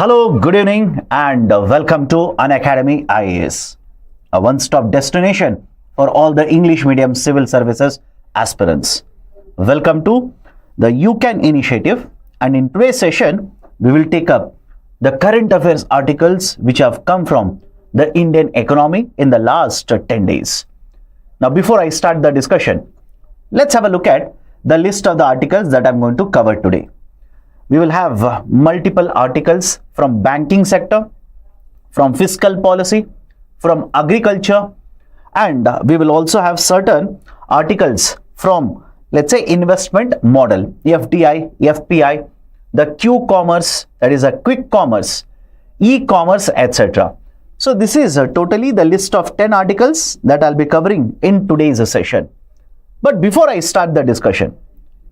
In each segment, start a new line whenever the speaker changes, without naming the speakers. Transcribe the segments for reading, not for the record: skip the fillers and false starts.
Hello, good evening and welcome to Unacademy IAS, a one-stop destination for all the English medium civil services aspirants. Welcome to the UCAN initiative, and in today's session, we will take up the current affairs articles which have come from the Indian economy in the last 10 days. Now, before I start the discussion, let's have a look at the list of the articles that I'm going to cover today. We will have multiple articles from banking sector, from fiscal policy, from agriculture, and we will also have certain articles from, let's say, investment model, FDI, FPI, the Q-commerce, that is a quick commerce, e-commerce, etc. So this is totally the list of 10 articles that I'll be covering in today's session. But before I start the discussion,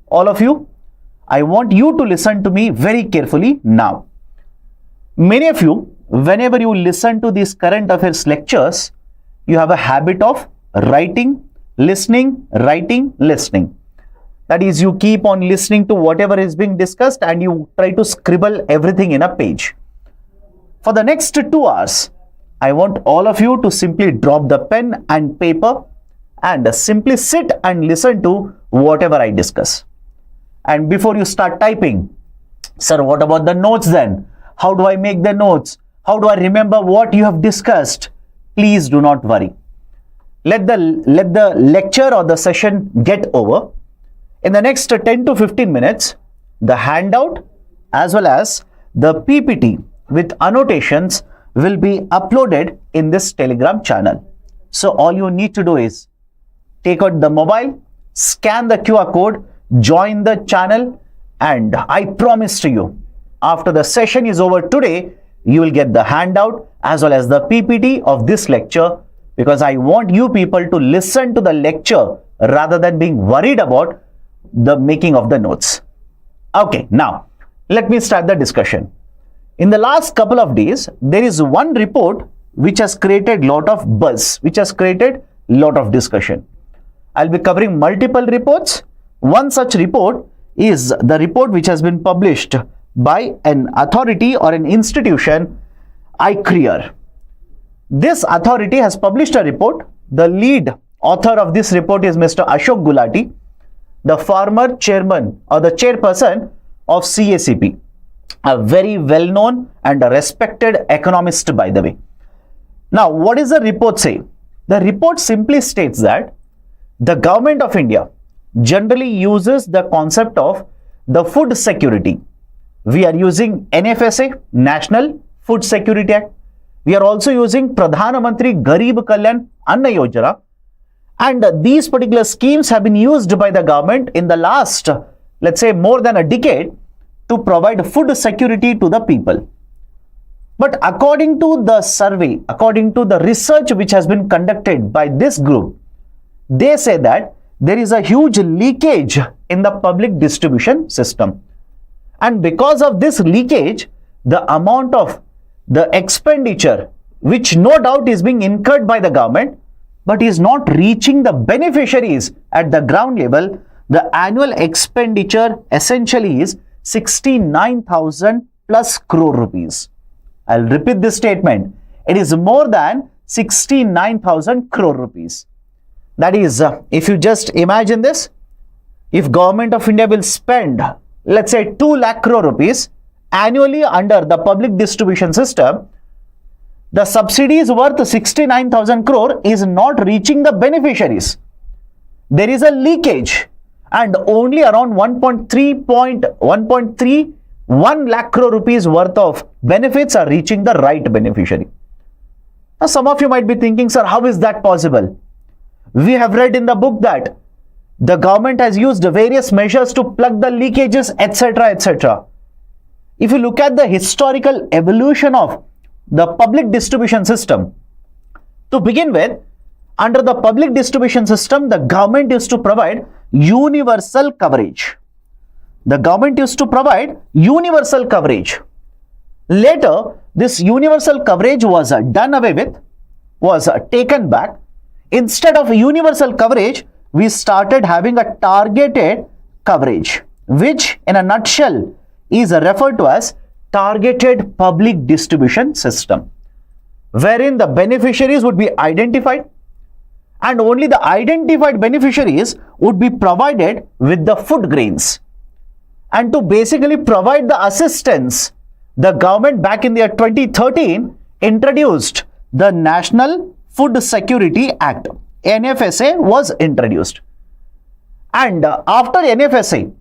all of you, I want you to listen to me very carefully now. Many of you, whenever you listen to these current affairs lectures, you have a habit of writing, listening. That is, you keep on listening to whatever is being discussed and you try to scribble everything in a page. For the next 2 hours, I want all of you to simply drop the pen and paper and simply sit and listen to whatever I discuss. And before you start typing, sir, what about the notes then? How do I make the notes? How do I remember what you have discussed? Please do not worry. Let the lecture or the session get over. In the next 10 to 15 minutes, the handout as well as the PPT with annotations will be uploaded in this Telegram channel. So all you need to do is take out the mobile, scan the QR code, join the channel, and I promise to you, after the session is over today, you will get the handout as well as the PPT of this lecture, because I want you people to listen to the lecture rather than being worried about the making of the notes. Okay, now let me start the discussion. In the last couple of days, there is one report which has created lot of buzz, which has created lot of discussion. I'll be covering multiple reports. One such report is the report which has been published by an authority or an institution, ICRIER. This authority has published a report. The lead author of this report is Mr. Ashok Gulati, the former chairman or the chairperson of CACP, a very well-known and a respected economist, by the way. Now, what does the report say? The report simply states that the government of India generally uses the concept of the food security. We are using NFSA, National Food Security Act. We are also using Pradhan Mantri Garib Kalyan Anna Yojana. And these particular schemes have been used by the government in the last, let's say, more than a decade to provide food security to the people. But according to the survey, according to the research which has been conducted by this group, they say that there is a huge leakage in the public distribution system. And because of this leakage, the amount of the expenditure, which no doubt is being incurred by the government, but is not reaching the beneficiaries at the ground level, the annual expenditure essentially is 69,000 plus crore rupees. I'll repeat this statement. It is more than 69,000 crore rupees. That is, if you just imagine this, if government of India will spend, let's say 2 lakh crore rupees annually under the public distribution system, the subsidies worth 69,000 crore is not reaching the beneficiaries. There is a leakage and only around 1.31 lakh crore rupees worth of benefits are reaching the right beneficiary. Now, some of you might be thinking, sir, how is that possible? We have read in the book that the government has used various measures to plug the leakages, etc., etc. If you look at the historical evolution of the public distribution system, to begin with, under the public distribution system, the government used to provide universal coverage. The government used to provide universal coverage. Later, this universal coverage was done away with, was taken back. Instead of universal coverage, we started having a targeted coverage, which in a nutshell is referred to as targeted public distribution system, wherein the beneficiaries would be identified and only the identified beneficiaries would be provided with the food grains. And to basically provide the assistance, the government back in the year 2013 introduced the National Food Security Act. NFSA was introduced. And after NFSA,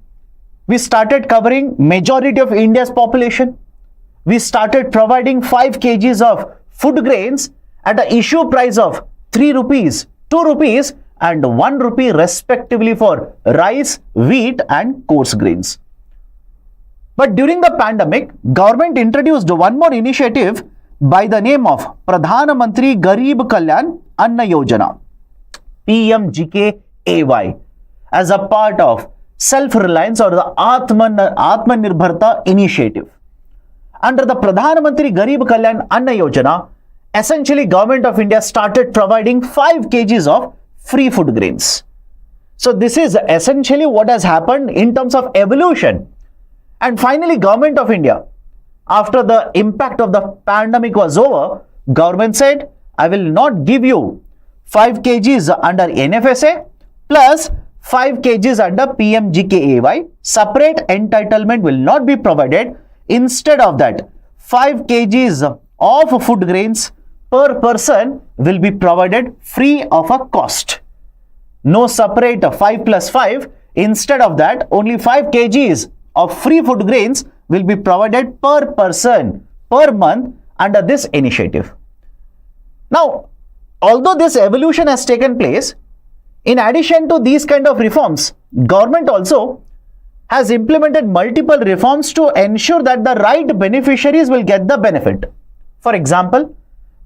we started covering majority of India's population. We started providing 5 kgs of food grains at an issue price of 3 rupees, 2 rupees and 1 rupee respectively for rice, wheat and coarse grains. But during the pandemic, government introduced one more initiative by the name of Pradhan Mantri Garib Kalyan Anna Yojana, PMGKAY, as a part of self-reliance or the Atmanirbharta initiative. Under the Pradhan Mantri Garib Kalyan Anna Yojana, essentially government of India started providing 5 kgs of free food grains. So this is essentially what has happened in terms of evolution. And finally, government of India, after the impact of the pandemic was over, government said, I will not give you 5 kgs under NFSA plus 5 kgs under PMGKAY. Separate entitlement will not be provided. Instead of that, 5 kgs of food grains per person will be provided free of a cost. No separate 5 plus 5. Instead of that, only 5 kgs of free food grains will be provided per person per month under this initiative. Now, although this evolution has taken place, in addition to these kind of reforms, government also has implemented multiple reforms to ensure that the right beneficiaries will get the benefit. For example,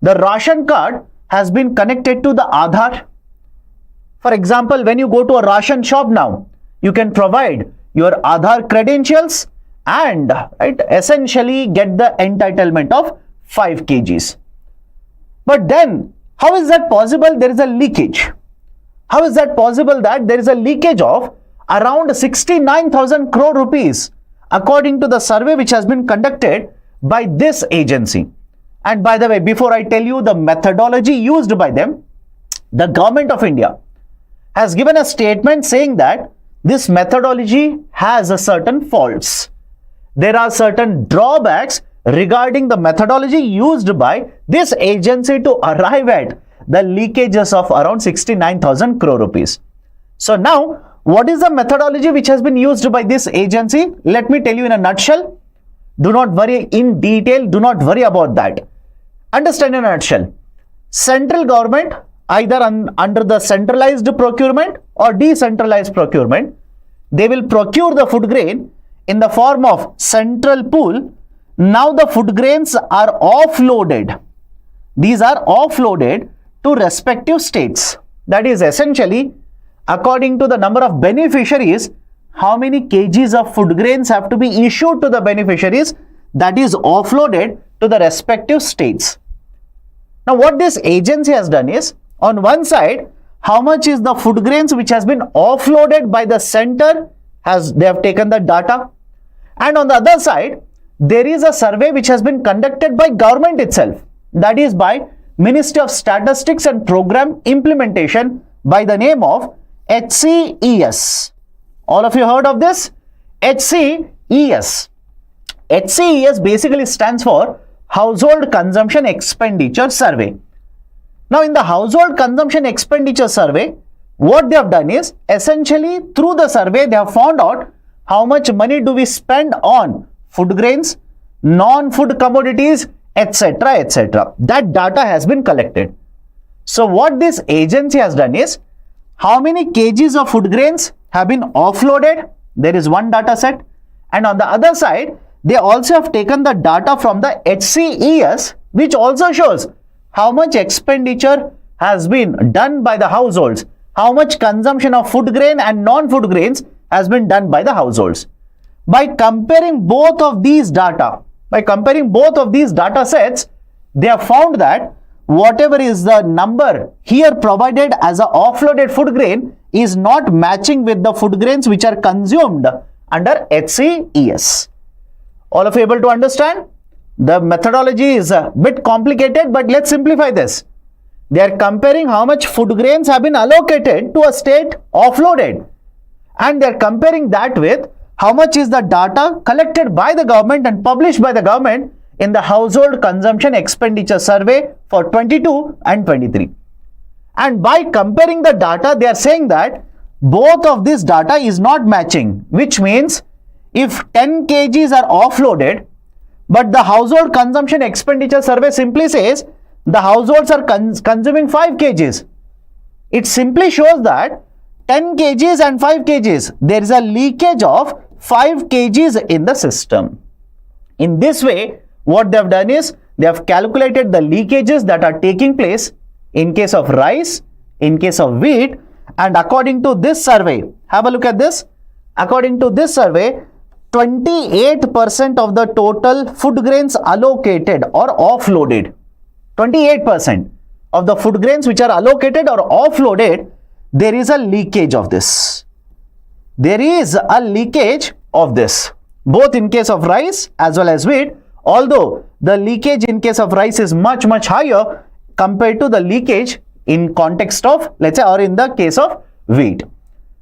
the ration card has been connected to the Aadhaar. For example, when you go to a ration shop now, you can provide your Aadhaar credentials and essentially get the entitlement of 5 kgs. But then, how is that possible? There is a leakage. How is that possible that there is a leakage of around 69,000 crore rupees according to the survey which has been conducted by this agency? And by the way, before I tell you the methodology used by them, the government of India has given a statement saying that this methodology has a certain faults. There are certain drawbacks regarding the methodology used by this agency to arrive at the leakages of around 69,000 crore rupees. So now, what is the methodology which has been used by this agency? Let me tell you in a nutshell. Do not worry in detail. Do not worry about that. Understand in a nutshell. Central government, either under the centralized procurement or decentralized procurement, they will procure the food grain in the form of central pool. Now the food grains are offloaded. These are offloaded to respective states. That is essentially according to the number of beneficiaries, how many kgs of food grains have to be issued to the beneficiaries, that is offloaded to the respective states. Now what this agency has done is, on one side, how much is the food grains which has been offloaded by the center, they have taken the data, and on the other side, there is a survey which has been conducted by government itself, that is by Ministry of Statistics and Program Implementation by the name of HCES. All of you heard of this? HCES. HCES basically stands for Household Consumption Expenditure Survey. Now in the Household Consumption Expenditure Survey, what they have done is, essentially through the survey they have found out how much money do we spend on food grains, non-food commodities, etc., etc. That data has been collected. So what this agency has done is, how many kgs of food grains have been offloaded? There is one data set, and on the other side, they also have taken the data from the HCES, which also shows how much expenditure has been done by the households, how much consumption of food grain and non-food grains has been done by the households. By comparing both of these data, sets, they have found that whatever is the number here provided as a offloaded food grain is not matching with the food grains which are consumed under HCES. All of you able to understand? The methodology is a bit complicated, but let's simplify this. They are comparing how much food grains have been allocated to a state offloaded, and they are comparing that with how much is the data collected by the government and published by the government in the Household Consumption Expenditure Survey for 22 and 23. And by comparing the data, they are saying that both of this data is not matching, which means if 10 kgs are offloaded, but the Household Consumption Expenditure Survey simply says the households are consuming 5 kgs. It simply shows that 10 kgs and 5 kgs, there is a leakage of 5 kgs in the system. In this way, what they have done is they have calculated the leakages that are taking place in case of rice, in case of wheat, and according to this survey, have a look at this. According to this survey, 28% of the total food grains allocated or offloaded, 28% of the food grains which are allocated or offloaded, there is a leakage of this. There is a leakage of this, both in case of rice as well as wheat, although the leakage in case of rice is much higher compared to the leakage in context of, let's say, or in the case of wheat.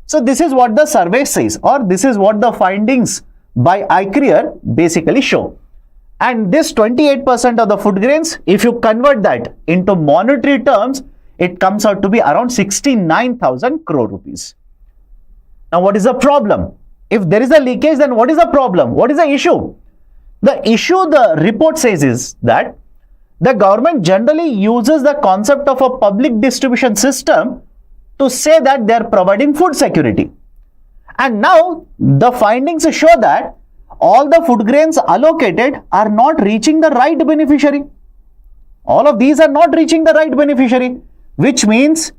So this is what the survey says, or this is what the findings by ICRIER basically show. And this 28% of the food grains, if you convert that into monetary terms, it comes out to be around 69,000 crore rupees. Now, what is the problem? If there is a leakage, then what is the problem? What is the issue? The issue the report says is that the government generally uses the concept of a public distribution system to say that they are providing food security. And now the findings show that all the food grains allocated are not reaching the right beneficiary. All of these are not reaching the right beneficiary, which means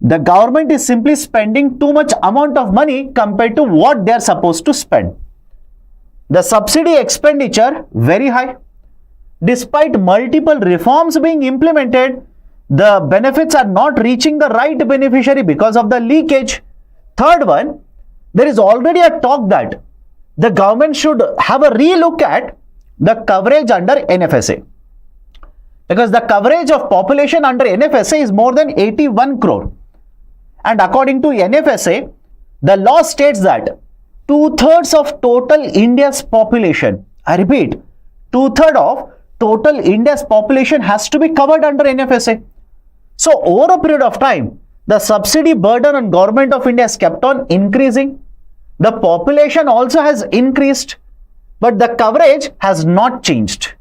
the government is simply spending too much amount of money compared to what they are supposed to spend. The subsidy expenditure very high. Despite multiple reforms being implemented, the benefits are not reaching the right beneficiary because of the leakage. Third one, there is already a talk that the government should have a relook at the coverage under NFSA, because the coverage of population under NFSA is more than 81 crore. And according to NFSA, the law states that 2/3 of total India's population, I repeat, 2/3 of total India's population has to be covered under NFSA. So over a period of time, the subsidy burden on government of India has kept on increasing. The population also has increased, but the coverage has not changed.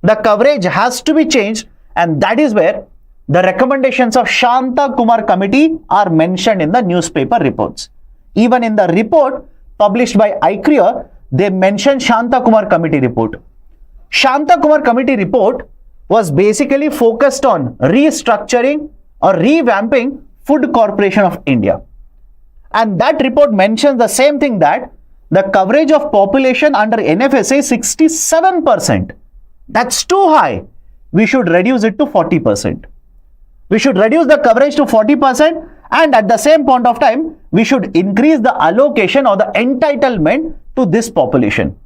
The coverage has to be changed, and that is where the recommendations of Shanta Kumar committee are mentioned in the newspaper reports. Even in the report published by ICRIER, they mention Shanta Kumar committee report. Shanta Kumar committee report was basically focused on restructuring or revamping Food Corporation of India. And that report mentions the same thing, that the coverage of population under NFSA is 67%. That's too high. We should reduce it to 40%. We should reduce the coverage to 40%, and at the same point of time, we should increase the allocation or the entitlement to this population.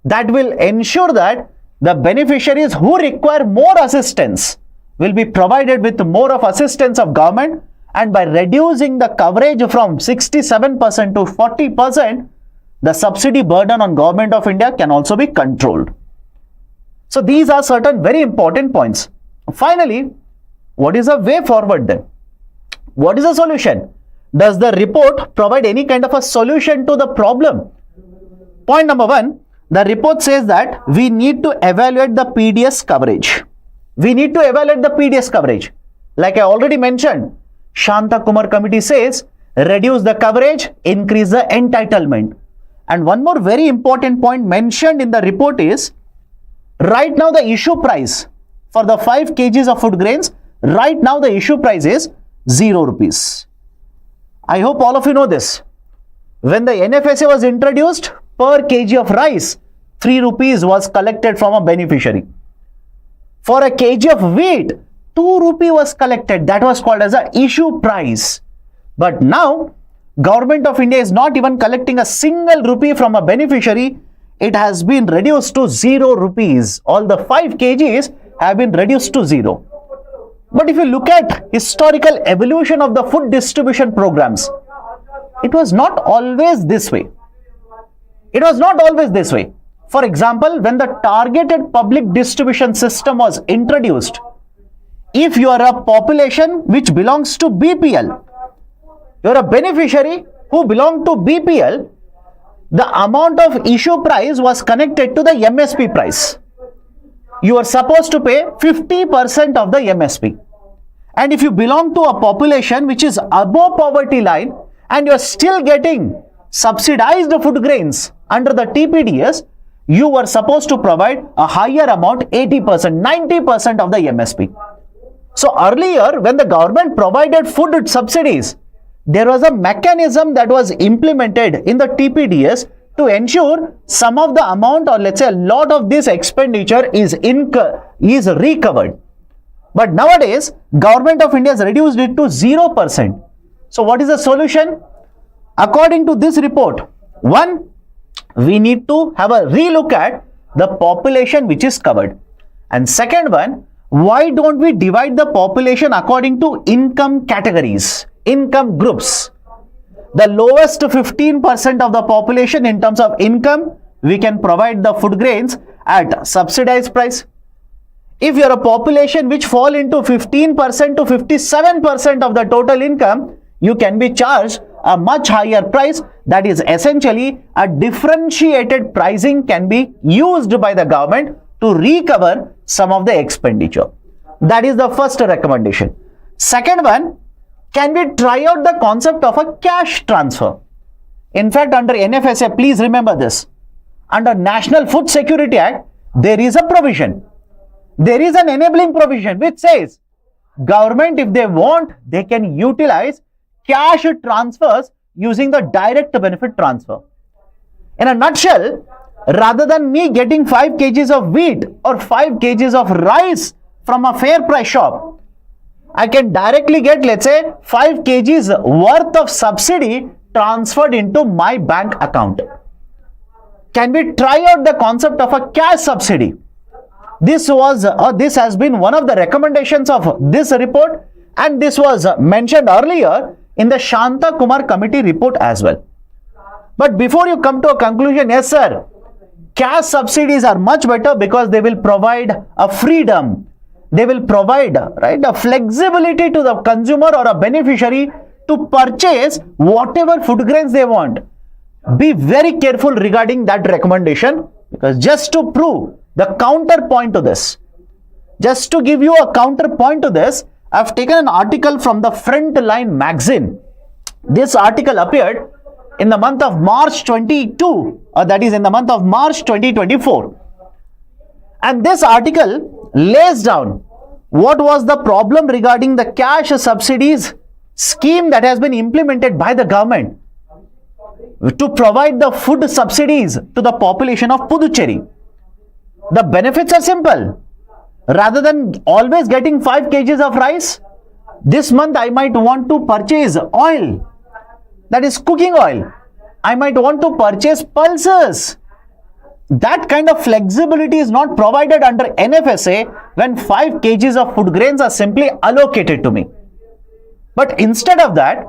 That will ensure that the beneficiaries who require more assistance will be provided with more of assistance of government, and by reducing the coverage from 67% to 40%, the subsidy burden on government of India can also be controlled. So these are certain very important points. Finally, what is the way forward then? What is the solution? Does the report provide any kind of a solution to the problem? Point number one, the report says that we need to evaluate the PDS coverage. We need to evaluate the PDS coverage. Like I already mentioned, Shanta Kumar committee says reduce the coverage, increase the entitlement. And one more very important point mentioned in the report is, right now the issue price for the 5 kgs of food grains, right now the issue price is 0 rupees. I hope all of you know this. When the NFSA was introduced, per kg of rice, 3 rupees was collected from a beneficiary. For a kg of wheat, 2 rupee was collected. That was called as a issue price. But now, Government of India is not even collecting a single rupee from a beneficiary. it has been reduced to 0 rupees. All the 5 kgs have been reduced to 0. But if you look at historical evolution of the food distribution programs, it was not always this way. It was not always this way. For example, when the targeted public distribution system was introduced, if you are a population which belongs to BPL, you are a beneficiary who belong to BPL, the amount of issue price was connected to the MSP price. You are supposed to pay 50% of the MSP. And if you belong to a population which is above poverty line and you are still getting subsidized food grains under the TPDS, you were supposed to provide a higher amount, 80%, 90% of the MSP. So earlier, when the government provided food subsidies, there was a mechanism that was implemented in the TPDS to ensure some of the amount, or let's say a lot of this expenditure is recovered. But nowadays, Government of India has reduced it to 0%. So what is the solution? According to this report, one, we need to have a relook at the population which is covered. And second one, why don't we divide the population according to income categories, income groups? The lowest 15% of the population in terms of income, we can provide the food grains at subsidized price. If you are a population which fall into 15% to 57% of the total income, you can be charged a much higher price. That is essentially a differentiated pricing can be used by the government to recover some of the expenditure. That is the first recommendation. Second one, can we try out the concept of a cash transfer? In fact, under NFSA, please remember this, under National Food Security Act, there is a provision. There is an enabling provision which says government, if they want, they can utilize cash transfers using the direct benefit transfer. In a nutshell, rather than me getting 5 kgs of wheat or 5 kgs of rice from a fair price shop, I can directly get, let's say, 5 kgs worth of subsidy transferred into my bank account. Can we try out the concept of a cash subsidy? This has been one of the recommendations of this report, and this was mentioned earlier in the Shanta Kumar committee report as well. But before you come to a conclusion, yes sir, cash subsidies are much better because they will provide a freedom. They will provide, right, a flexibility to the consumer or a beneficiary to purchase whatever food grains they want. Be very careful regarding that recommendation, because just to prove the counterpoint to this, just to give you a counterpoint to this, I've taken an article from the Frontline magazine. This article appeared in the month of March 22, that is in the month of March 2024. And this article lays down what was the problem regarding the cash subsidies scheme that has been implemented by the government to provide the food subsidies to the population of Puducherry. The benefits are simple. Rather than always getting 5 kgs of rice, this month I might want to purchase oil, that is cooking oil. I might want to purchase pulses. That kind of flexibility is not provided under NFSA when 5 kgs of food grains are simply allocated to me. But instead of that,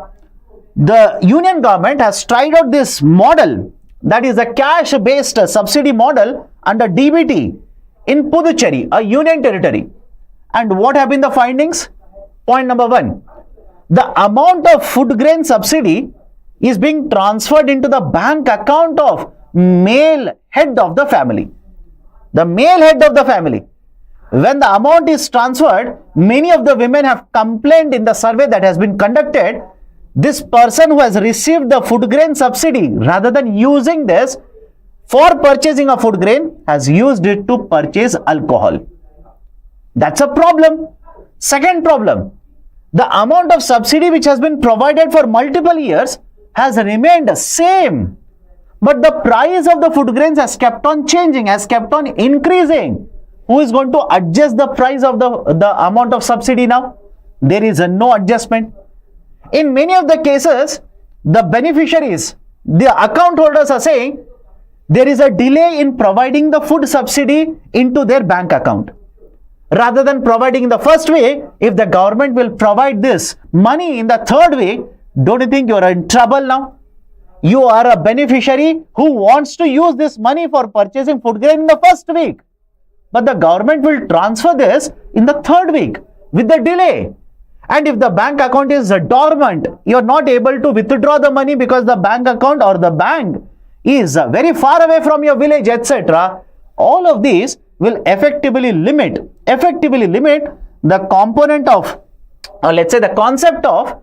the union government has tried out this model, that is a cash-based subsidy model under DBT in Puducherry, a union territory. And what have been the findings? Point number 1, the amount of food grain subsidy is being transferred into the bank account of male head of the family. The male head of the family. When the amount is transferred, many of the women have complained in the survey that has been conducted. This person who has received the food grain subsidy, rather than using this for purchasing a food grain, has used it to purchase alcohol. That's a problem. Second problem, the amount of subsidy which has been provided for multiple years has remained same, but the price of the food grains has kept on changing, has kept on increasing. Who is going to adjust the price of the amount of subsidy now? There is no adjustment. In many of the cases, the beneficiaries, the account holders are saying, there is a delay in providing the food subsidy into their bank account. Rather than providing in the first week, if the government will provide this money in the third week, don't you think you are in trouble now? You are a beneficiary who wants to use this money for purchasing food grain in the first week. But the government will transfer this in the third week with the delay. And if the bank account is dormant, you are not able to withdraw the money because the bank account or the bank is very far away from your village, etc. All of these will effectively limit the component of, or let's say the concept of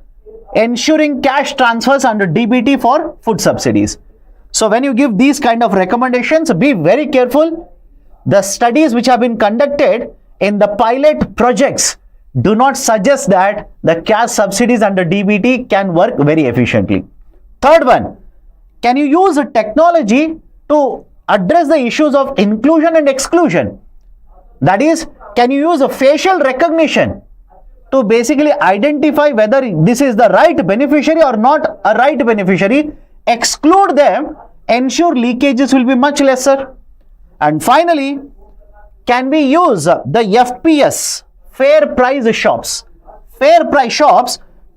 ensuring cash transfers under DBT for food subsidies. So when you give these kind of recommendations, be very careful. The studies which have been conducted in the pilot projects do not suggest that the cash subsidies under DBT can work very efficiently. Third one, can you use technology to address the issues of inclusion and exclusion? That is, can you use a facial recognition to basically identify whether this is the right beneficiary or not a right beneficiary, exclude them, ensure leakages will be much lesser. And finally, can we use the FPS, fair price shops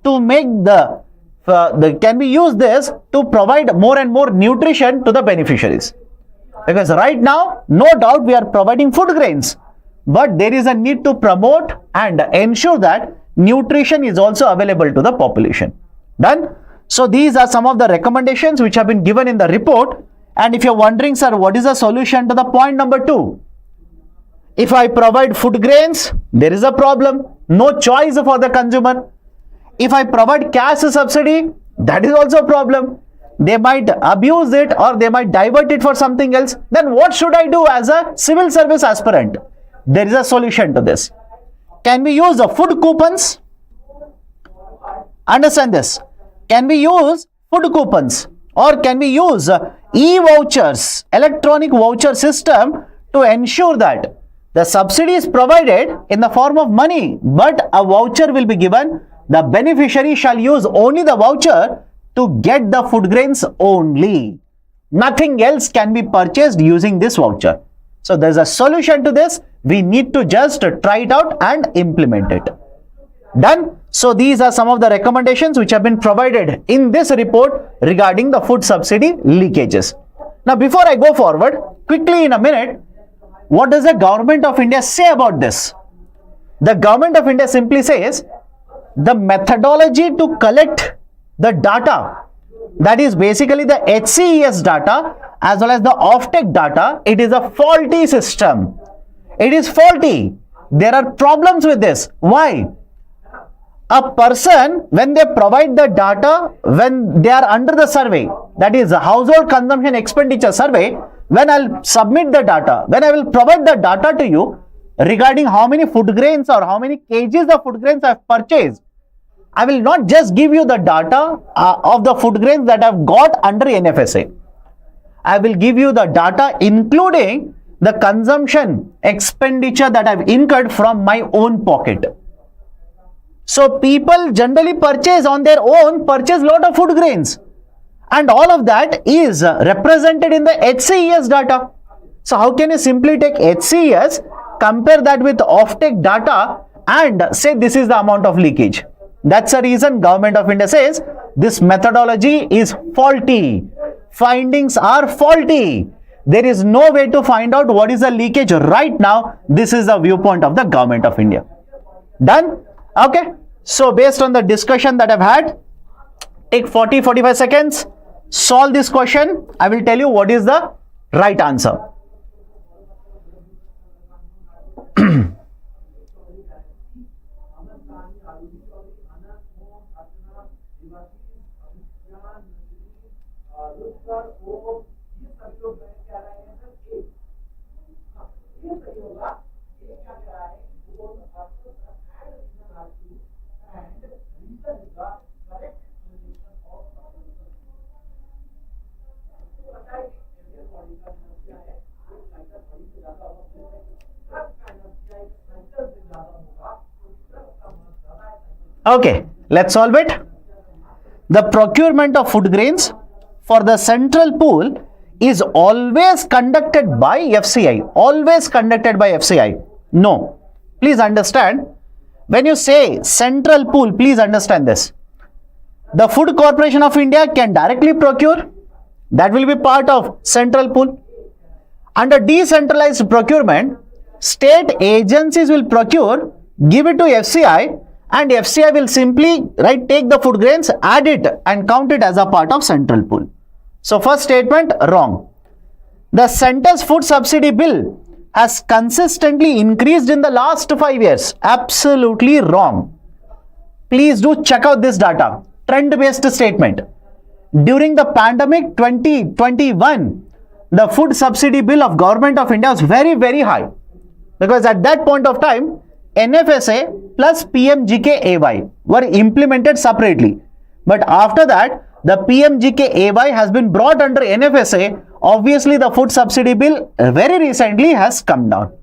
to make can we use this to provide more and more nutrition to the beneficiaries? Because right now, no doubt we are providing food grains, but there is a need to promote and ensure that nutrition is also available to the population. Done? So these are some of the recommendations which have been given in the report. And if you're wondering, sir, what is the solution to the point number 2? If I provide food grains, there is a problem. No choice for the consumer. If I provide cash subsidy, that is also a problem. They might abuse it or they might divert it for something else. Then what should I do as a civil service aspirant? There is a solution to this. Can we use the food coupons? Understand this. Can we use food coupons or can we use e-vouchers, electronic voucher system to ensure that the subsidy is provided in the form of money, but a voucher will be given. The beneficiary shall use only the voucher to get the food grains only. Nothing else can be purchased using this voucher. So there's a solution to this. We need to just try it out and implement it. Done? So these are some of the recommendations which have been provided in this report regarding the food subsidy leakages. Now before I go forward, quickly in a minute, what does the government of India say about this? The government of India simply says the methodology to collect the data, that is basically the HCES data as well as the offtake data, it is a faulty system. It is faulty. There are problems with this. Why? A person, when they provide the data, when they are under the survey, that is a household consumption expenditure survey, when I'll submit the data, when I will provide the data to you regarding how many food grains or how many kgs of food grains I've purchased, I will not just give you the data of the food grains that I've got under NFSA. I will give you the data including the consumption expenditure that I've incurred from my own pocket. So people generally purchase on their own, purchase lot of food grains. And all of that is represented in the HCES data. So how can you simply take HCES, compare that with offtake data and say this is the amount of leakage? That's the reason Government of India says this methodology is faulty. Findings are faulty. There is no way to find out what is the leakage right now. This is the viewpoint of the Government of India. Done? Okay. So based on the discussion that I've had, take 40-45 seconds, solve this question. I will tell you what is the right answer. Okay, let's solve it. The procurement of food grains for the central pool is always conducted by FCI. Always conducted by FCI. No. Please understand. When you say central pool, please understand this. The Food Corporation of India can directly procure. That will be part of central pool. Under decentralized procurement, state agencies will procure, give it to FCI, and FCI will simply take the food grains, add it and count it as a part of central pool. So first statement wrong. The center's food subsidy bill has consistently increased in the last 5 years. Absolutely wrong. Please do check out this data. Trend-based statement. During the pandemic 2021, the food subsidy bill of Government of India was very, very high. Because at that point of time, NFSA plus PMGK-AY were implemented separately. But after that, the PMGK-AY has been brought under NFSA. Obviously, the food subsidy bill very recently has come down.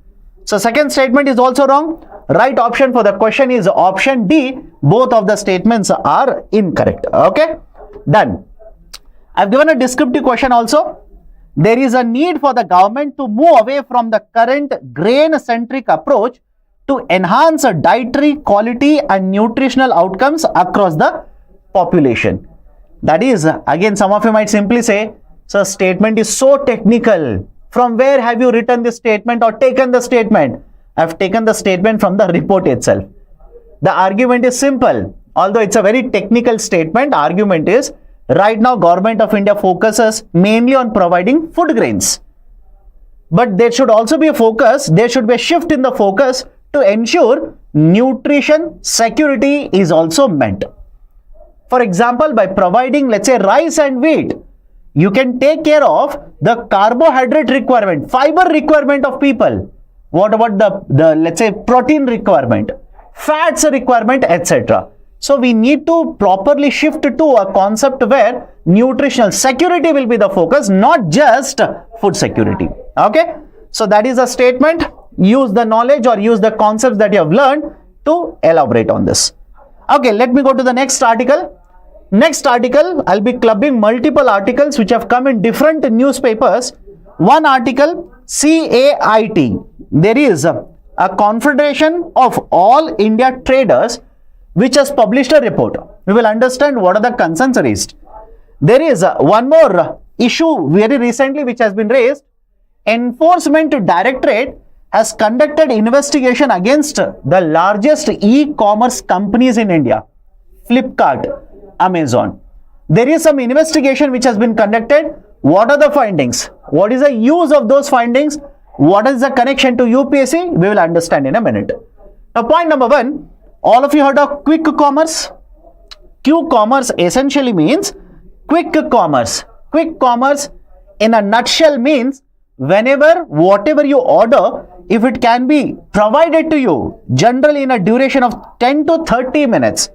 So, second statement is also wrong. Right option for the question is option D. Both of the statements are incorrect. Okay, done. I've given a descriptive question also. There is a need for the government to move away from the current grain-centric approach to enhance dietary quality and nutritional outcomes across the population. That is, again, some of you might simply say, so statement is so technical. From where have you written this statement or taken the statement? I have taken the statement from the report itself. The argument is simple. Although it's a very technical statement, argument is, right now Government of India focuses mainly on providing food grains. But there should also be a focus, there should be a shift in the focus to ensure nutrition security is also met. For example, by providing, let's say, rice and wheat, you can take care of the carbohydrate requirement, fiber requirement of people. What about the let's say, protein requirement, fats requirement, etc. So we need to properly shift to a concept where nutritional security will be the focus, not just food security. Okay. So that is a statement. Use the knowledge or use the concepts that you have learned to elaborate on this. Okay, let me go to the next article. Next article, I'll be clubbing multiple articles which have come in different newspapers. One article, CAIT. There is a Confederation of All India Traders which has published a report. We will understand what are the concerns raised. There is one more issue very recently which has been raised. Enforcement Directorate has conducted investigation against the largest e-commerce companies in India, Flipkart, Amazon. There is some investigation which has been conducted. What are the findings? What is the use of those findings? What is the connection to UPSC? We will understand in a minute. Now, point number one, all of you heard of quick commerce? Q-commerce essentially means quick commerce. Quick commerce in a nutshell means whenever, whatever you order, if it can be provided to you, generally in a duration of 10 to 30 minutes.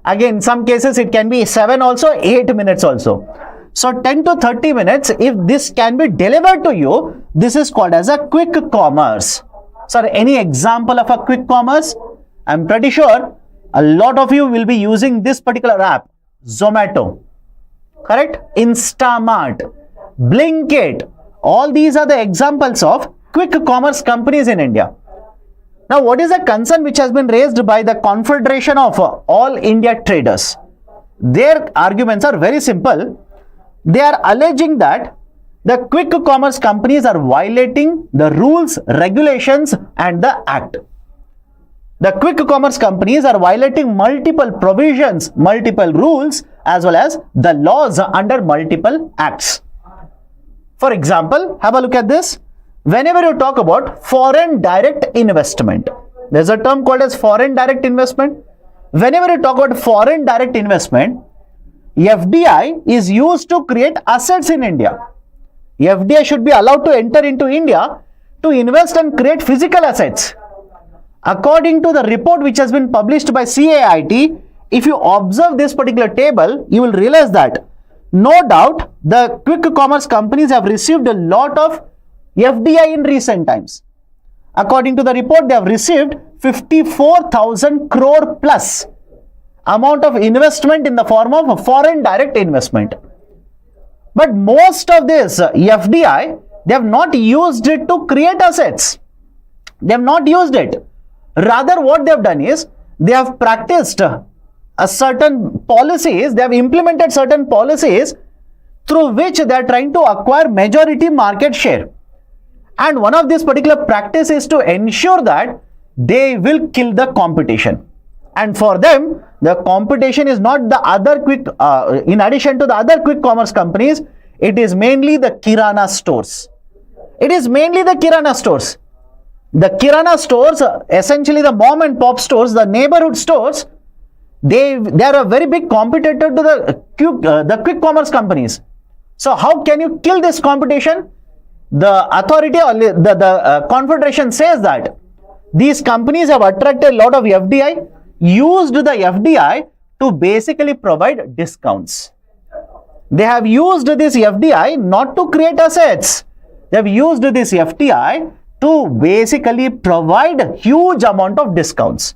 Again, in some cases it can be 7 also, 8 minutes also. So 10 to 30 minutes, if this can be delivered to you, this is called as a quick commerce. Sir, any example of a quick commerce? I'm pretty sure a lot of you will be using this particular app, Zomato, correct? Instamart, Blinkit, all these are the examples of quick commerce companies in India. Now, what is the concern which has been raised by the Confederation of All India Traders? Their arguments are very simple. They are alleging that the quick commerce companies are violating the rules, regulations and the act. The quick commerce companies are violating multiple provisions, multiple rules as well as the laws under multiple acts. For example, have a look at this. Whenever you talk about foreign direct investment, there's a term called as foreign direct investment. Whenever you talk about foreign direct investment, FDI is used to create assets in India. FDI should be allowed to enter into India to invest and create physical assets. According to the report which has been published by CAIT, if you observe this particular table, you will realize that no doubt the quick commerce companies have received a lot of FDI in recent times. According to the report, they have received 54,000 crore plus amount of investment in the form of foreign direct investment. But most of this FDI, they have not used it to create assets. They have not used it. Rather, what they have done is, they have practiced a certain policies, they have implemented certain policies through which they are trying to acquire majority market share. And one of this particular practice is to ensure that they will kill the competition. And for them, the competition is not the other quick, in addition to the other quick commerce companies, it is mainly the Kirana stores. It is mainly the Kirana stores. The Kirana stores, essentially the mom and pop stores, the neighborhood stores, they are a very big competitor to the quick commerce companies. So how can you kill this competition? The authority or the confederation says that these companies have attracted a lot of FDI, used the FDI to basically provide discounts. They have used this FDI not to create assets. They have used this FDI to basically provide huge amount of discounts.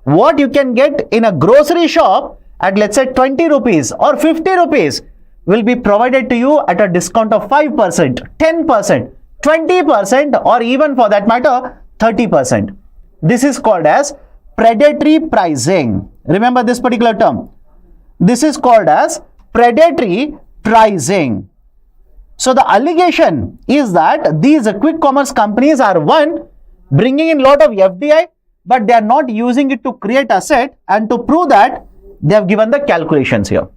What you can get in a grocery shop at, let's say, 20 rupees or 50 rupees will be provided to you at a discount of 5%, 10%, 20%, or even for that matter 30%. This is called as predatory pricing. Remember this particular term. This is called as predatory pricing. So the allegation is that these quick commerce companies are bringing in lot of FDI, but they are not using it to create asset, and to prove that they have given the calculations here.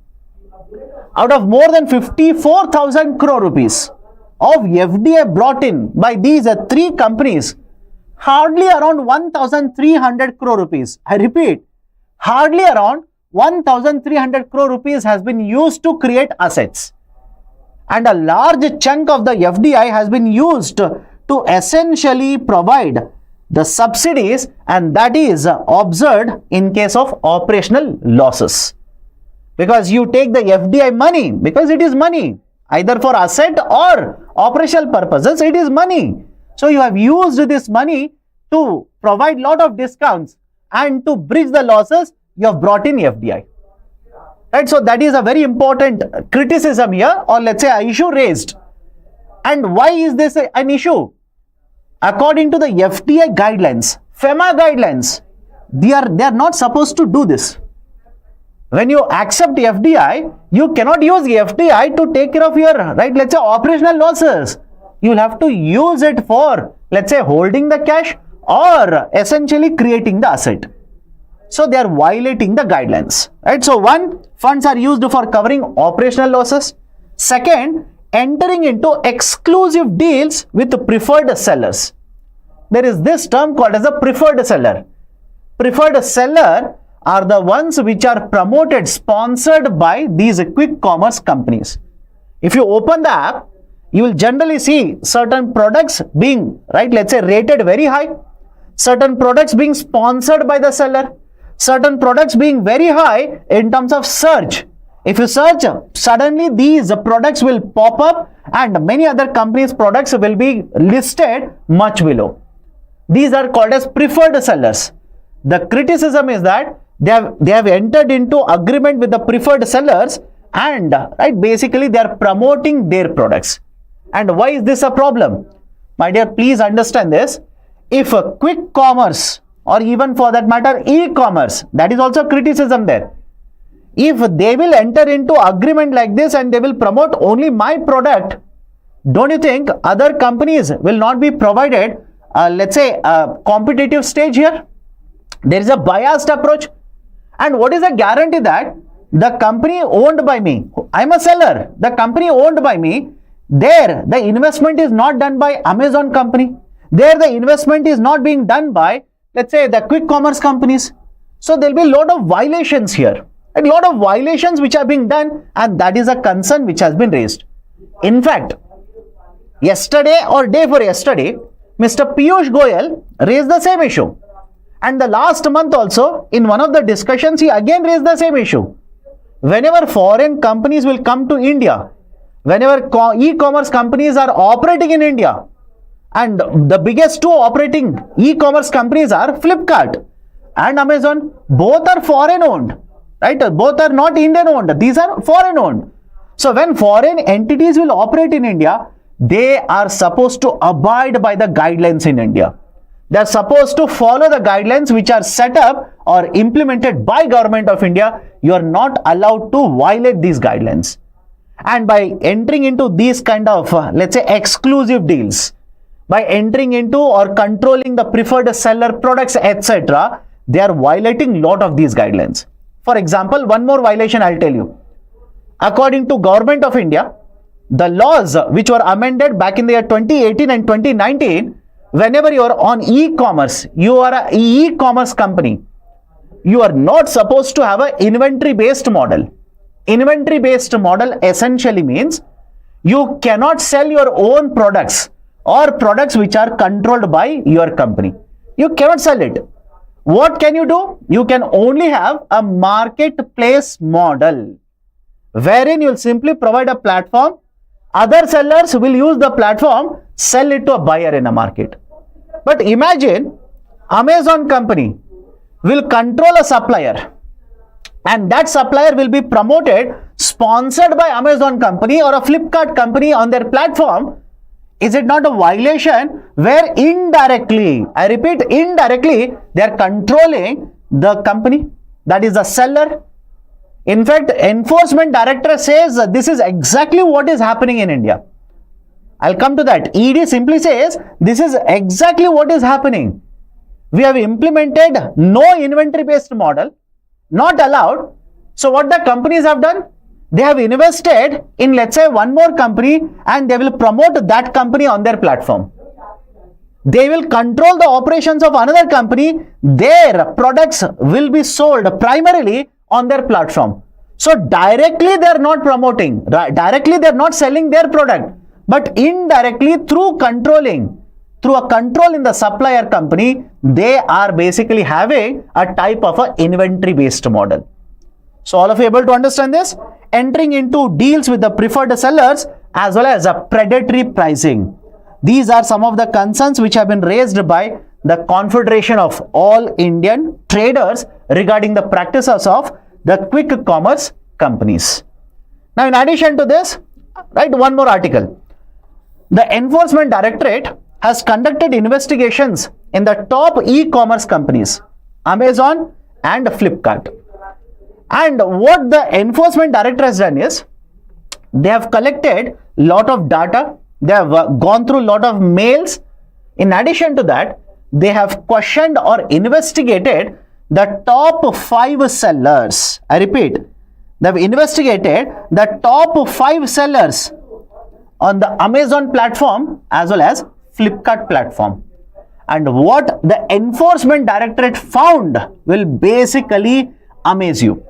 Out of more than 54,000 crore rupees of FDI brought in by these three companies, hardly around 1,300 crore rupees. I repeat, hardly around 1,300 crore rupees has been used to create assets. And a large chunk of the FDI has been used to essentially provide the subsidies, and that is observed in case of operational losses. Because you take the FDI money, because it is money, either for asset or operational purposes, it is money. So you have used this money to provide lot of discounts, and to bridge the losses, you have brought in FDI. Right, so that is a very important criticism here, or let's say an issue raised. And why is this an issue? According to the FDI guidelines, FEMA guidelines, they are not supposed to do this. When you accept FDI, you cannot use FDI to take care of your, right, let's say operational losses. You will have to use it for, let's say, holding the cash or essentially creating the asset. So they are violating the guidelines, right? So one, funds are used for covering operational losses. Second, entering into exclusive deals with preferred sellers. There is this term called as a preferred seller. Preferred seller are the ones which are promoted, sponsored by these quick commerce companies. If you open the app, you will generally see certain products being, right, let's say rated very high, certain products being sponsored by the seller, certain products being very high in terms of search. If you search, suddenly these products will pop up and many other companies' products will be listed much below. These are called as preferred sellers. The criticism is that they have entered into agreement with the preferred sellers, and right, basically they are promoting their products. And why is this a problem? My dear, please understand this. If a quick commerce, or even for that matter e-commerce, that is also criticism there. If they will enter into agreement like this and they will promote only my product, don't you think other companies will not be provided, let's say, a competitive stage here? There is a biased approach. And what is the guarantee that the company owned by me, I'm a seller, the company owned by me, there the investment is not done by Amazon company, there the investment is not being done by, let's say, the quick commerce companies. So there will be a lot of violations here, a lot of violations which are being done, and that is a concern which has been raised. In fact, yesterday or day before yesterday, Mr. Piyush Goyal raised the same issue. And the last month also, in one of the discussions, he again raised the same issue. Whenever foreign companies will come to India, whenever e-commerce companies are operating in India, and the biggest two operating e-commerce companies are Flipkart and Amazon, both are foreign owned, right? Both are not Indian owned, these are foreign owned. So when foreign entities will operate in India, they are supposed to abide by the guidelines in India. They are supposed to follow the guidelines which are set up or implemented by Government of India. You are not allowed to violate these guidelines. And by entering into these kind of, let's say, exclusive deals, by entering into or controlling the preferred seller products, etc., they are violating lot of these guidelines. For example, one more violation I'll tell you. According to Government of India, the laws which were amended back in the year 2018 and 2019, whenever you are on e-commerce, you are an e-commerce company, you are not supposed to have an inventory-based model. Inventory-based model essentially means you cannot sell your own products or products which are controlled by your company. You cannot sell it. What can you do? You can only have a marketplace model, wherein you will simply provide a platform. Other sellers will use the platform, sell it to a buyer in a market. But imagine Amazon company will control a supplier, and that supplier will be promoted, sponsored by Amazon company or a Flipkart company on their platform. Is it not a violation where indirectly, I repeat, indirectly, they are controlling the company, that is the seller? In fact, Enforcement Directorate says this is exactly what is happening in India. I'll come to that. ED simply says this is exactly what is happening. We have implemented no inventory based model, not allowed. So what the companies have done? They have invested in, let's say, one more company, and they will promote that company on their platform. They will control the operations of another company. Their products will be sold primarily on their platform. So directly they are not promoting, directly they are not selling their product, but indirectly through controlling, through a control in the supplier company, they are basically having a type of an inventory based model. So all of you able to understand this? Entering into deals with the preferred sellers as well as a predatory pricing. These are some of the concerns which have been raised by the Confederation of All Indian Traders regarding the practices of the quick commerce companies. Now in addition to this, right, one more article. The Enforcement Directorate has conducted investigations in the top e-commerce companies, Amazon and Flipkart. And what the Enforcement Directorate has done is, they have collected lot of data, they have gone through lot of mails. In addition to that, they have questioned or investigated the top 5 sellers. I repeat, they have investigated the top 5 sellers on the Amazon platform as well as Flipkart platform. And what the Enforcement Directorate found will basically amaze you.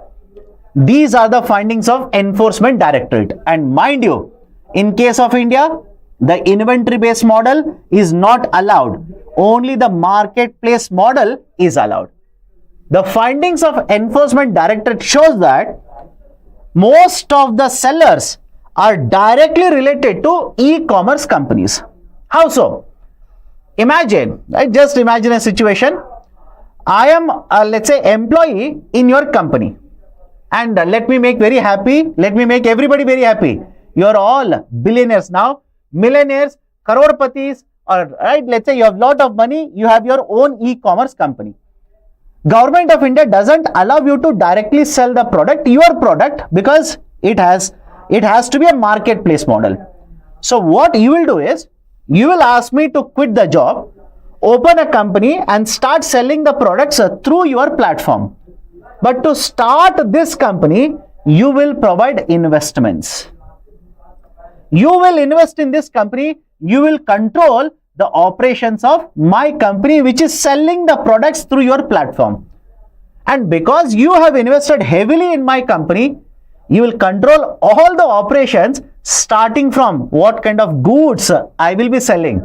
These are the findings of Enforcement Directorate. And mind you, in case of India, the inventory based model is not allowed. Only the marketplace model is allowed. The findings of Enforcement Directorate shows that most of the sellers are directly related to e-commerce companies. How so? Imagine, right? Just imagine a situation. I am, let's say, employee in your company. And let me make very happy, let me make everybody very happy. You are all billionaires now, millionaires, crorepati's, or right, let's say you have lot of money, you have your own e-commerce company. Government of India doesn't allow you to directly sell the product, your product, because it has to be a marketplace model. So what you will do is, you will ask me to quit the job, open a company and start selling the products through your platform. But to start this company, you will provide investments. You will invest in this company, you will control the operations of my company which is selling the products through your platform. And because you have invested heavily in my company, you will control all the operations starting from what kind of goods I will be selling,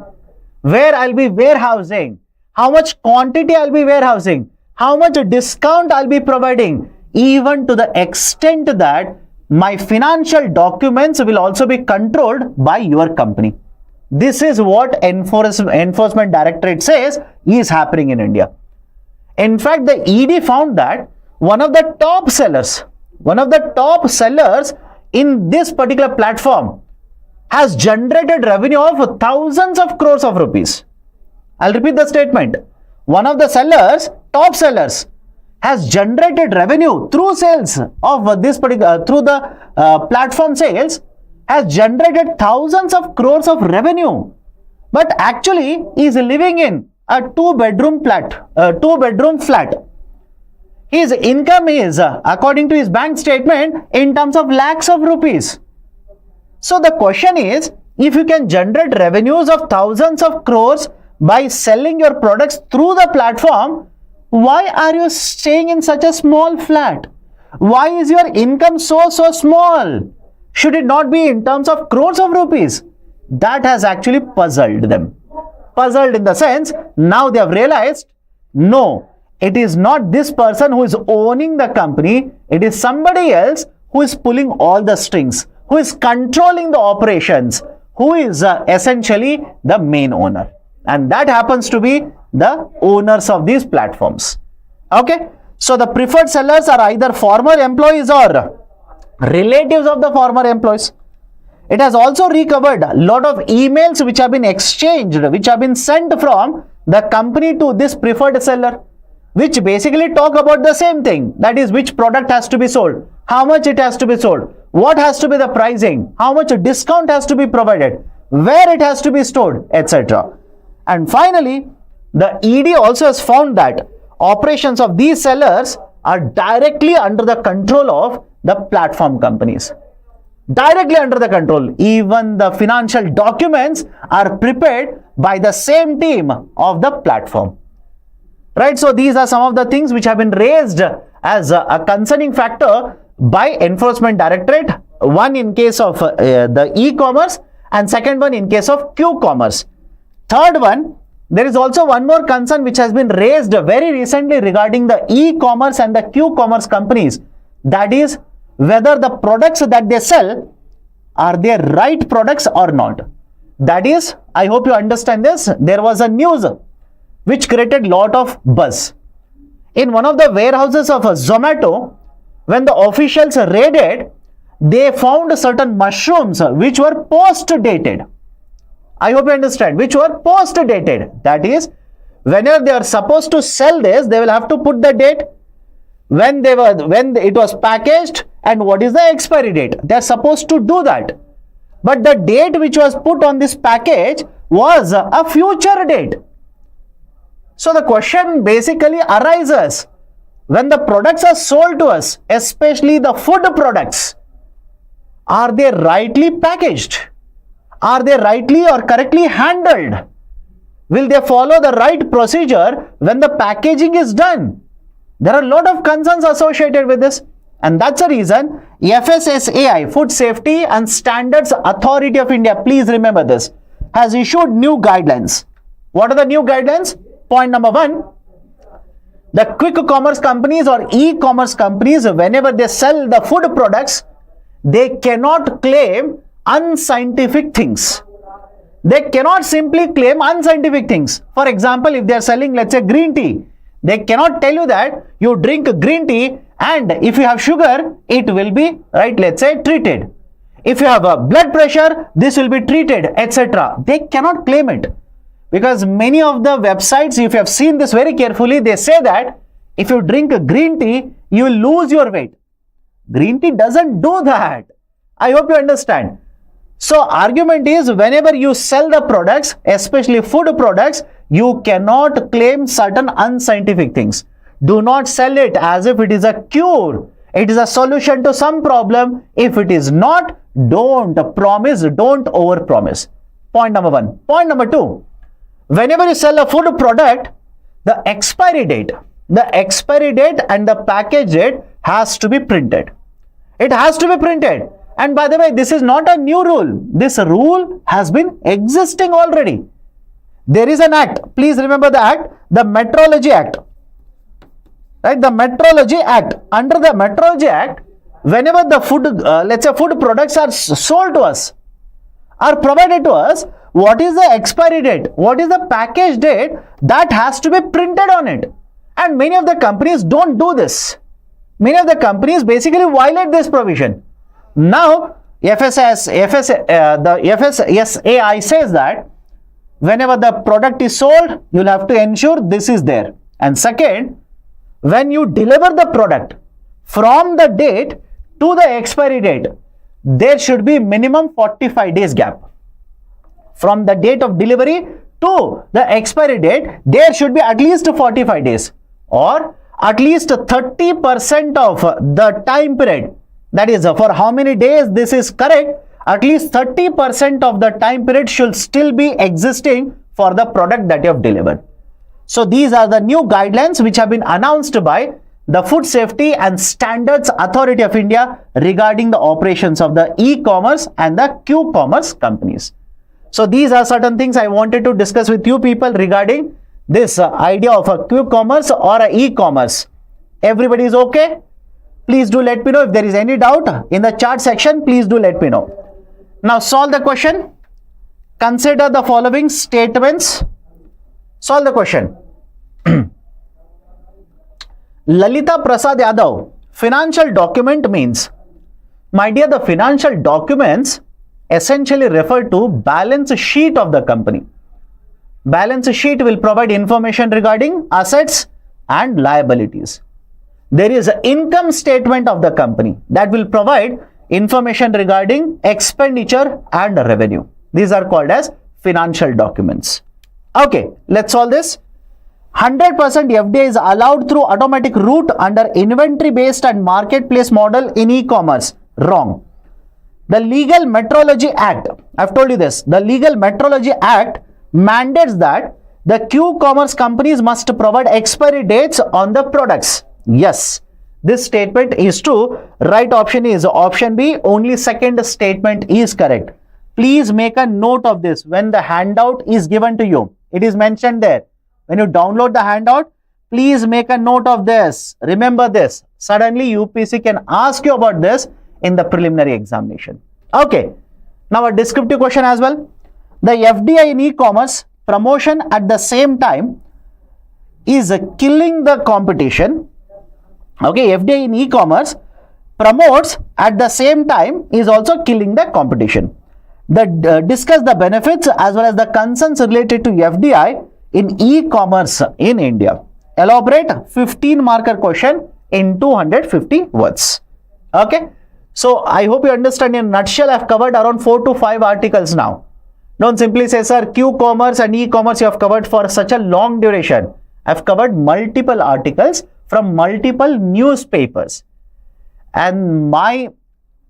where I'll be warehousing, how much quantity I'll be warehousing, how much discount I'll be providing, even to the extent that my financial documents will also be controlled by your company. This is what Enforcement Directorate says is happening in India. In fact, the ED found that one of the top sellers in this particular platform has generated revenue of thousands of crores of rupees. I'll repeat the statement. One of the sellers, top sellers, has generated revenue through sales of this particular, through the platform sales, has generated thousands of crores of revenue, but actually is living in a two-bedroom flat. His income is, according to his bank statement, in terms of lakhs of rupees. So the question is, if you can generate revenues of thousands of crores by selling your products through the platform, why are you staying in such a small flat? Why is your income so small? Should it not be in terms of crores of rupees? That has actually puzzled them. Puzzled in the sense, now they have realized, no, it is not this person who is owning the company, it is somebody else who is pulling all the strings, who is controlling the operations, who is essentially the main owner. And that happens to be the owners of these platforms. Okay, so the preferred sellers are either former employees or relatives of the former employees. It has also recovered a lot of emails which have been exchanged, which have been sent from the company to this preferred seller, which basically talk about the same thing, that is, which product has to be sold, how much it has to be sold, what has to be the pricing, how much a discount has to be provided, where it has to be stored, etc. And finally, the ED also has found that operations of these sellers are directly under the control of the platform companies. Directly under the control. Even the financial documents are prepared by the same team of the platform. Right? So these are some of the things which have been raised as a concerning factor by Enforcement Directorate. One in case of the e-commerce and second one in case of Q-commerce. Third one, there is also one more concern which has been raised very recently regarding the e-commerce and the Q-commerce companies. That is, whether the products that they sell are they right products or not. That is, I hope you understand this. There was a news which created lot of buzz. In one of the warehouses of Zomato, when the officials raided, they found certain mushrooms which were post-dated. I hope you understand, which were post-dated. That is, whenever they are supposed to sell this, they will have to put the date, when it was packaged, and what is the expiry date. They are supposed to do that. But the date which was put on this package was a future date. So the question basically arises, when the products are sold to us, especially the food products, are they rightly packaged? Are they rightly or correctly handled? Will they follow the right procedure when the packaging is done? There are a lot of concerns associated with this, and that's the reason FSSAI, Food Safety and Standards Authority of India, please remember this, has issued new guidelines. What are the new guidelines? Point number one, the quick commerce companies or e-commerce companies, whenever they sell the food products, they cannot claim unscientific things. They cannot simply claim unscientific things. For example, if they are selling, let's say, green tea, they cannot tell you that you drink green tea and if you have sugar, it will be, right, let's say, treated. If you have a blood pressure, this will be treated, etc. They cannot claim it. Because many of the websites, if you have seen this very carefully, they say that if you drink green tea, you will lose your weight. Green tea doesn't do that. I hope you understand. So argument is, whenever you sell the products, especially food products, you cannot claim certain unscientific things. Do not sell it as if it is a cure. It is a solution to some problem. If it is not, don't promise, don't overpromise. Point number one. Point number two, whenever you sell a food product, the expiry date and the package date has to be printed. It has to be printed. And by the way, this is not a new rule. This rule has been existing already. There is an act. Please remember the act, the Metrology Act. Right? The Metrology Act. Under the Metrology Act, whenever the food, let's say food products are sold to us, are provided to us, what is the expiry date? What is the package date? That has to be printed on it. And many of the companies don't do this. Many of the companies basically violate this provision. Now, the FSSAI says that whenever the product is sold, you'll have to ensure this is there. And second, when you deliver the product from the date to the expiry date, there should be minimum 45 days gap. From the date of delivery to the expiry date, there should be at least 45 days or at least 30% of the time period. That is, for how many days this is correct, at least 30% of the time period should still be existing for the product that you have delivered. So these are the new guidelines which have been announced by the Food Safety and Standards Authority of India regarding the operations of the e-commerce and the Q-commerce companies. So these are certain things I wanted to discuss with you people regarding this idea of a Q-commerce or a e-commerce. Everybody is okay? Please do let me know if there is any doubt in the chat section. Please do let me know. Now solve the question. Consider the following statements. Solve the question. Lalita Prasad Yadav, financial document means, my dear, the financial documents essentially refer to balance sheet of the company. Balance sheet will provide information regarding assets and liabilities. There is an income statement of the company that will provide information regarding expenditure and revenue. These are called as financial documents. Okay, let's solve this. 100% FDI is allowed through automatic route under inventory based and marketplace model in e-commerce. Wrong. The Legal Metrology Act, I've told you this, the Legal Metrology Act mandates that the Q-commerce companies must provide expiry dates on the products. Yes, this statement is true. Right option is option B. Only second statement is correct. Please make a note of this when the handout is given to you. It is mentioned there. When you download the handout, please make a note of this. Remember this. Suddenly UPSC can ask you about this in the preliminary examination. Okay. Now a descriptive question as well. The FDI in e-commerce promotion at the same time is killing the competition. Okay, FDI in e-commerce promotes at the same time is also killing the competition. Discuss the benefits as well as the concerns related to FDI in e-commerce in India. Elaborate 15 marker question in 250 words. Okay. So I hope you understand. In a nutshell, I have covered around 4 to 5 articles now. Don't simply say, sir, Q-commerce and e-commerce you have covered for such a long duration. I have covered multiple articles from multiple newspapers. And my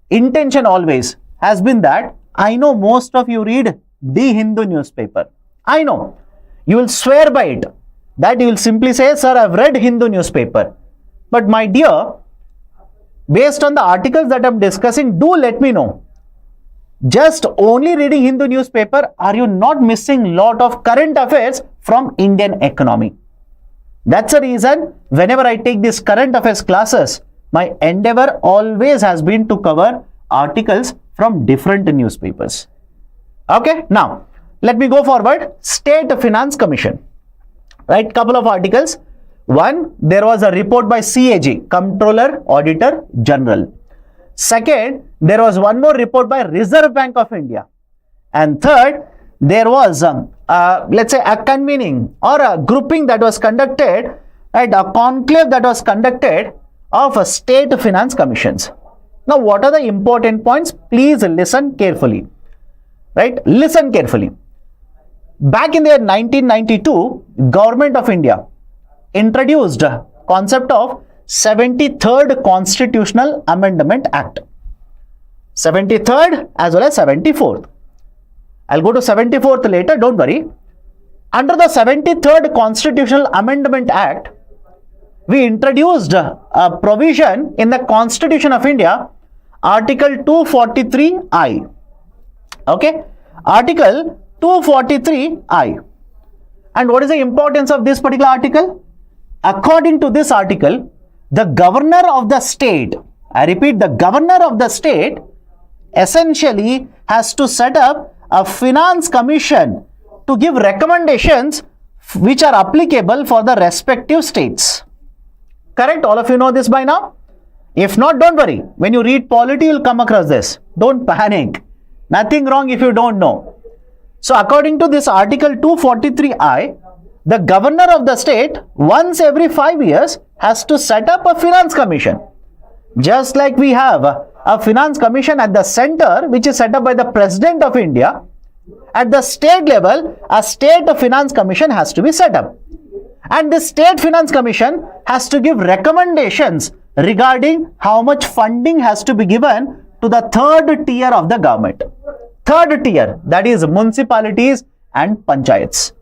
intention always has been that I know most of you read the Hindu newspaper. I know. You will swear by it. That you will simply say, sir, I have read Hindu newspaper. But my dear, based on the articles that I am discussing, do let me know. Just only reading Hindu newspaper, are you not missing lot of current affairs from Indian economy? That's the reason whenever I take these current affairs classes, my endeavor always has been to cover articles from different newspapers. Okay, now let me go forward. State Finance Commission. Right, couple of articles. One, there was a report by CAG, Comptroller Auditor General. Second, there was one more report by Reserve Bank of India. And third, there was let's say a convening or a grouping that was conducted, right, a conclave that was conducted of state finance commissions. Now, what are the important points? Please listen carefully. Right, listen carefully. Back in the year 1992, Government of India introduced concept of 73rd Constitutional Amendment Act. 73rd as well as 74th. I'll go to 74th later, don't worry. Under the 73rd Constitutional Amendment Act, we introduced a provision in the Constitution of India, Article 243I. Okay, Article 243I. And what is the importance of this particular article? According to this article, the governor of the state, I repeat, the governor of the state essentially has to set up a finance commission to give recommendations which are applicable for the respective states. Correct? All of you know this by now? If not, don't worry. When you read polity, you'll come across this. Don't panic. Nothing wrong if you don't know. So according to this Article 243I, the governor of the state once every 5 years has to set up a finance commission. Just like we have a finance commission at the center, which is set up by the President of India, at the state level, a state finance commission has to be set up. And the state finance commission has to give recommendations regarding how much funding has to be given to the third tier of the government. Third tier, that is municipalities and panchayats.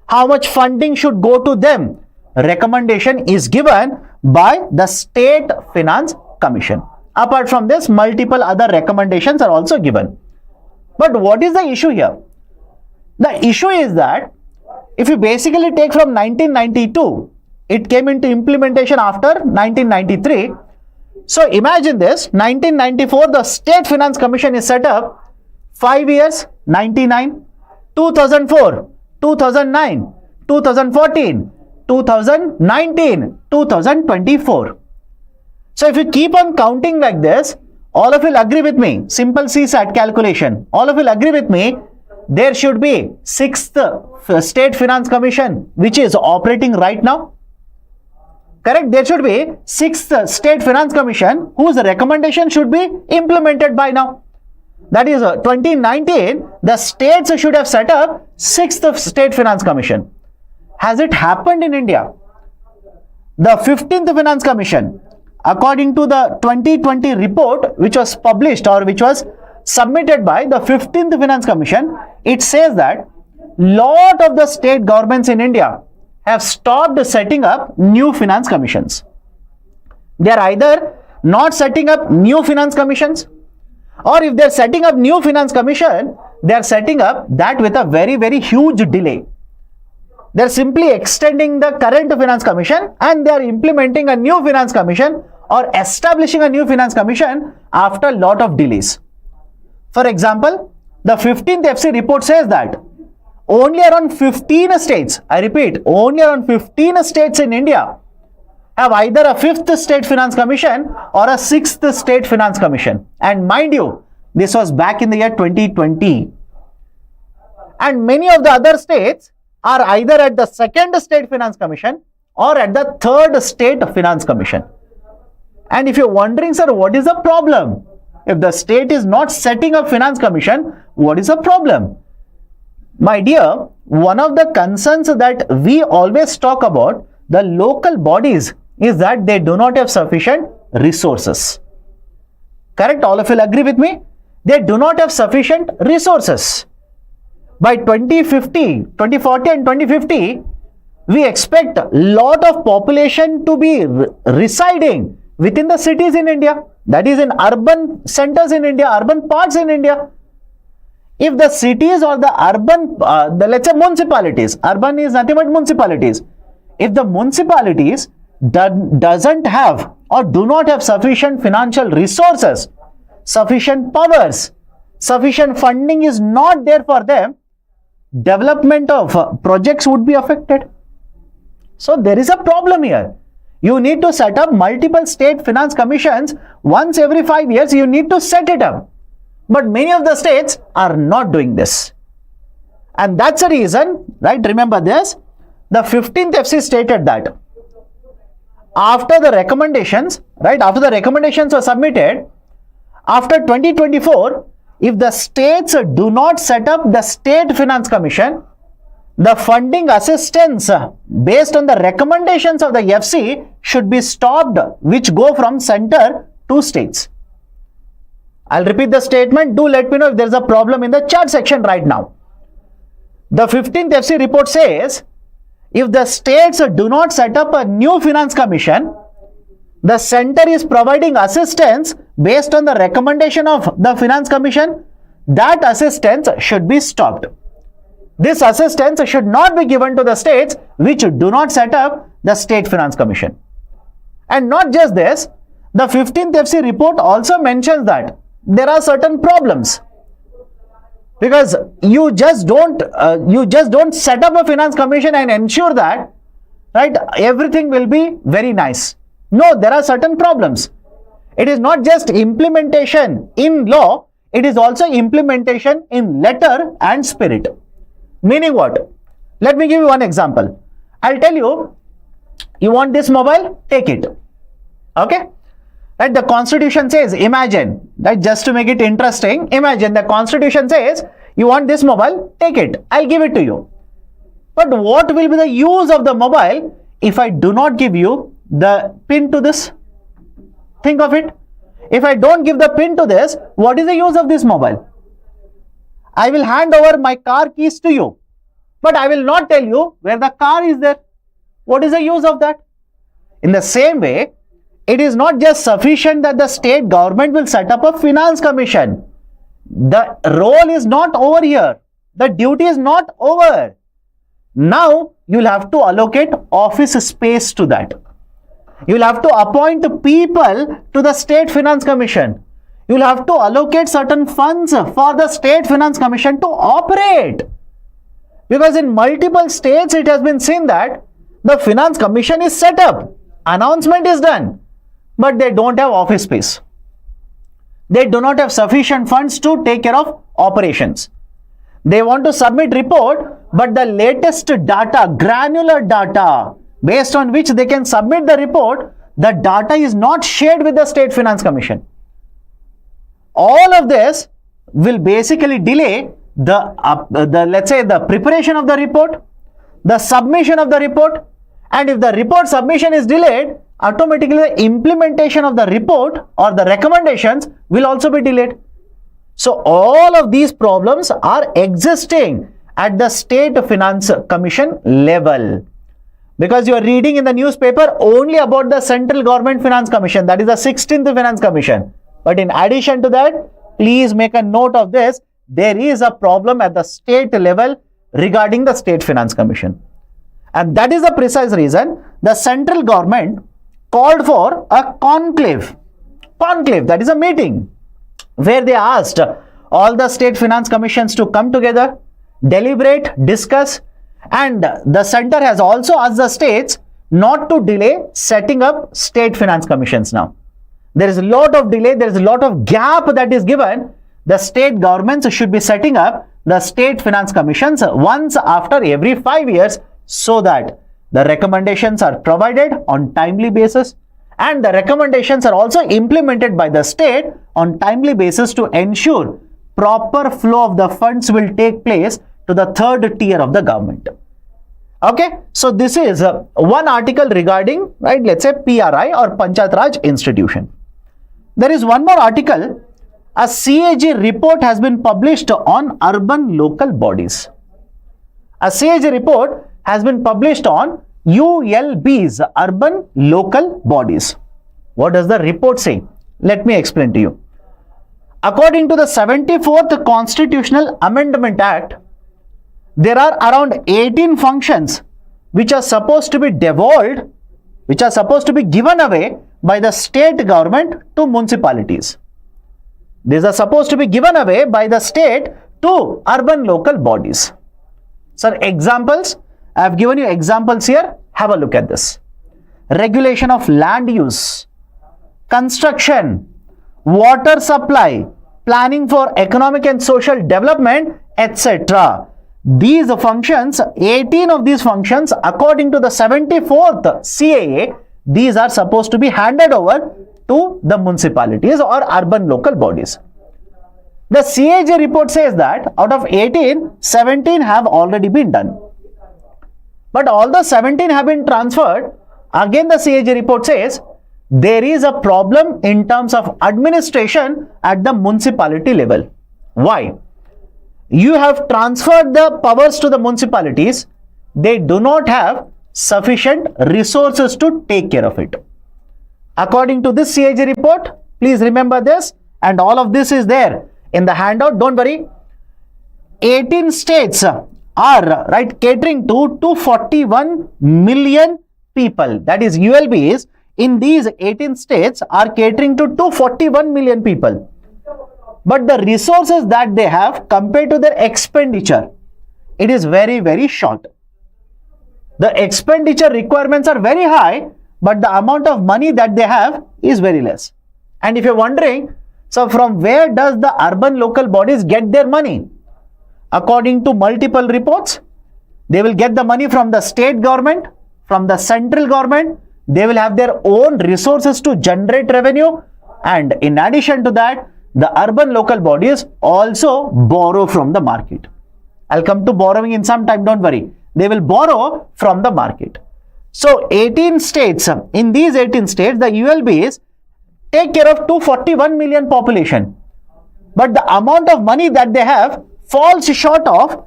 How much funding should go to them? Recommendation is given by the State Finance Commission. Apart from this, multiple other recommendations are also given. But what is the issue here? The issue is that if you basically take from 1992, it came into implementation after 1993. So imagine this, 1994, the State Finance Commission is set up. 5 years, 99, 2004, 2009, 2014, 2019, 2024. So if you keep on counting like this, all of you will agree with me, simple CSAT calculation, all of you will agree with me, there should be 6th State Finance Commission which is operating right now. Correct? There should be 6th State Finance Commission whose recommendation should be implemented by now. That is 2019, the states should have set up 6th State Finance Commission. Has it happened in India? The 15th Finance Commission, according to the 2020 report which was published or which was submitted by the 15th Finance Commission, it says that lot of the state governments in India have stopped setting up new finance commissions. They are either not setting up new finance commissions, or if they are setting up new finance commission, they are setting up that with a very, very huge delay. They are simply extending the current finance commission and they are implementing a new finance commission or establishing a new finance commission after a lot of delays. For example, the 15th FC report says that only around 15 states, I repeat, only around 15 states in India have either a 5th State Finance Commission or a 6th State Finance Commission. And mind you, this was back in the year 2020. And many of the other states are either at the 2nd State Finance Commission or at the 3rd State Finance Commission. And if you're wondering, sir, what is the problem? If the state is not setting up finance commission, what is the problem? My dear, one of the concerns that we always talk about the local bodies is that they do not have sufficient resources. Correct? All of you will agree with me? They do not have sufficient resources. By 2040 and 2050, we expect a lot of population to be residing within the cities in India. That is in urban centers in India, urban parts in India. If the cities or the urban, let's say municipalities, urban is nothing but municipalities. If the municipalities doesn't have or do not have sufficient financial resources, sufficient powers, sufficient funding is not there for them, development of projects would be affected. So there is a problem here. You need to set up multiple state finance commissions once every 5 years. You need to set it up. But many of the states are not doing this. And that's the reason, right? Remember this. The 15th FC stated that after the recommendations, right? After the recommendations were submitted, after 2024, if the states do not set up the State Finance Commission, the funding assistance based on the recommendations of the FC should be stopped, which go from center to states. I'll repeat the statement. Do let me know if there's a problem in the chat section right now. The 15th FC report says, if the states do not set up a new finance commission, the center is providing assistance based on the recommendation of the finance commission, that assistance should be stopped. This assistance should not be given to the states which do not set up the State Finance Commission. And not just this, the 15th FC report also mentions that there are certain problems. Because you just don't set up a finance commission and ensure that, right, everything will be very nice. No, there are certain problems. It is not just implementation in law, it is also implementation in letter and spirit. Meaning what? Let me give you one example. I'll tell you, you want this mobile? Take it. Okay? Right? The Constitution says, imagine, right? Just to make it interesting, imagine the Constitution says, you want this mobile? Take it. I'll give it to you. But what will be the use of the mobile if I do not give you the pin to this? Think of it. If I don't give the pin to this, what is the use of this mobile? I will hand over my car keys to you, but I will not tell you where the car is there. What is the use of that? In the same way, it is not just sufficient that the state government will set up a finance commission. The role is not over here. The duty is not over. Now, you'll have to allocate office space to that. You'll have to appoint people to the State Finance Commission. You'll have to allocate certain funds for the State Finance Commission to operate. Because in multiple states, it has been seen that the Finance Commission is set up, announcement is done, but they don't have office space. They do not have sufficient funds to take care of operations. They want to submit report, but the latest data, granular data, based on which they can submit the report, the data is not shared with the State Finance Commission. All of this will basically delay let's say the preparation of the report, the submission of the report, and if the report submission is delayed, automatically the implementation of the report or the recommendations will also be delayed. So all of these problems are existing at the State Finance Commission level. Because you are reading in the newspaper only about the Central Government Finance Commission, that is the 16th Finance Commission. But in addition to that, please make a note of this. There is a problem at the state level regarding the State Finance Commission. And that is the precise reason the central government called for a conclave. Conclave, that is a meeting where they asked all the State Finance Commissions to come together, deliberate, discuss, and the center has also asked the states not to delay setting up State Finance Commissions now. There is a lot of delay, there is a lot of gap that is given. The state governments should be setting up the State Finance Commissions once after every 5 years so that the recommendations are provided on timely basis and the recommendations are also implemented by the state on timely basis to ensure proper flow of the funds will take place to the third tier of the government. Okay, so this is one article regarding, right, let's say PRI or Panchayat Raj institution. There is one more article. A CAG report has been published on urban local bodies. A CAG report has been published on ULBs, urban local bodies. What does the report say? Let me explain to you. According to the 74th Constitutional Amendment Act, there are around 18 functions which are supposed to be devolved, which are supposed to be given away by the state government to municipalities. These are supposed to be given away by the state to urban local bodies. Sir, examples, I have given you examples here. Have a look at this. Regulation of land use, construction, water supply, planning for economic and social development, etc. These functions, 18 of these functions, according to the 74th CAA, these are supposed to be handed over to the municipalities or urban local bodies. The CAG report says that out of 18, 17 have already been done. But although 17 have been transferred, again the CAG report says there is a problem in terms of administration at the municipality level. Why? You have transferred the powers to the municipalities. They do not have sufficient resources to take care of it. According to this CAG report, please remember this, and all of this is there in the handout, don't worry. 18 states are right catering to 241 million people, that is ULBs in these 18 states are catering to 241 million people. But the resources that they have compared to their expenditure, it is very, very short. The expenditure requirements are very high, but the amount of money that they have is very less. And if you're wondering, so from where does the urban local bodies get their money? According to multiple reports, they will get the money from the state government, from the central government. They will have their own resources to generate revenue, and in addition to that, the urban local bodies also borrow from the market. I'll come to borrowing in some time, don't worry. They will borrow from the market. So 18 states, in these 18 states, the ULBs take care of 241 million population. But the amount of money that they have falls short of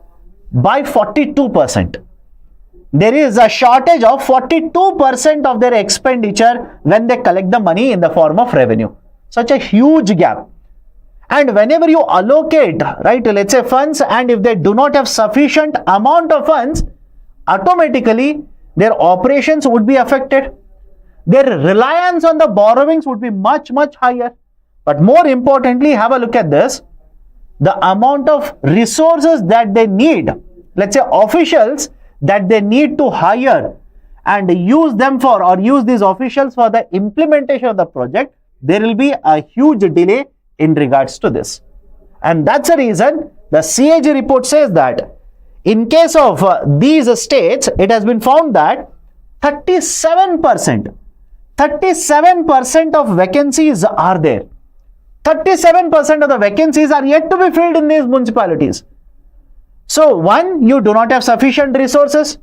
by 42%. There is a shortage of 42% of their expenditure when they collect the money in the form of revenue. Such a huge gap. And whenever you allocate, right, let's say funds, and if they do not have sufficient amount of funds, automatically their operations would be affected. Their reliance on the borrowings would be much, much higher. But more importantly, have a look at this. The amount of resources that they need, let's say officials that they need to hire and use them for, or use these officials for the implementation of the project, there will be a huge delay in regards to this. And that's the reason the CAG report says that in case of these states, it has been found that 37% of vacancies are there. 37% of the vacancies are yet to be filled in these municipalities. So one, you do not have sufficient resources.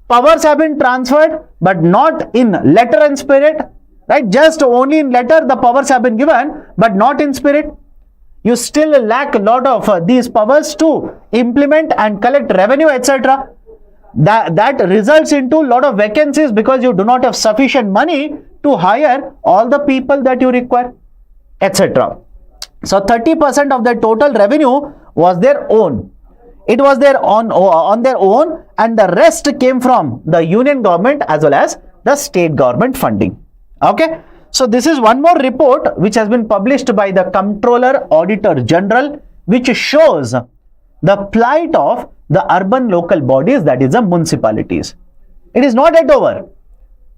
Powers have been transferred, but not in letter and spirit, right? Just only in letter the powers have been given, but not in spirit. You still lack a lot of these powers to implement and collect revenue, etc. That results into a lot of vacancies because you do not have sufficient money to hire all the people that you require, etc. So 30% of the total revenue was their own. It was their on their own, and the rest came from the union government as well as the state government funding. Okay. So this is one more report which has been published by the Comptroller Auditor General, which shows the plight of the urban local bodies, that is the municipalities. It is not yet over,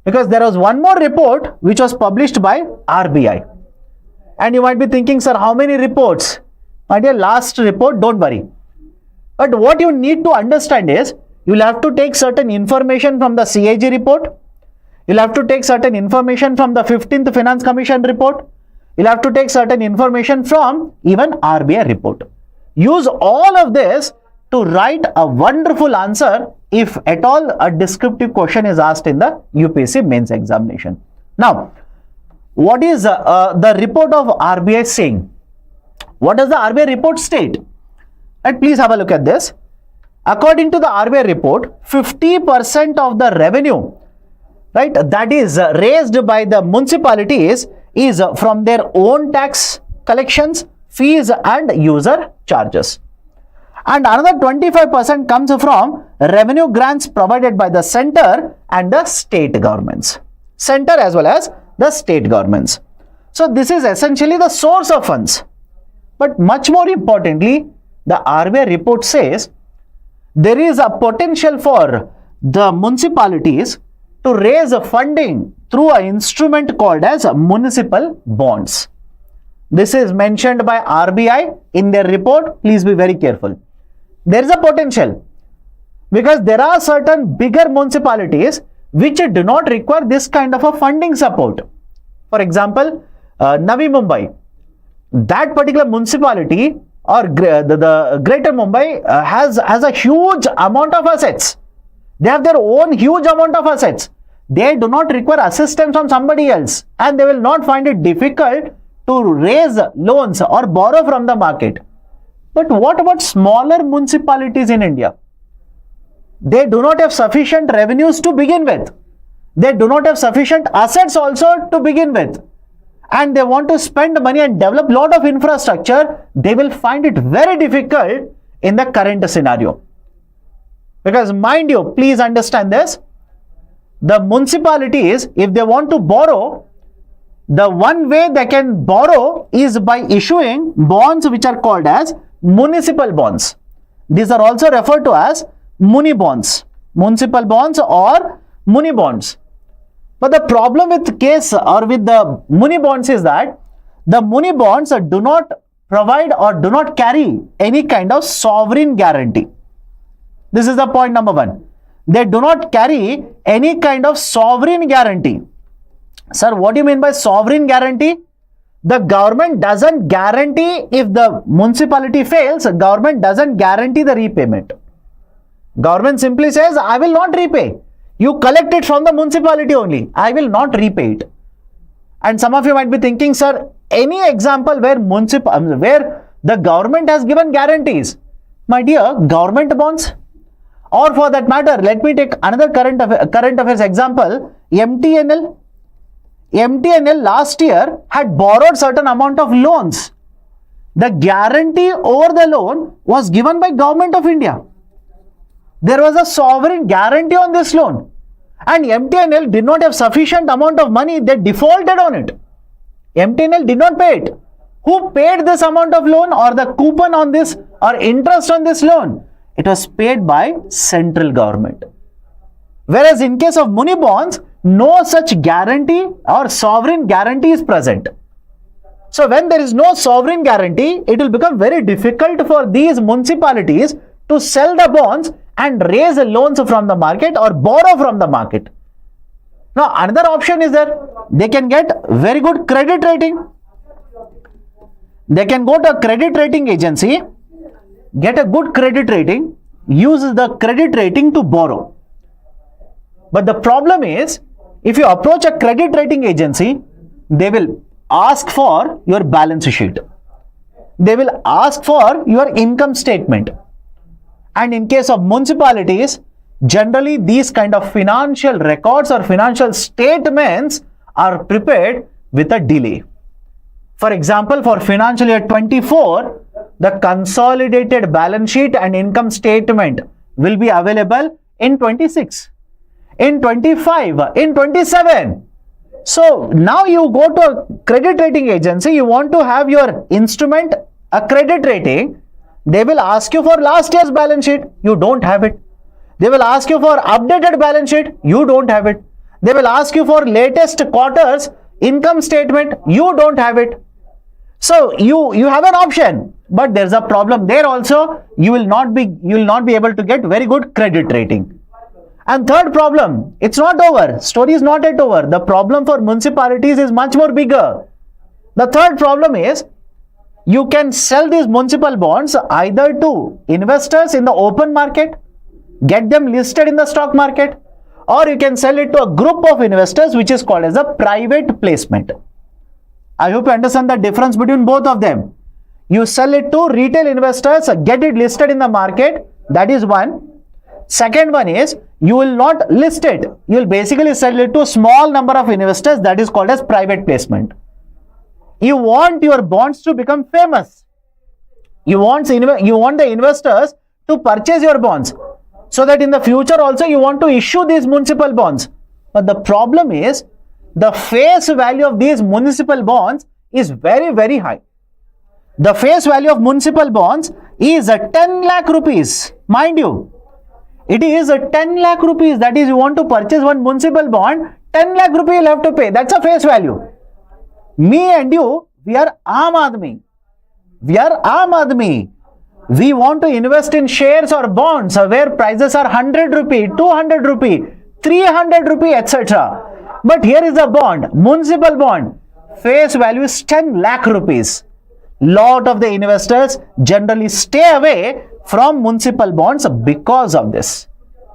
because there was one more report which was published by RBI. And you might be thinking, sir, how many reports? My dear, last report, don't worry. But what you need to understand is, you will have to take certain information from the CAG report. You'll have to take certain information from the 15th Finance Commission report. You'll have to take certain information from even RBI report. Use all of this to write a wonderful answer if at all a descriptive question is asked in the UPSC mains examination. Now, what is the report of RBI saying? What does the RBI report state? And please have a look at this. According to the RBI report, 50% of the revenue, right, that is raised by the municipalities is from their own tax collections, fees and user charges. And another 25% comes from revenue grants provided by the center and the state governments. Center as well as the state governments. So this is essentially the source of funds. But much more importantly, the RBI report says there is a potential for the municipalities to raise funding through an instrument called as municipal bonds. This is mentioned by RBI in their report. Please be very careful. There is a potential because there are certain bigger municipalities which do not require this kind of a funding support. For example, Navi Mumbai, that particular municipality or the Greater Mumbai has a huge amount of assets. They have their own huge amount of assets. They do not require assistance from somebody else, and they will not find it difficult to raise loans or borrow from the market. But what about smaller municipalities in India? They do not have sufficient revenues to begin with. They do not have sufficient assets also to begin with. And they want to spend money and develop a lot of infrastructure. They will find it very difficult in the current scenario. Because mind you, please understand this. The municipalities, if they want to borrow, the one way they can borrow is by issuing bonds which are called as municipal bonds. These are also referred to as muni bonds, municipal bonds or muni bonds. But the problem with case or with the muni bonds is that The Muni bonds do not provide or do not carry any kind of sovereign guarantee. This is the point number one. They do not carry any kind of sovereign guarantee. Sir, what do you mean by sovereign guarantee? The government doesn't guarantee if the municipality fails, government doesn't guarantee the repayment. Government simply says, I will not repay. You collect it from the municipality only. I will not repay it. And some of you might be thinking, sir, any example where the government has given guarantees? My dear, government bonds. Or for that matter, let me take another current affairs example, MTNL. MTNL last year had borrowed certain amount of loans. The guarantee over the loan was given by Government of India. There was a sovereign guarantee on this loan. And MTNL did not have sufficient amount of money, they defaulted on it. MTNL did not pay it. Who paid this amount of loan or the coupon on this or interest on this loan? It was paid by central government. Whereas in case of Muni bonds, no such guarantee or sovereign guarantee is present. So when there is no sovereign guarantee, it will become very difficult for these municipalities to sell the bonds and raise loans from the market or borrow from the market. Now another option is there. They can get very good credit rating. They can go to a credit rating agency, get a good credit rating, use the credit rating to borrow. But the problem is, if you approach a credit rating agency, they will ask for your balance sheet. They will ask for your income statement. And in case of municipalities, generally these kind of financial records or financial statements are prepared with a delay. For example, for financial year 24, the consolidated balance sheet and income statement will be available in 26, in 25, in 27. So now you go to a credit rating agency, you want to have your instrument, a credit rating. They will ask you for last year's balance sheet, you don't have it. They will ask you for updated balance sheet, you don't have it. They will ask you for latest quarter's income statement, you don't have it. So you have an option, but there's a problem there also. You will not be able to get very good credit rating. And third problem, it's not over. Story is not yet over. The problem for municipalities is much more bigger. The third problem is, you can sell these municipal bonds either to investors in the open market, get them listed in the stock market, or you can sell it to a group of investors, which is called as a private placement. I hope you understand the difference between both of them. You sell it to retail investors, get it listed in the market, that is one. Second one is, you will not list it. You will basically sell it to a small number of investors, that is called as private placement. You want your bonds to become famous. You want the investors to purchase your bonds, so that in the future also you want to issue these municipal bonds. But the problem is, the face value of these municipal bonds is very, very high. The face value of municipal bonds is 10 lakh rupees. Mind you, it is 10 lakh rupees. That is, you want to purchase one municipal bond, 10 lakh rupees you have to pay. That's a face value. Me and you, we are Aam Aadmi. We are Aam Aadmi. We want to invest in shares or bonds where prices are 100 rupee, 200 rupee, 300 rupee, etc. But here is a bond, municipal bond. Face value is 10 lakh rupees. Lot of the investors generally stay away from municipal bonds because of this.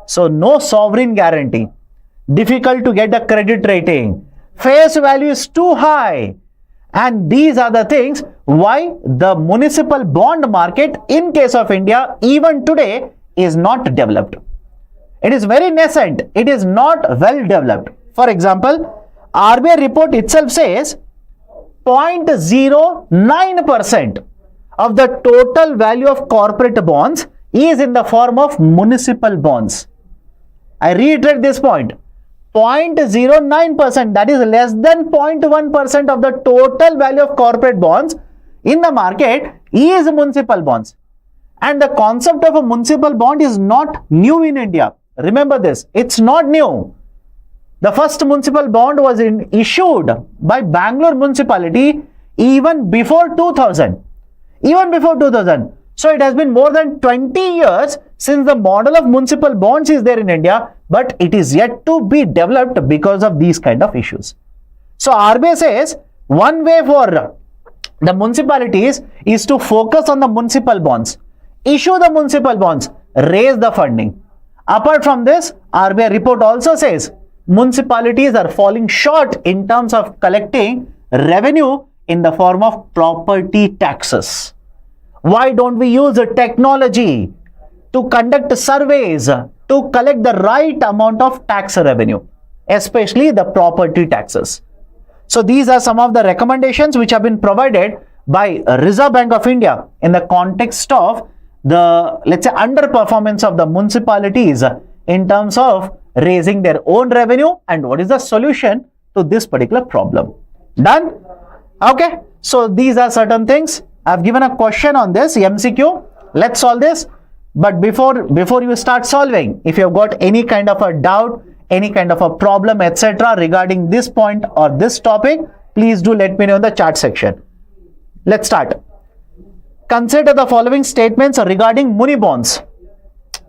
So no sovereign guarantee. Difficult to get a credit rating. Face value is too high. And these are the things why the municipal bond market in case of India even today is not developed. It is very nascent. It is not well developed. For example, RBI report itself says 0.09% of the total value of corporate bonds is in the form of municipal bonds. I reiterate this point. 0.09%, that is less than 0.1% of the total value of corporate bonds in the market is municipal bonds. And the concept of a municipal bond is not new in India. Remember this, it's not new. The first municipal bond was issued by Bangalore municipality even before 2000. Even before 2000. So it has been more than 20 years since the model of municipal bonds is there in India, but it is yet to be developed because of these kind of issues. So RBI says one way for the municipalities is to focus on the municipal bonds, issue the municipal bonds, raise the funding. Apart from this, RBI report also says municipalities are falling short in terms of collecting revenue in the form of property taxes. Why don't we use the technology to conduct surveys to collect the right amount of tax revenue, especially the property taxes? So these are some of the recommendations which have been provided by Reserve Bank of India in the context of the, let's say, underperformance of the municipalities in terms of raising their own revenue and what is the solution to this particular problem. Done? Okay. So these are certain things. I've given a question on this MCQ. Let's solve this. But before you start solving, if you've got any kind of a doubt, any kind of a problem, etc. regarding this point or this topic, please do let me know in the chat section. Let's start. Consider the following statements regarding muni bonds.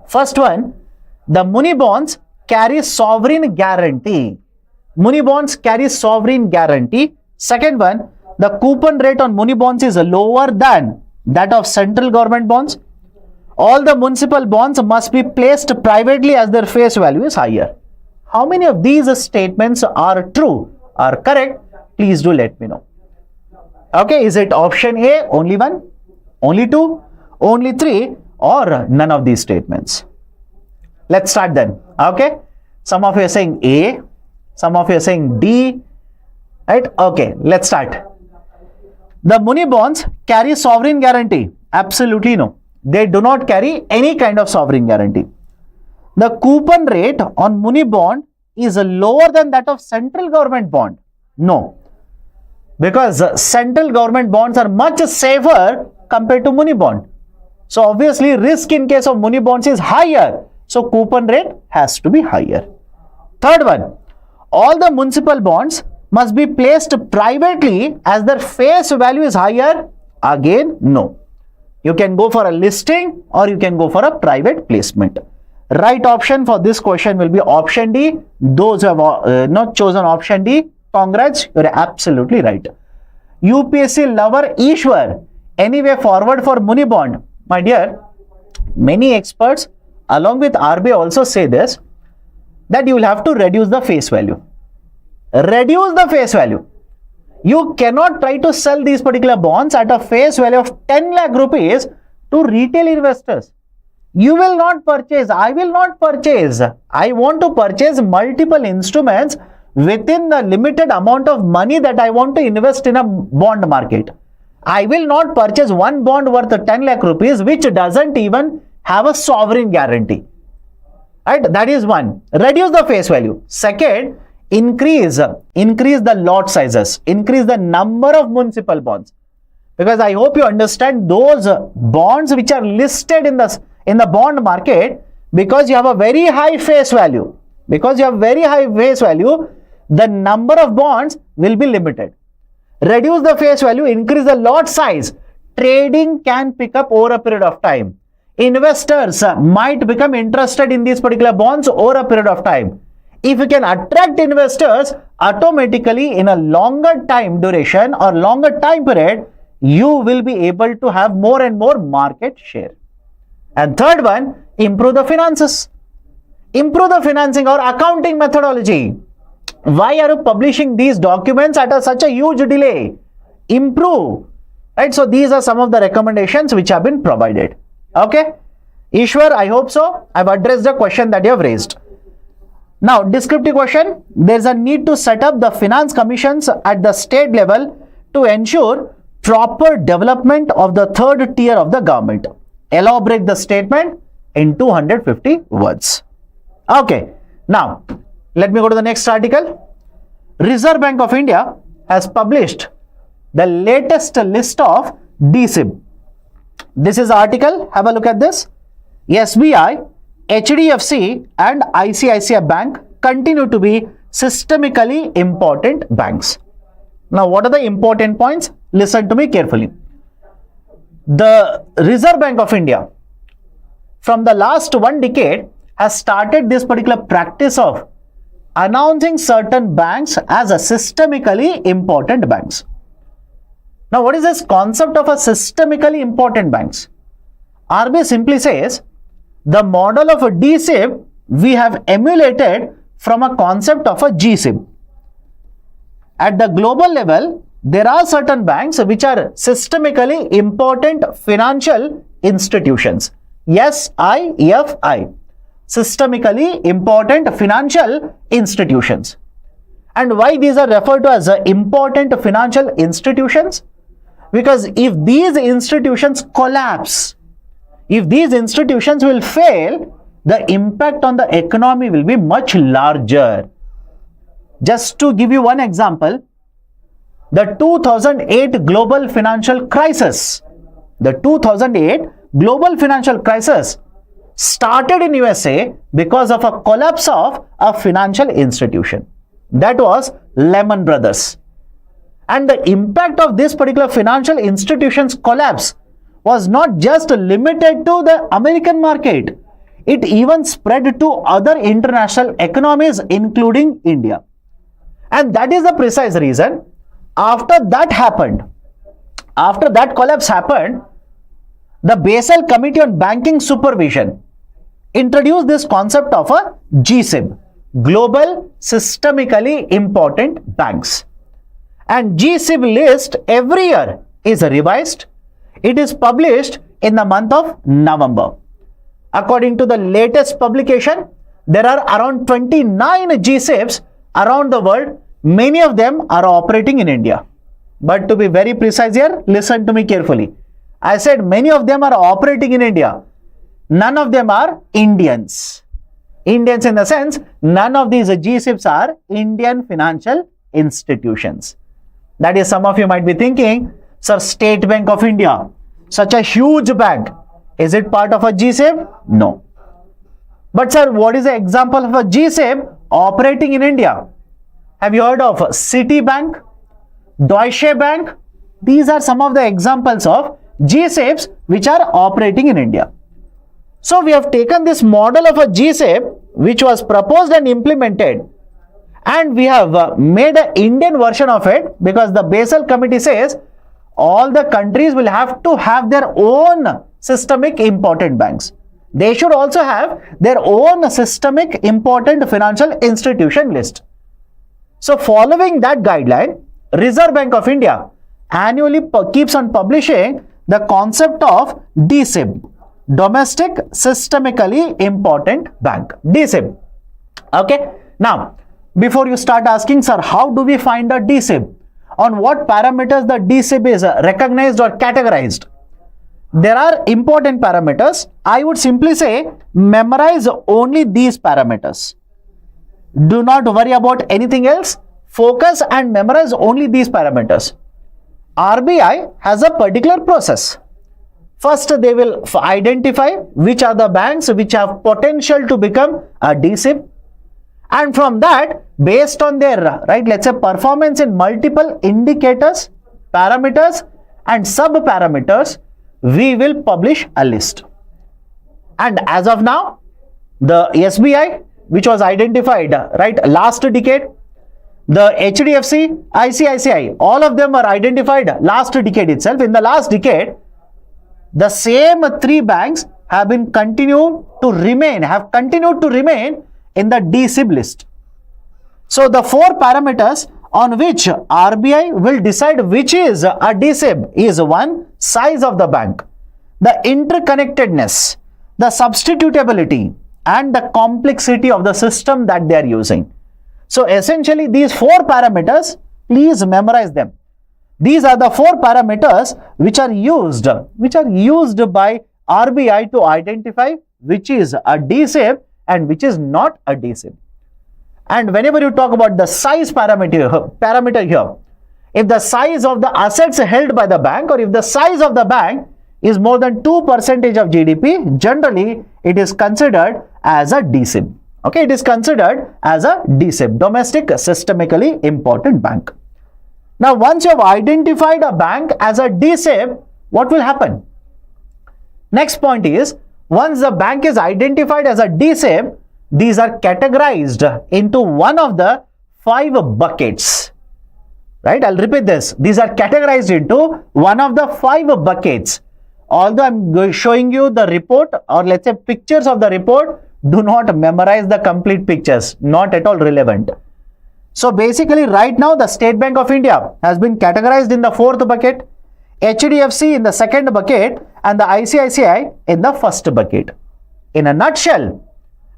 First one, the muni bonds carry sovereign guarantee. Muni bonds carry sovereign guarantee. Second one, the coupon rate on muni bonds is lower than that of central government bonds. All the municipal bonds must be placed privately as their face value is higher. How many of these statements are true, are correct? Please do let me know. Okay, is it option A, only one, only two, only three, or none of these statements? Let's start then. Okay, some of you are saying A, some of you are saying D, right? Okay, let's start. The muni bonds carry sovereign guarantee. Absolutely no. They do not carry any kind of sovereign guarantee. The coupon rate on muni bond is lower than that of central government bond. No. Because central government bonds are much safer compared to muni bond. So obviously risk in case of muni bonds is higher. So coupon rate has to be higher. Third one, all the municipal bonds must be placed privately as their face value is higher. Again, no. You can go for a listing or you can go for a private placement. Right option for this question will be option D. Those who have not chosen option D, congrats, you are absolutely right. UPSC lover Ishwar, any way forward for muni bond? My dear, many experts along with RBI also say this, that you will have to reduce the face value. Reduce the face value. You cannot try to sell these particular bonds at a face value of 10 lakh rupees to retail investors. You will not purchase, I will not purchase. I want to purchase multiple instruments within the limited amount of money that I want to invest in a bond market. I will not purchase one bond worth 10 lakh rupees which doesn't even have a sovereign guarantee. Right? That is one. Reduce the face value. Second, increase the lot sizes, increase the number of municipal bonds. Because I hope you understand those bonds which are listed in the bond market, because you have a very high face value. Because you have very high face value, the number of bonds will be limited. Reduce the face value, increase the lot size. Trading can pick up over a period of time. Investors might become interested in these particular bonds over a period of time. If you can attract investors, automatically in a longer time duration or longer time period, you will be able to have more and more market share. And third one, improve the finances. Improve the financing or accounting methodology. Why are you publishing these documents at such a huge delay? Improve. Right? So these are some of the recommendations which have been provided. Okay. Ishwar, I hope so. I've addressed the question that you have raised. Now, descriptive question. There's a need to set up the finance commissions at the state level to ensure proper development of the third tier of the government. Elaborate the statement in 250 words. Okay. Now, let me go to the next article. Reserve Bank of India has published the latest list of DSIB. This is the article. Have a look at this. SBI, HDFC and ICICI Bank continue to be systemically important banks. Now, what are the important points? Listen to me carefully. The Reserve Bank of India, from the last 1 decade, has started this particular practice of announcing certain banks as a systemically important banks. Now, what is this concept of a systemically important banks? RBI simply says the model of a DSIB we have emulated from a concept of a GSIB. At the global level, there are certain banks which are systemically important financial institutions. SIFI. Systemically important financial institutions. And why these are referred to as important financial institutions? Because if these institutions collapse, if these institutions will fail, the impact on the economy will be much larger. Just to give you one example, the 2008 global financial crisis, started in USA because of a collapse of a financial institution. That was Lehman Brothers. And the impact of this particular financial institution's collapse was not just limited to the American market. It even spread to other international economies, including India. And that is the precise reason, after that collapse happened, the Basel Committee on Banking Supervision introduced this concept of a GSIB, Global Systemically Important Banks. And GSIB list every year is revised. It is published in the month of November. According to the latest publication, there are around 29 GSIBs around the world. Many of them are operating in India. But to be very precise here, listen to me carefully. I said many of them are operating in India. None of them are Indians. Indians in the sense, none of these GSIBs are Indian financial institutions. That is, some of you might be thinking, sir, State Bank of India, such a huge bank, is it part of a GSIB? No. But sir, what is the example of a GSIB operating in India? Have you heard of Citibank, Deutsche Bank? These are some of the examples of GSIBs which are operating in India. So we have taken this model of a GSIB which was proposed and implemented, and we have made an Indian version of it, because the Basel Committee says all the countries will have to have their own systemic important banks. They should also have their own systemic important financial institution list. So following that guideline, Reserve Bank of India annually keeps on publishing the concept of DSIB, Domestic Systemically Important Bank, DSIB. Okay. Now, before you start asking, sir, how do we find a DSIB? On what parameters the DSIB is recognized or categorized? There are important parameters. I would simply say memorize only these parameters. Do not worry about anything else. Focus and memorize only these parameters. RBI has a particular process. First, they will identify which are the banks which have potential to become a DSIB. And from that, based on their, let's say, performance in multiple indicators, parameters and sub-parameters, we will publish a list. And as of now, the SBI, which was identified, last decade, the HDFC, ICICI, all of them are identified last decade itself. In the last decade, the same 3 banks have continued to remain in the DSIB list. So the 4 parameters on which RBI will decide which is a DSIB is: 1, size of the bank, the interconnectedness, the substitutability, and the complexity of the system that they are using. So essentially these 4 parameters, please memorize them. These are the 4 parameters which are used by RBI to identify which is a DSIB and which is not a DSIB. And whenever you talk about the size parameter here, if the size of the assets held by the bank, or if the size of the bank is more than 2% of GDP, generally it is considered as a DSIB. Okay, it is considered as a DSIB, Domestic Systemically Important Bank. Now, once you have identified a bank as a DSIB, what will happen? Next point is, once the bank is identified as a DSIB, these are categorized into one of the 5 buckets. Right? I'll repeat this. These are categorized into one of the 5 buckets. Although I'm showing you the report, or let's say pictures of the report, do not memorize the complete pictures. Not at all relevant. So basically right now the State Bank of India has been categorized in the 4th bucket, HDFC in the 2nd bucket, and the ICICI in the 1st bucket. In a nutshell,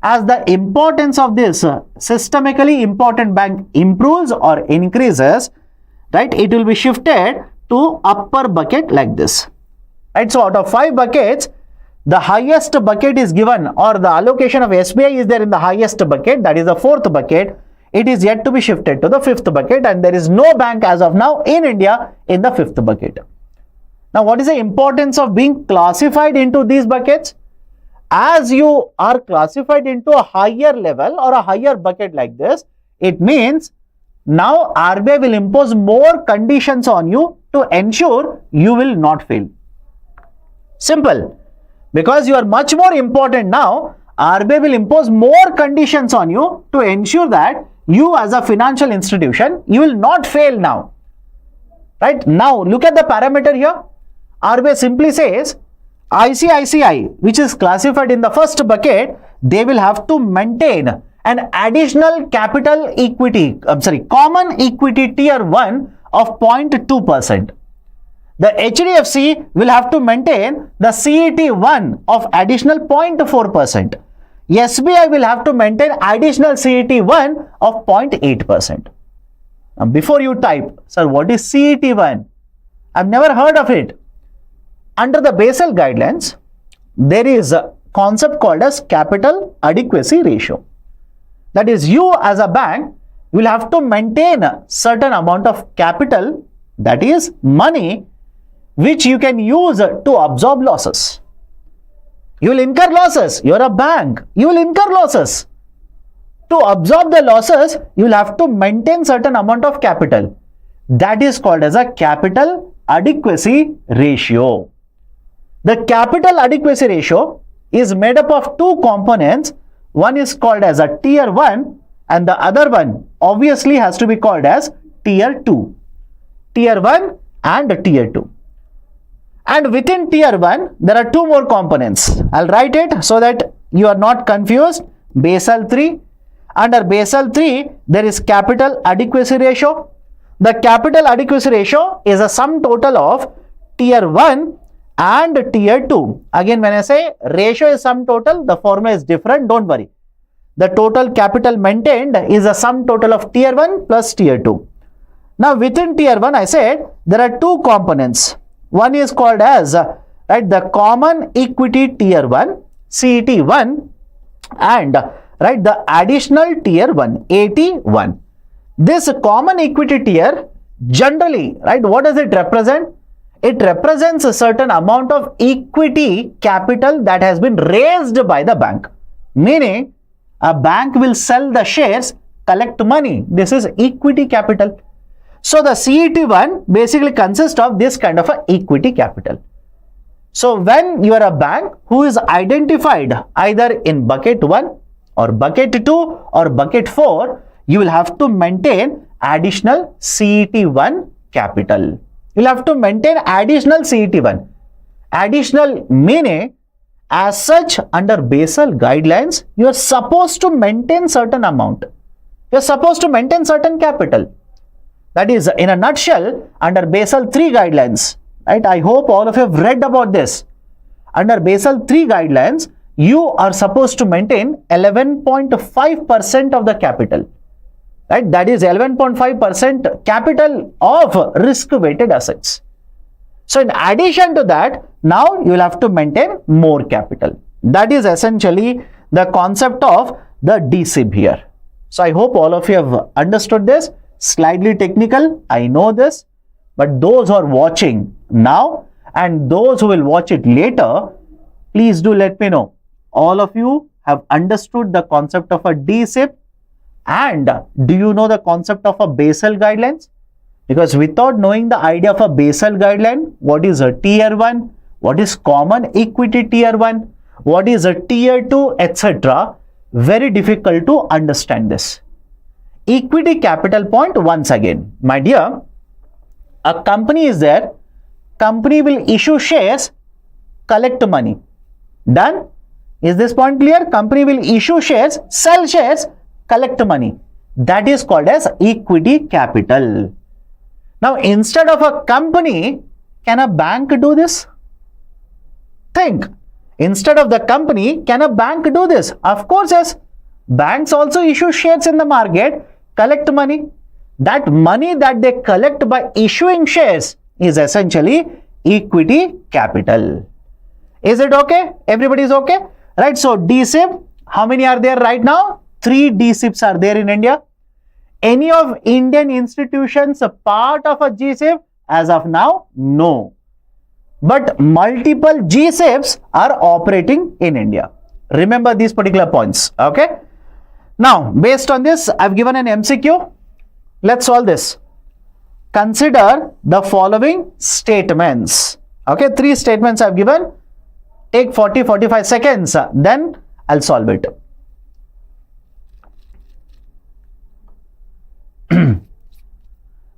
as the importance of this systemically important bank improves or increases, right, it will be shifted to upper bucket like this. Right, so out of 5 buckets, the highest bucket is given, or the allocation of SBI is there in the highest bucket, that is the 4th bucket. It is yet to be shifted to the 5th bucket, and there is no bank as of now in India in the 5th bucket. Now, what is the importance of being classified into these buckets? As you are classified into a higher level or a higher bucket like this, it means now RBI will impose more conditions on you to ensure you will not fail. Simple. Because you are much more important now, RBI will impose more conditions on you to ensure that you as a financial institution, you will not fail now. Right? Now, look at the parameter here. RBI simply says, ICICI, which is classified in the 1st bucket, they will have to maintain an additional capital equity, common equity tier 1 of 0.2%. The HDFC will have to maintain the CET1 of additional 0.4%. SBI will have to maintain additional CET1 of 0.8%. Now, before you type, sir, what is CET1? I've never heard of it. Under the Basel guidelines, there is a concept called as capital adequacy ratio. That is, you as a bank will have to maintain a certain amount of capital, that is money, which you can use to absorb losses. You will incur losses. You are a bank. You will incur losses. To absorb the losses, you will have to maintain certain amount of capital. That is called as a capital adequacy ratio. The capital adequacy ratio is made up of 2 components. One is called as a tier 1 and the other one obviously has to be called as tier 2. Tier 1 and tier 2. And within tier 1, there are 2 more components. I'll write it so that you are not confused. Basel 3. Under Basel 3, there is capital adequacy ratio. The capital adequacy ratio is a sum total of tier 1 and tier 2. Again, when I say ratio is sum total, the formula is different. Don't worry. The total capital maintained is a sum total of tier 1 plus tier 2. Now, within tier 1, I said there are 2 components. One is called as the common equity tier 1, CET1, and the additional tier 1, AT1. This common equity tier generally, what does it represent? It represents a certain amount of equity capital that has been raised by the bank. Meaning, a bank will sell the shares, collect money. This is equity capital. So, the CET1 basically consists of this kind of a equity capital. So, when you are a bank who is identified either in bucket 1 or bucket 2 or bucket 4, you will have to maintain additional CET1 capital. You will have to maintain additional CET1. Additional meaning, as such, under Basel guidelines, you are supposed to maintain certain amount. You are supposed to maintain certain capital. That is, in a nutshell, under Basel 3 guidelines, I hope all of you have read about this. Under Basel 3 guidelines, you are supposed to maintain 11.5% of the capital. That is 11.5% capital of risk-weighted assets. So, in addition to that, now you will have to maintain more capital. That is essentially the concept of the DSIB here. So, I hope all of you have understood this. Slightly technical, I know this, but those who are watching now and those who will watch it later, please do let me know. All of you have understood the concept of a DSIB, and do you know the concept of a Basel guidelines? Because without knowing the idea of a Basel guideline, what is a tier 1, what is common equity tier 1, what is a tier 2, etc., very difficult to understand this. Equity capital point, once again, my dear, a company is there, company will issue shares, collect money. Done? Is this point clear? Company will issue shares, sell shares, collect money. That is called as equity capital. Now, instead of a company, can a bank do this? Think. Instead of the company, can a bank do this? Of course, yes. Banks also issue shares in the market, collect money. That money that they collect by issuing shares is essentially equity capital. Is it okay? Everybody is okay? Right, so DSIP, how many are there right now? 3 DSIPs are there in India. Any of Indian institutions a part of a GSIP? As of now, no. But multiple GSIPs are operating in India. Remember these particular points, okay? Now, based on this, I've given an MCQ. Let's solve this. Consider the following statements. Okay, 3 statements I've given. Take 40-45 seconds, then I'll solve it.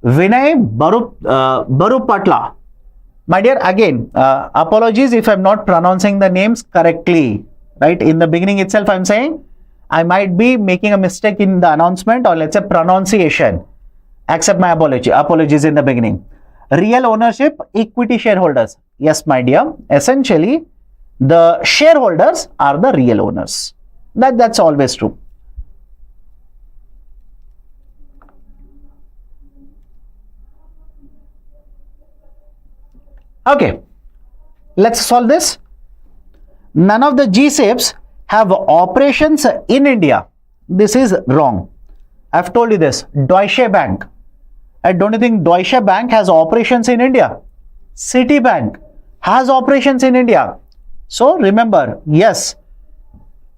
Vinay Barupatla. My dear, again, apologies if I'm not pronouncing the names correctly. Right? In the beginning itself, I'm saying I might be making a mistake in the announcement or let's say pronunciation. Accept my apology. Apologies in the beginning. Real ownership, equity shareholders. Yes, my dear. Essentially, the shareholders are the real owners. That's always true. Okay, let's solve this. None of the GSIPs have operations in India. This is wrong. I've told you this. Deutsche Bank. I don't think Deutsche Bank has operations in India. Citibank has operations in India. So remember, yes,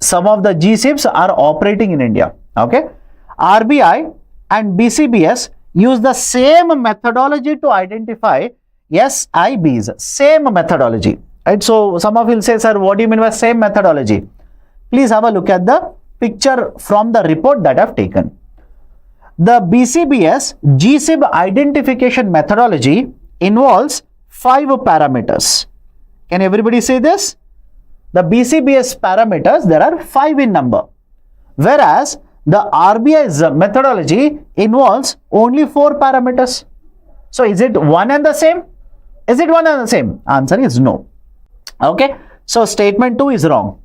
some of the GSIPs are operating in India. Okay. RBI and BCBS use the same methodology to identify SIBs. Same methodology. Right. So some of you will say, sir, what do you mean by same methodology? Please have a look at the picture from the report that I've taken. The BCBS GSIB identification methodology involves 5 parameters. Can everybody say this? The BCBS parameters, there are 5 in number. Whereas the RBI's methodology involves only 4 parameters. So is it one and the same? Is it one and the same? Answer is no. Okay. So statement 2 is wrong.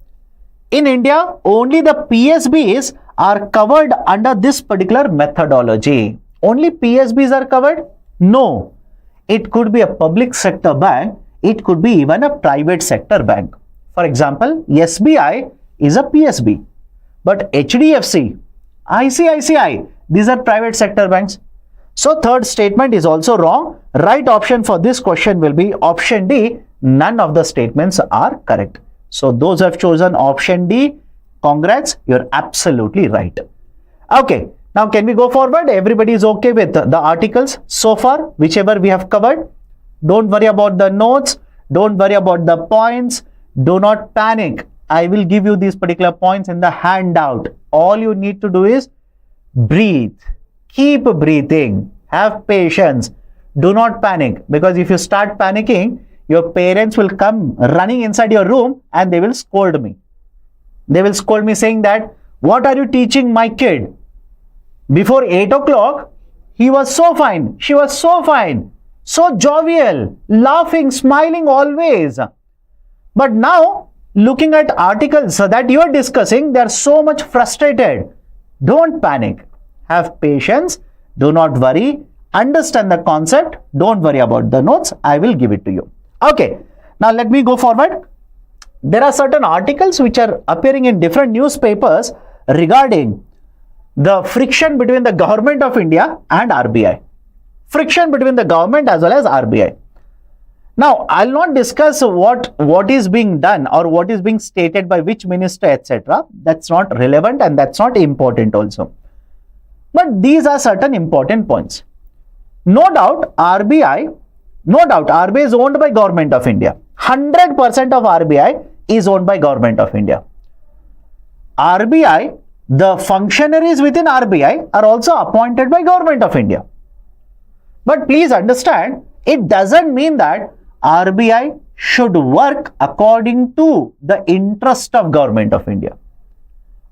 In India, only the PSBs are covered under this particular methodology. Only PSBs are covered? No. It could be a public sector bank. It could be even a private sector bank. For example, SBI is a PSB. But HDFC, ICICI, these are private sector banks. So third statement is also wrong. Right option for this question will be option D. None of the statements are correct. So those who have chosen option D, congrats, you're absolutely right. Okay, now can we go forward? Everybody is okay with the articles so far, whichever we have covered. Don't worry about the notes. Don't worry about the points. Do not panic. I will give you these particular points in the handout. All you need to do is breathe. Keep breathing. Have patience. Do not panic, because if you start panicking, your parents will come running inside your room and they will scold me. They will scold me saying that, what are you teaching my kid? Before 8 o'clock, he was so fine. She was so fine. So jovial, laughing, smiling always. But now, looking at articles that you are discussing, they are so much frustrated. Don't panic. Have patience. Do not worry. Understand the concept. Don't worry about the notes. I will give it to you. Okay. Now let me go forward. There are certain articles which are appearing in different newspapers regarding the friction between the government of India and RBI. Friction between the government as well as RBI. Now, I'll not discuss what is being done or what is being stated by which minister, etc. That's not relevant and that's not important also. But these are certain important points. No doubt RBI is owned by Government of India. 100% of RBI is owned by Government of India. RBI, the functionaries within RBI are also appointed by Government of India. But please understand, it doesn't mean that RBI should work according to the interest of Government of India.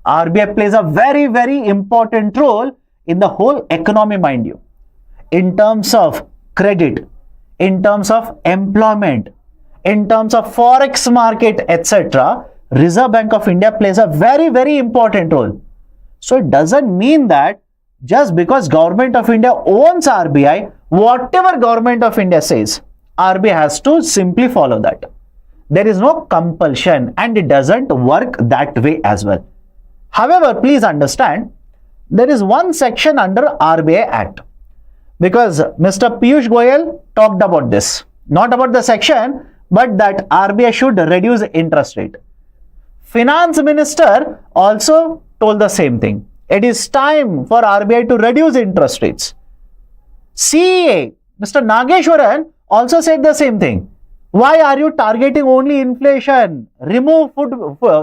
RBI plays a very, very important role in the whole economy, mind you, in terms of credit, in terms of employment, in terms of forex market, etc. Reserve Bank of India plays a very, very important role. So it doesn't mean that just because Government of India owns RBI, whatever Government of India says, RBI has to simply follow that. There is no compulsion, and it doesn't work that way as well. However, please understand, there is one section under RBI Act, because Mr. Piyush Goyal talked about this, not about the section, but that RBI should reduce interest rate. Finance Minister also told the same thing. It is time for RBI to reduce interest rates. CEA, Mr. Nageshwaran also said the same thing. Why are you targeting only inflation? Remove food,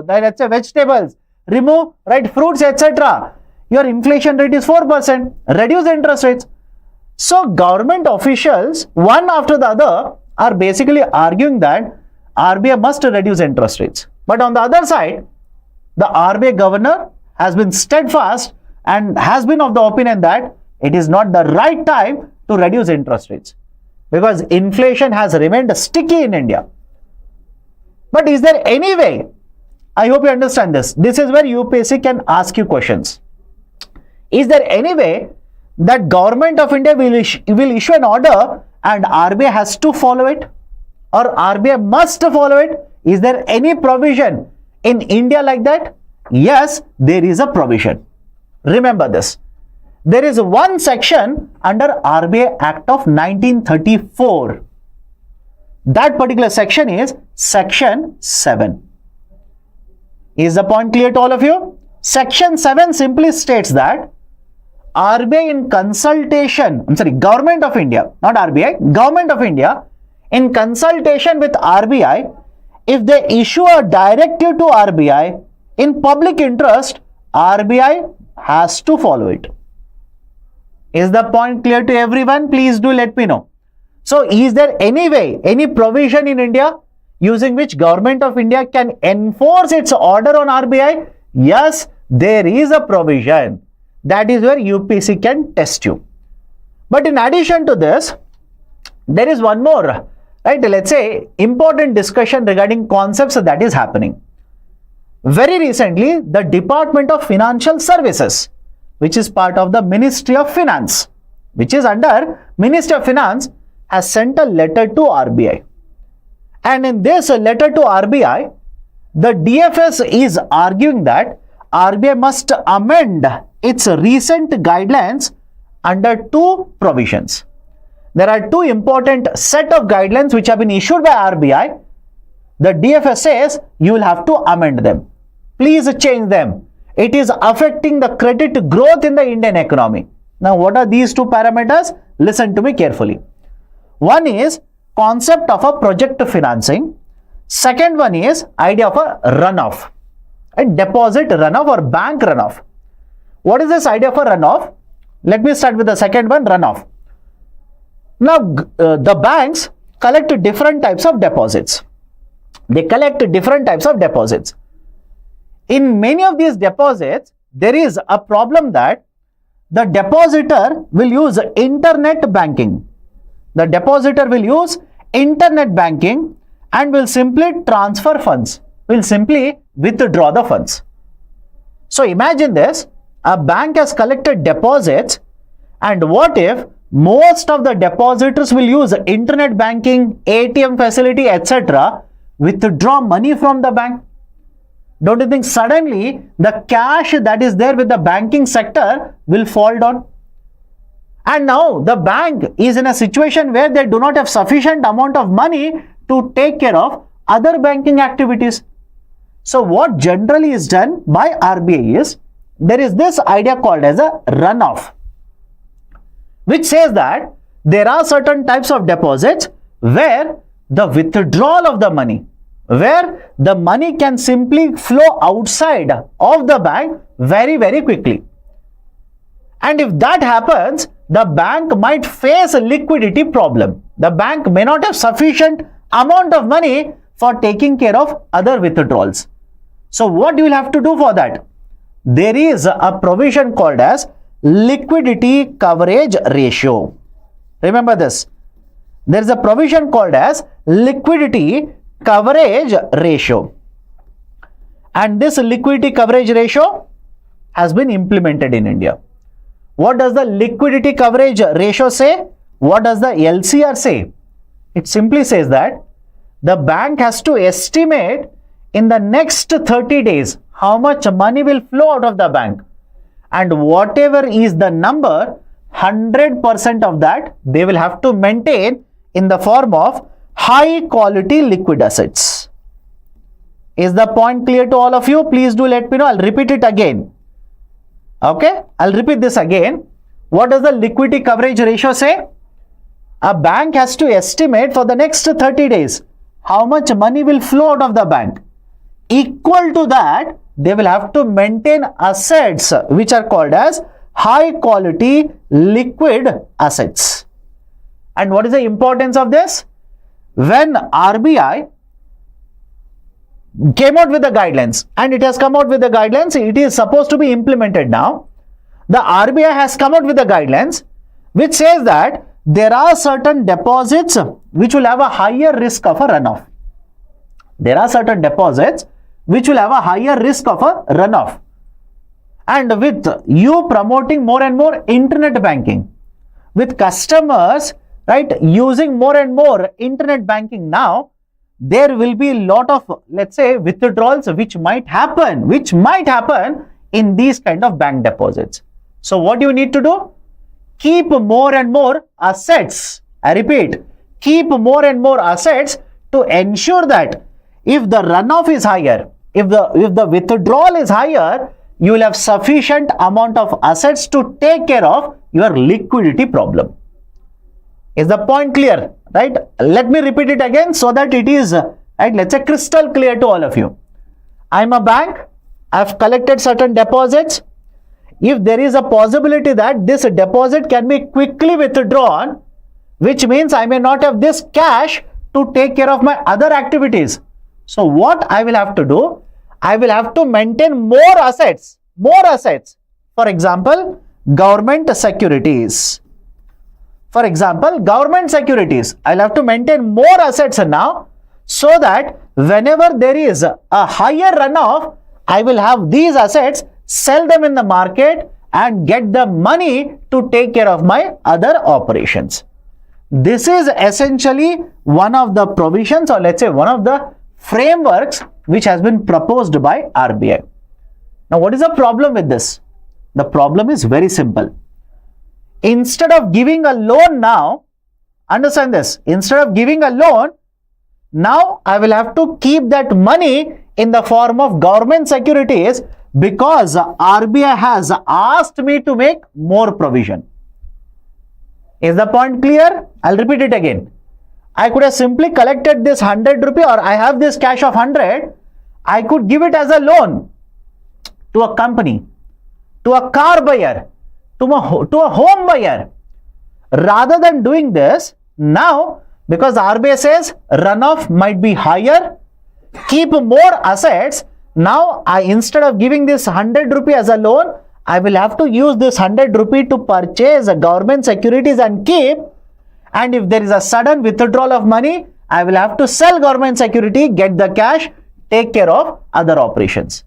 let's say vegetables, remove fruits, etc. Your inflation rate is 4%. Reduce interest rates. So government officials, one after the other, are basically arguing that RBI must reduce interest rates. But on the other side, the RBI governor has been steadfast and has been of the opinion that it is not the right time to reduce interest rates, because inflation has remained sticky in India. But is there any way? I hope you understand this. This is where UPSC can ask you questions. Is there any way that Government of India will issue an order and RBI has to follow it, or RBI must follow it? Is there any provision in India like that? Yes, there is a provision. Remember this. There is one section under RBI Act of 1934. That particular section is Section 7. Is the point clear to all of you? Section 7 simply states that RBI in consultation, Government of India, not RBI, Government of India, in consultation with RBI, if they issue a directive to RBI in public interest, RBI has to follow it. Is the point clear to everyone? Please do let me know. So, is there any way, any provision in India using which Government of India can enforce its order on RBI? Yes, there is a provision. That is where UPSC can test you. But in addition to this, there is one more, let's say, important discussion regarding concepts that is happening. Very recently, the Department of Financial Services, which is part of the Ministry of Finance, which is under Ministry of Finance, has sent a letter to RBI. And in this letter to RBI, the DFS is arguing that RBI must amend its recent guidelines under two provisions. There are two important set of guidelines which have been issued by RBI. The DFS says you will have to amend them. Please change them. It is affecting the credit growth in the Indian economy. Now, what are these two parameters? Listen to me carefully. One is concept of a project financing. Second one is idea of a runoff, a deposit runoff or bank runoff. What is this idea of a runoff? Let me start with the second one, runoff. Now, the banks collect different types of deposits. They collect different types of deposits. In many of these deposits, there is a problem that the depositor will use internet banking. The depositor will use internet banking and will simply transfer funds, will simply withdraw the funds. So imagine this, a bank has collected deposits, and what if most of the depositors will use internet banking, ATM facility, etc., withdraw money from the bank? Don't you think suddenly the cash that is there with the banking sector will fall down? And now the bank is in a situation where they do not have sufficient amount of money to take care of other banking activities. So what generally is done by RBI is, there is this idea called as a runoff, which says that there are certain types of deposits where the withdrawal of the money, where the money can simply flow outside of the bank very, very quickly. And if that happens, the bank might face a liquidity problem. The bank may not have sufficient amount of money for taking care of other withdrawals. So what you will have to do for that? There is a provision called as liquidity coverage ratio. Remember this. There is a provision called as liquidity coverage ratio. And this liquidity coverage ratio has been implemented in India. What does the liquidity coverage ratio say? What does the LCR say? It simply says that the bank has to estimate in the next 30 days how much money will flow out of the bank. And whatever is the number, 100% of that they will have to maintain in the form of high quality liquid assets. Is the point clear to all of you? Please do let me know. I'll repeat it again. Okay, I'll repeat this again. What does the liquidity coverage ratio say? A bank has to estimate for the next 30 days how much money will flow out of the bank. Equal to that, they will have to maintain assets which are called as high quality liquid assets. And what is the importance of this? When RBI came out with the guidelines, and it has come out with the guidelines, it is supposed to be implemented now. The RBI has come out with the guidelines which says that there are certain deposits which will have a higher risk of a runoff. There are certain deposits which will have a higher risk of a runoff. And with you promoting more and more internet banking, with customers, right, using more and more internet banking now, there will be a lot of, let's say, withdrawals which might happen in these kind of bank deposits. So what you need to do? Keep more and more assets. I repeat, keep more and more assets to ensure that if the runoff is higher, if the withdrawal is higher, you will have sufficient amount of assets to take care of your liquidity problem. Is the point clear? Right? Let me repeat it again so that it is, right, let's say, crystal clear to all of you. I'm a bank. I've collected certain deposits. If there is a possibility that this deposit can be quickly withdrawn, which means I may not have this cash to take care of my other activities. So what I will have to do? I will have to maintain more assets. For example, government securities. For example, government securities. I'll have to maintain more assets now so that whenever there is a higher runoff, I will have these assets, sell them in the market and get the money to take care of my other operations. This is essentially one of the provisions, or let's say one of the frameworks which has been proposed by RBI. Now, what is the problem with this? The problem is very simple. Instead of giving a loan now, understand this, instead of giving a loan, now I will have to keep that money in the form of government securities because RBI has asked me to make more provision. Is the point clear? I'll repeat it again. I could have simply collected this 100 rupee, or I have this cash of 100. I could give it as a loan to a company, to a car buyer, to a home buyer. Rather than doing this, now because RBI says runoff might be higher, keep more assets. Now, instead of giving this 100 rupee as a loan, I will have to use this 100 rupee to purchase government securities and keep. And if there is a sudden withdrawal of money, I will have to sell government security, get the cash, take care of other operations.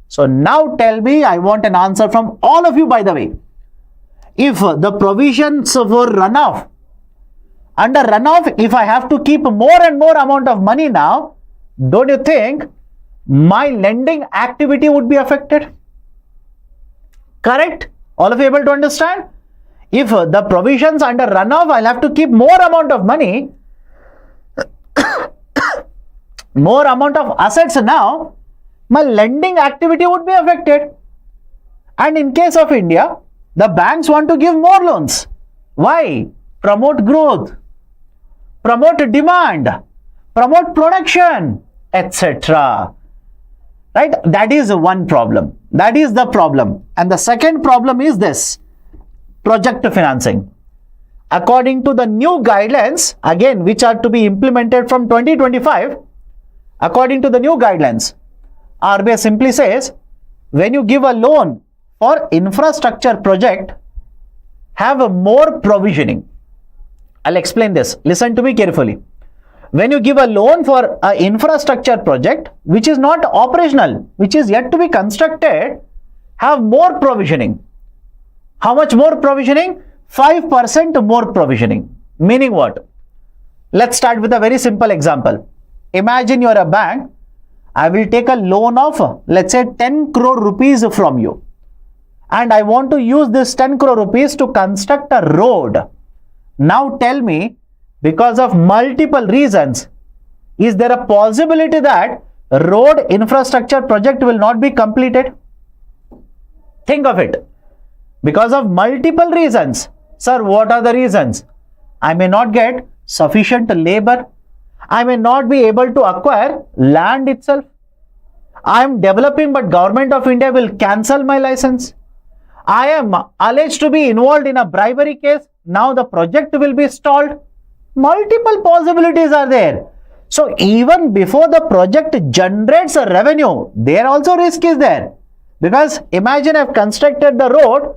So now tell me, I want an answer from all of you, by the way. If the provisions for runoff, under runoff, if I have to keep more and more amount of money now, don't you think my lending activity would be affected? Correct? All of you able to understand? If the provisions under runoff, I'll have to keep more amount of money, more amount of assets now, my lending activity would be affected. And in case of India, the banks want to give more loans. Why? promote growth, promote demand, promote production, etc. Right? That is one problem. That is the problem. And the second problem is this: project financing. According to the new guidelines, again, which are to be implemented from 2025, according to the new guidelines, RBI simply says, when you give a loan for infrastructure project, have a more provisioning. I'll explain this. Listen to me carefully. When you give a loan for an infrastructure project, which is not operational, which is yet to be constructed, have more provisioning. How much more provisioning? 5% more provisioning. Meaning what? Let's start with a very simple example. Imagine you are a bank. I will take a loan of, let's say, 10 crore rupees from you. And I want to use this 10 crore rupees to construct a road. Now tell me, because of multiple reasons, is there a possibility that road infrastructure project will not be completed? Think of it. Because of multiple reasons. Sir, what are the reasons? I may not get sufficient labor. I may not be able to acquire land itself. I am developing, but Government of India will cancel my license. I am alleged to be involved in a bribery case. Now the project will be stalled. Multiple possibilities are there. So even before the project generates a revenue, there also risk is there. Because imagine I've constructed the road,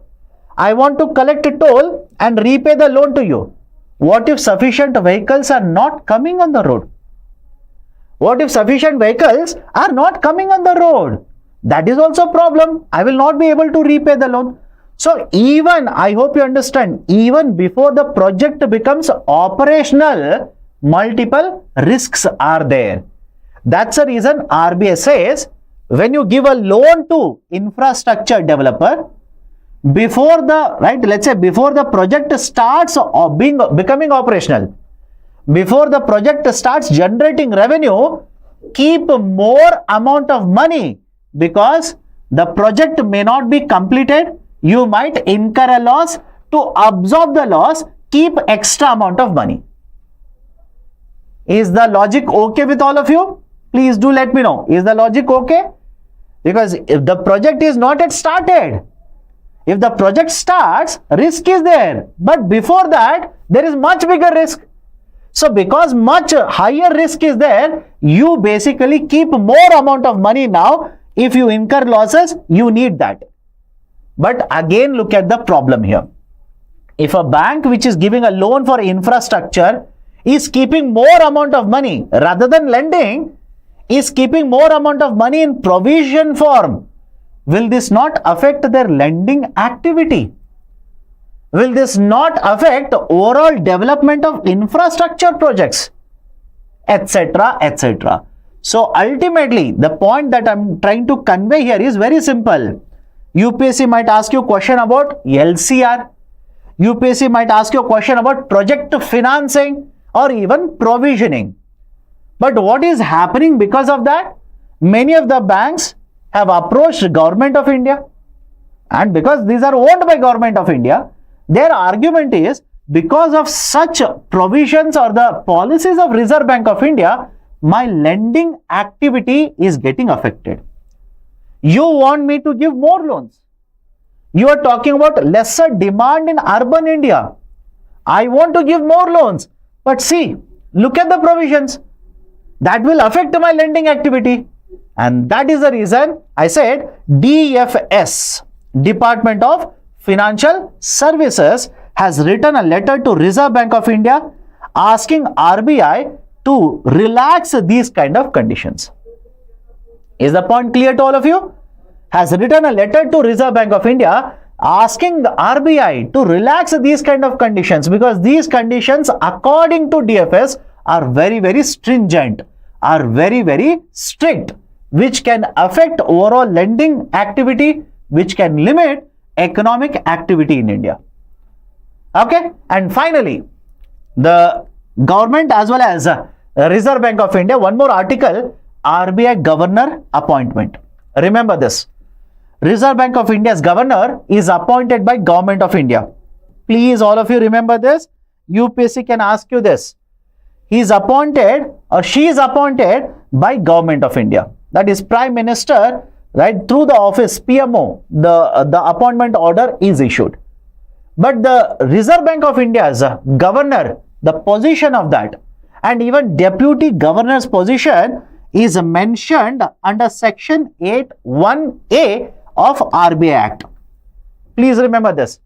I want to collect a toll and repay the loan to you. What if sufficient vehicles are not coming on the road? What if sufficient vehicles are not coming on the road? That is also a problem. I will not be able to repay the loan. So even, I hope you understand, even before the project becomes operational, multiple risks are there. That's the reason RBI says, when you give a loan to infrastructure developer, before the, right, let's say before the project starts becoming operational, before the project starts generating revenue, keep more amount of money, because the project may not be completed. You might incur a loss. To absorb the loss, keep extra amount of money. Is the logic okay with all of you? Please do let me know. Is the logic okay? Because if the project is not yet started, if the project starts, risk is there. But before that, there is much bigger risk. So because much higher risk is there, you basically keep more amount of money now. If you incur losses, you need that. But again, look at the problem here. If a bank which is giving a loan for infrastructure is keeping more amount of money rather than lending, is keeping more amount of money in provision form, will this not affect their lending activity? Will this not affect overall development of infrastructure projects, etc., etc.? So ultimately, the point that I'm trying to convey here is very simple. UPSC might ask you a question about LCR. UPSC might ask you a question about project financing or even provisioning. But what is happening because of that? Many of the banks have approached Government of India, and because these are owned by Government of India, their argument is, because of such provisions or the policies of Reserve Bank of India, my lending activity is getting affected. You want me to give more loans. You are talking about lesser demand in urban India. I want to give more loans. But see, look at the provisions. That will affect my lending activity. And that is the reason I said DFS, Department of Financial Services, has written a letter to Reserve Bank of India asking RBI to relax these kind of conditions. Is the point clear to all of you? Has written a letter to Reserve Bank of India asking the RBI to relax these kind of conditions, because these conditions according to DFS are very, very stringent, are very, very strict, which can affect overall lending activity, which can limit economic activity in India. Okay, and finally, the government as well as Reserve Bank of India, one more article, RBI governor appointment. Remember this, Reserve Bank of India's governor is appointed by Government of India. Please, all of you remember this. UPSC can ask you this. He is appointed or she is appointed by Government of India. That is Prime Minister, right? Through the office PMO, the appointment order is issued. But the Reserve Bank of India's governor, the position of that, and even deputy governor's position is mentioned under section 8(1)(a) of RBI Act. Please remember this.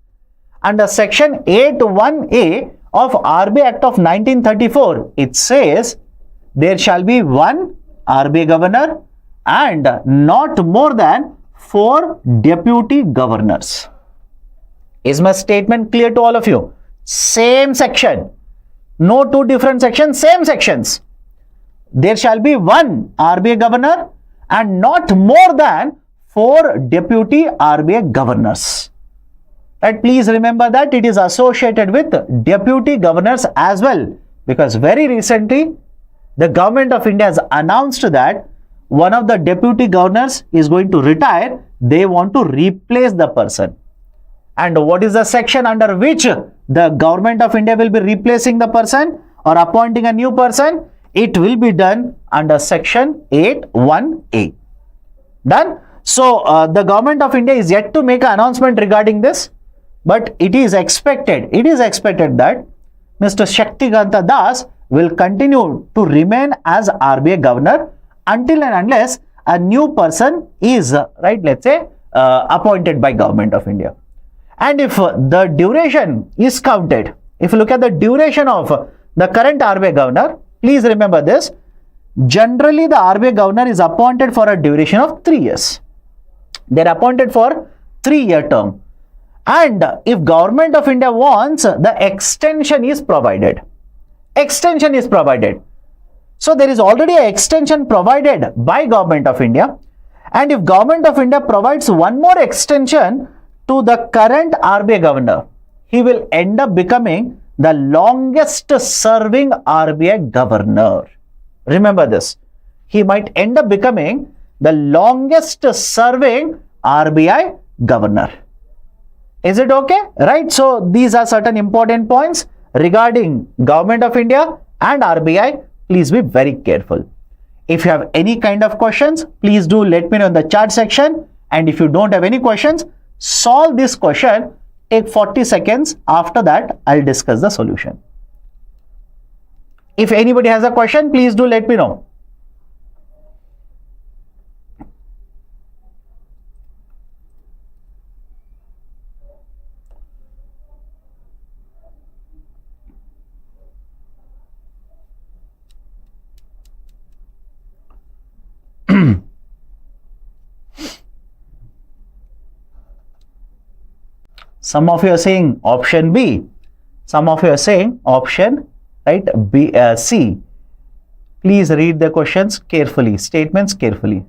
Under section 8(1)(a) of RBI Act of 1934, it says there shall be one RBI governor and not more than 4 deputy governors. Is my statement clear to all of you? Same section. No two different sections, same sections. There shall be one RBI governor and not more than 4 deputy RBI governors. Right? Please remember that it is associated with deputy governors as well, because very recently the Government of India has announced that one of the deputy governors is going to retire. They want to replace the person. And what is the section under which the Government of India will be replacing the person or appointing a new person? It will be done under section 8(1)(a). Done? So, the Government of India is yet to make an announcement regarding this, but it is expected that Mr. Shaktikanta Das will continue to remain as RBI governor until and unless a new person is, appointed by Government of India. And if the duration is counted, if you look at the duration of the current RBI governor, please remember this. Generally, the RBI governor is appointed for a duration of 3 years. They are appointed for 3-year term. And if Government of India wants, the extension is provided. Extension is provided. So, there is already an extension provided by Government of India. And if Government of India provides one more extension to the current RBI governor, he will end up becoming the longest serving RBI governor. Remember this. He might end up becoming the longest serving RBI governor. Is it okay? Right. So, these are certain important points regarding Government of India and RBI. Please be very careful. If you have any kind of questions, please do let me know in the chat section. And if you don't have any questions, solve this question. Take 40 seconds. After that, I'll discuss the solution. If anybody has a question, please do let me know. Some of you are saying option B. Some of you are saying option B, C. Please read the questions carefully, statements carefully.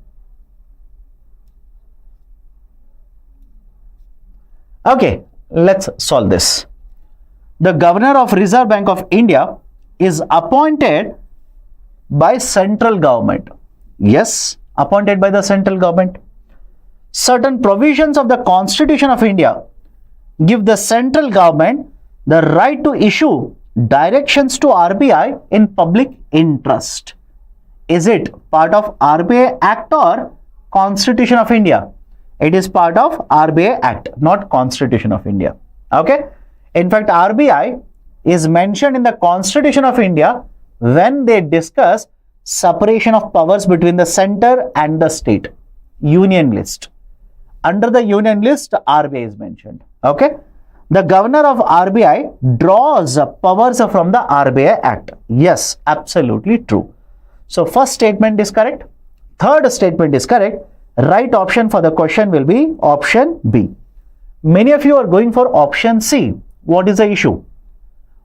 Okay, let's solve this. The Governor of Reserve Bank of India is appointed by central government. Yes, appointed by the central government. Certain provisions of the Constitution of India give the central government the right to issue directions to RBI in public interest. Is it part of RBI Act or Constitution of India? It is part of RBI Act, not Constitution of India. Okay. In fact, RBI is mentioned in the Constitution of India when they discuss separation of powers between the center and the state. Union list. Under the union list, RBI is mentioned. Okay. The governor of RBI draws powers from the RBI Act. Yes, absolutely true. So, first statement is correct. Third statement is correct. Right option for the question will be option B. Many of you are going for option C. What is the issue?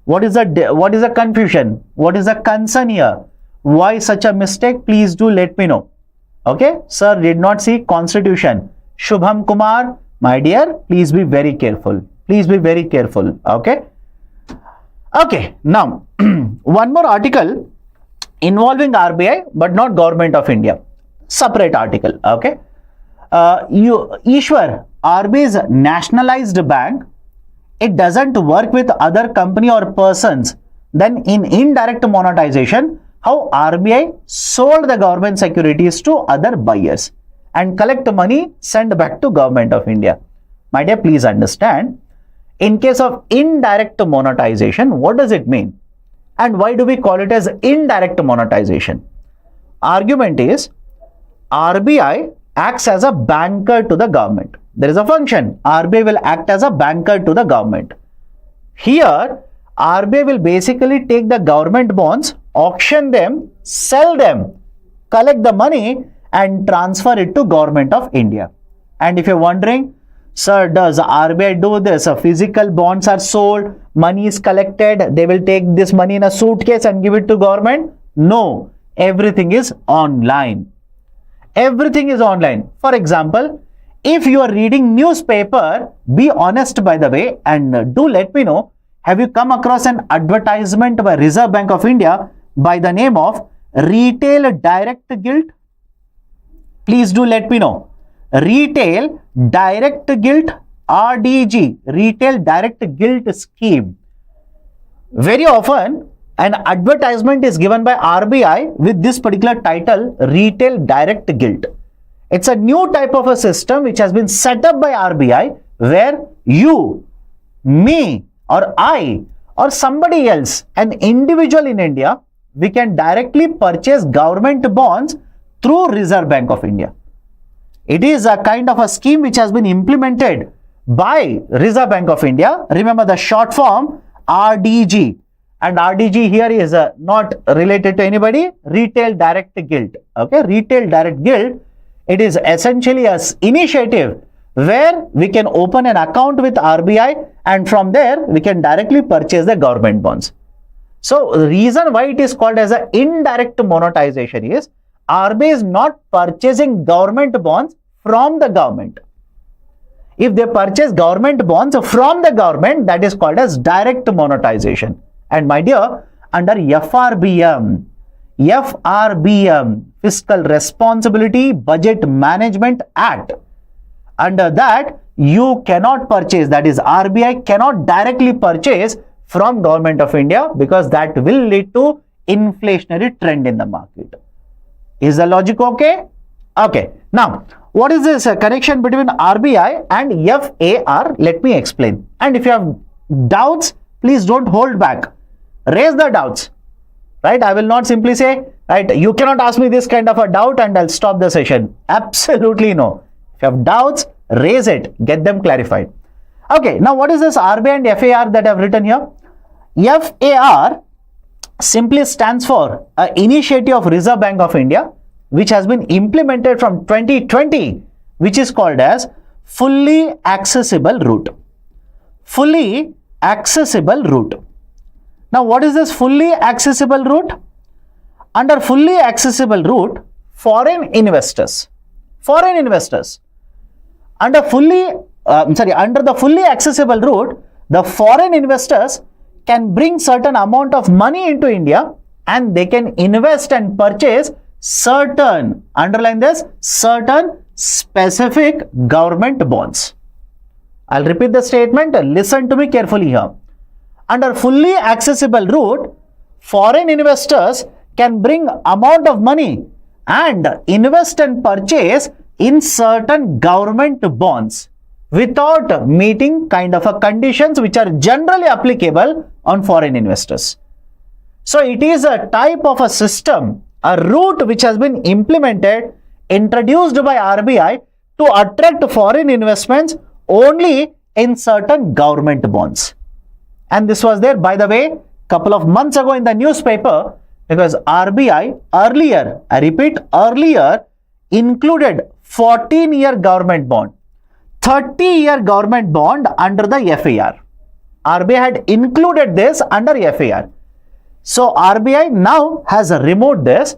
What is the confusion? What is the concern here? Why such a mistake? Please do let me know. Okay. Sir did not see Constitution. Shubham Kumar, my dear, please be very careful. Please be very careful. Okay. Okay. Now, one more article involving RBI but not Government of India. Separate article. Okay. Ishwar, RBI's nationalized bank, it doesn't work with other company or persons, then in indirect monetization, how RBI sold the government securities to other buyers and collect money sent back to Government of India. My dear, please understand, in case of indirect monetization, what does it mean? And why do we call it as indirect monetization? Argument is, RBI acts as a banker to the government. There is a function, RBI will act as a banker to the government. Here, RBI will basically take the government bonds, auction them, sell them, collect the money and transfer it to Government of India. And if you're wondering, sir, does RBI do this? Physical bonds are sold, money is collected, they will take this money in a suitcase and give it to government? No, everything is online. Everything is online. For example, if you are reading newspaper, be honest by the way, and do let me know, have you come across an advertisement by Reserve Bank of India by the name of Retail Direct Guild? Please do let me know. Retail Direct Guild, RDG, Retail Direct Guild Scheme. Very often, an advertisement is given by RBI with this particular title, Retail Direct Guild. It's a new type of a system which has been set up by RBI where you, me, or I, or somebody else, an individual in India, we can directly purchase government bonds through Reserve Bank of India. It is a kind of a scheme which has been implemented by Reserve Bank of India. Remember the short form RDG. And RDG here is not related to anybody, Retail Direct Guild. Okay, Retail Direct Guild, it is essentially an initiative where we can open an account with RBI and from there we can directly purchase the government bonds. So the reason why it is called as an indirect monetization is RBI is not purchasing government bonds from the government. If they purchase government bonds from the government, that is called as direct monetization. And my dear, under FRBM, Fiscal Responsibility Budget Management Act, under that you cannot purchase, that is RBI cannot directly purchase from Government of India because that will lead to inflationary trend in the market. Is the logic okay? Okay. Now, what is this connection between RBI and FAR? Let me explain. And if you have doubts, please don't hold back. Raise the doubts. Right? I will not simply say, right, you cannot ask me this kind of a doubt and I'll stop the session. Absolutely no. If you have doubts, raise it. Get them clarified. Okay. Now, what is this RBI and FAR that I have written here? FAR simply stands for an initiative of Reserve Bank of India which has been implemented from 2020, which is called as Fully Accessible Route. Fully Accessible Route. Now, what is this Fully Accessible Route? Under Fully Accessible Route, foreign investors, under the Fully Accessible Route, the foreign investors can bring certain amount of money into India and they can invest and purchase certain, underline this, certain specific government bonds. I'll repeat the statement. Listen to me carefully here. Under Fully Accessible Route, foreign investors can bring amount of money and invest and purchase in certain government bonds without meeting kind of a conditions which are generally applicable on foreign investors. So it is a type of a system, a route which has been implemented, introduced by RBI to attract foreign investments only in certain government bonds. And this was there, by the way, couple of months ago in the newspaper, because RBI earlier, I repeat, earlier included 14-year government bond, 30-year government bond under the FAR. RBI had included this under FAR. So RBI now has removed this.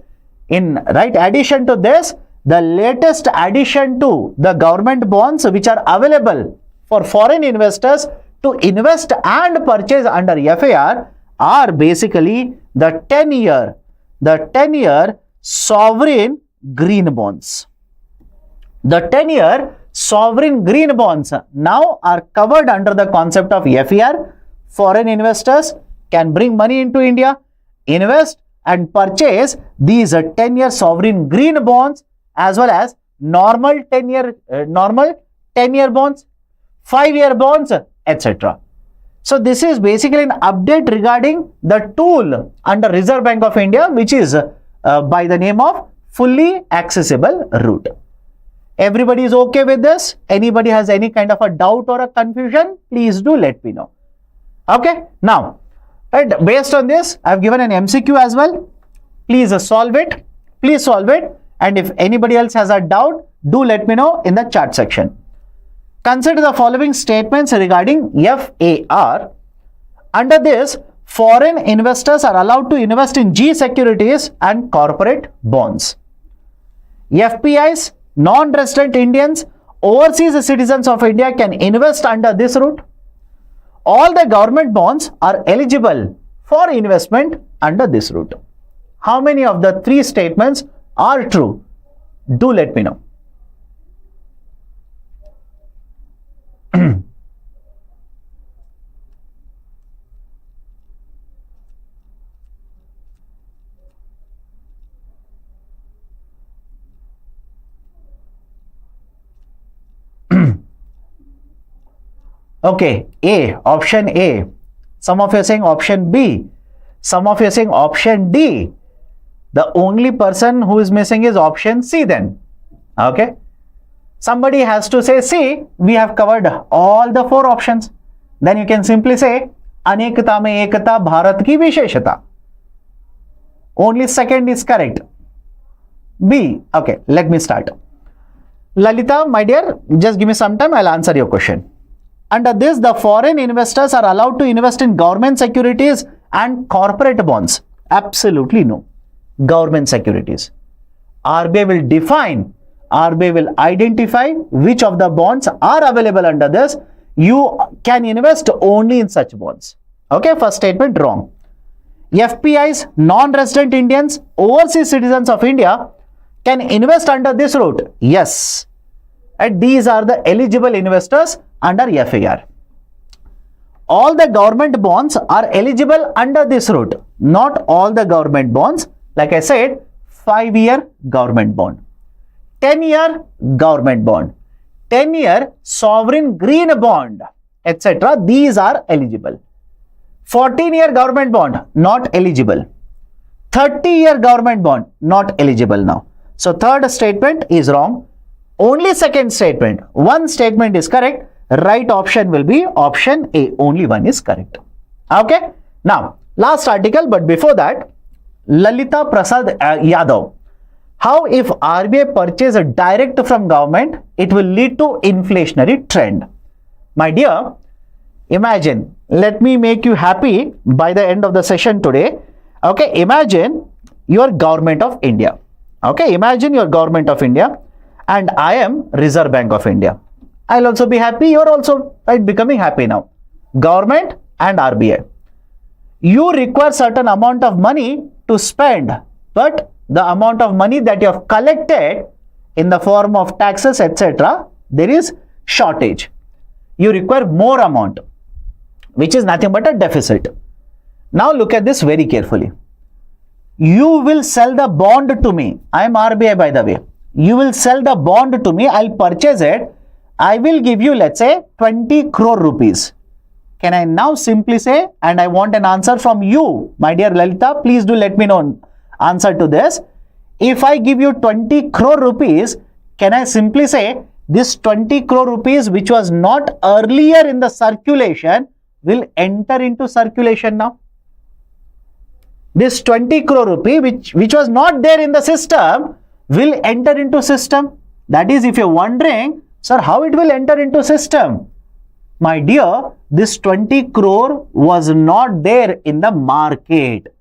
In right addition to this, the latest addition to the government bonds which are available for foreign investors to invest and purchase under FAR are basically the 10-year sovereign green bonds. The 10-year sovereign green bonds now are covered under the concept of FER. Foreign investors can bring money into India, invest and purchase these 10-year sovereign green bonds as well as normal 10-year bonds, 5-year bonds, etc. So this is basically an update regarding the tool under Reserve Bank of India, which is by the name of fully accessible route. Everybody is okay with this? Anybody has any kind of a doubt or a confusion? Please do let me know. Okay, now, right, based on this, I have given an MCQ as well. Please solve it. Please solve it. And if anybody else has a doubt, do let me know in the chat section. Consider the following statements regarding FAR. Under this, foreign investors are allowed to invest in G securities and corporate bonds. FPIs, non-resident Indians, overseas citizens of India can invest under this route. All the government bonds are eligible for investment under this route. How many of the 3 statements are true? Do let me know. Okay, A, option A. Some of you are saying option B. Some of you are saying option D. The only person who is missing is option C then. Okay. Somebody has to say C. We have covered all the 4 options. Then you can simply say Anekata mein ekata Bharat ki visheshata. Only second is correct. B. Okay, let me start. Lalita, my dear, just give me some time. I'll answer your question. Under this, the foreign investors are allowed to invest in government securities and corporate bonds. Absolutely no. Government securities. RBI will define, RBI will identify which of the bonds are available under this. You can invest only in such bonds. Okay, first statement wrong. FPIs, non-resident Indians, overseas citizens of India can invest under this route. Yes. And these are the eligible investors under FAR. All the government bonds are eligible under this route. Not all the government bonds. Like I said, 5-year government bond, 10-year government bond, 10-year sovereign green bond, etc. These are eligible. 14-year government bond, not eligible. 30-year government bond, not eligible now. So third statement is wrong. Only second statement. One statement is correct. Right option will be option A. Only one is correct. Okay. Now, last article, but before that, Lalita Prasad Yadav. How if RBI purchase a direct from government, it will lead to inflationary trend. My dear, imagine, let me make you happy by the end of the session today. Okay, imagine your government of India. Okay, imagine your government of India and I am Reserve Bank of India. I'll also be happy. You're also becoming happy now. Government and RBI. You require certain amount of money to spend, but the amount of money that you have collected in the form of taxes, etc., there is shortage. You require more amount, which is nothing but a deficit. Now look at this very carefully. You will sell the bond to me. I am RBI, by the way. You will sell the bond to me. I'll purchase it. I will give you, let's say, 20 crore rupees. Can I now simply say, and I want an answer from you, my dear Lalita, please do let me know answer to this. If I give you 20 crore rupees, can I simply say this 20 crore rupees which was not earlier in the circulation will enter into circulation now? This 20 crore rupee which was not there in the system will enter into system. That is, if you're wondering, sir, how it will enter into system? My dear, this 20 crore was not there in the market.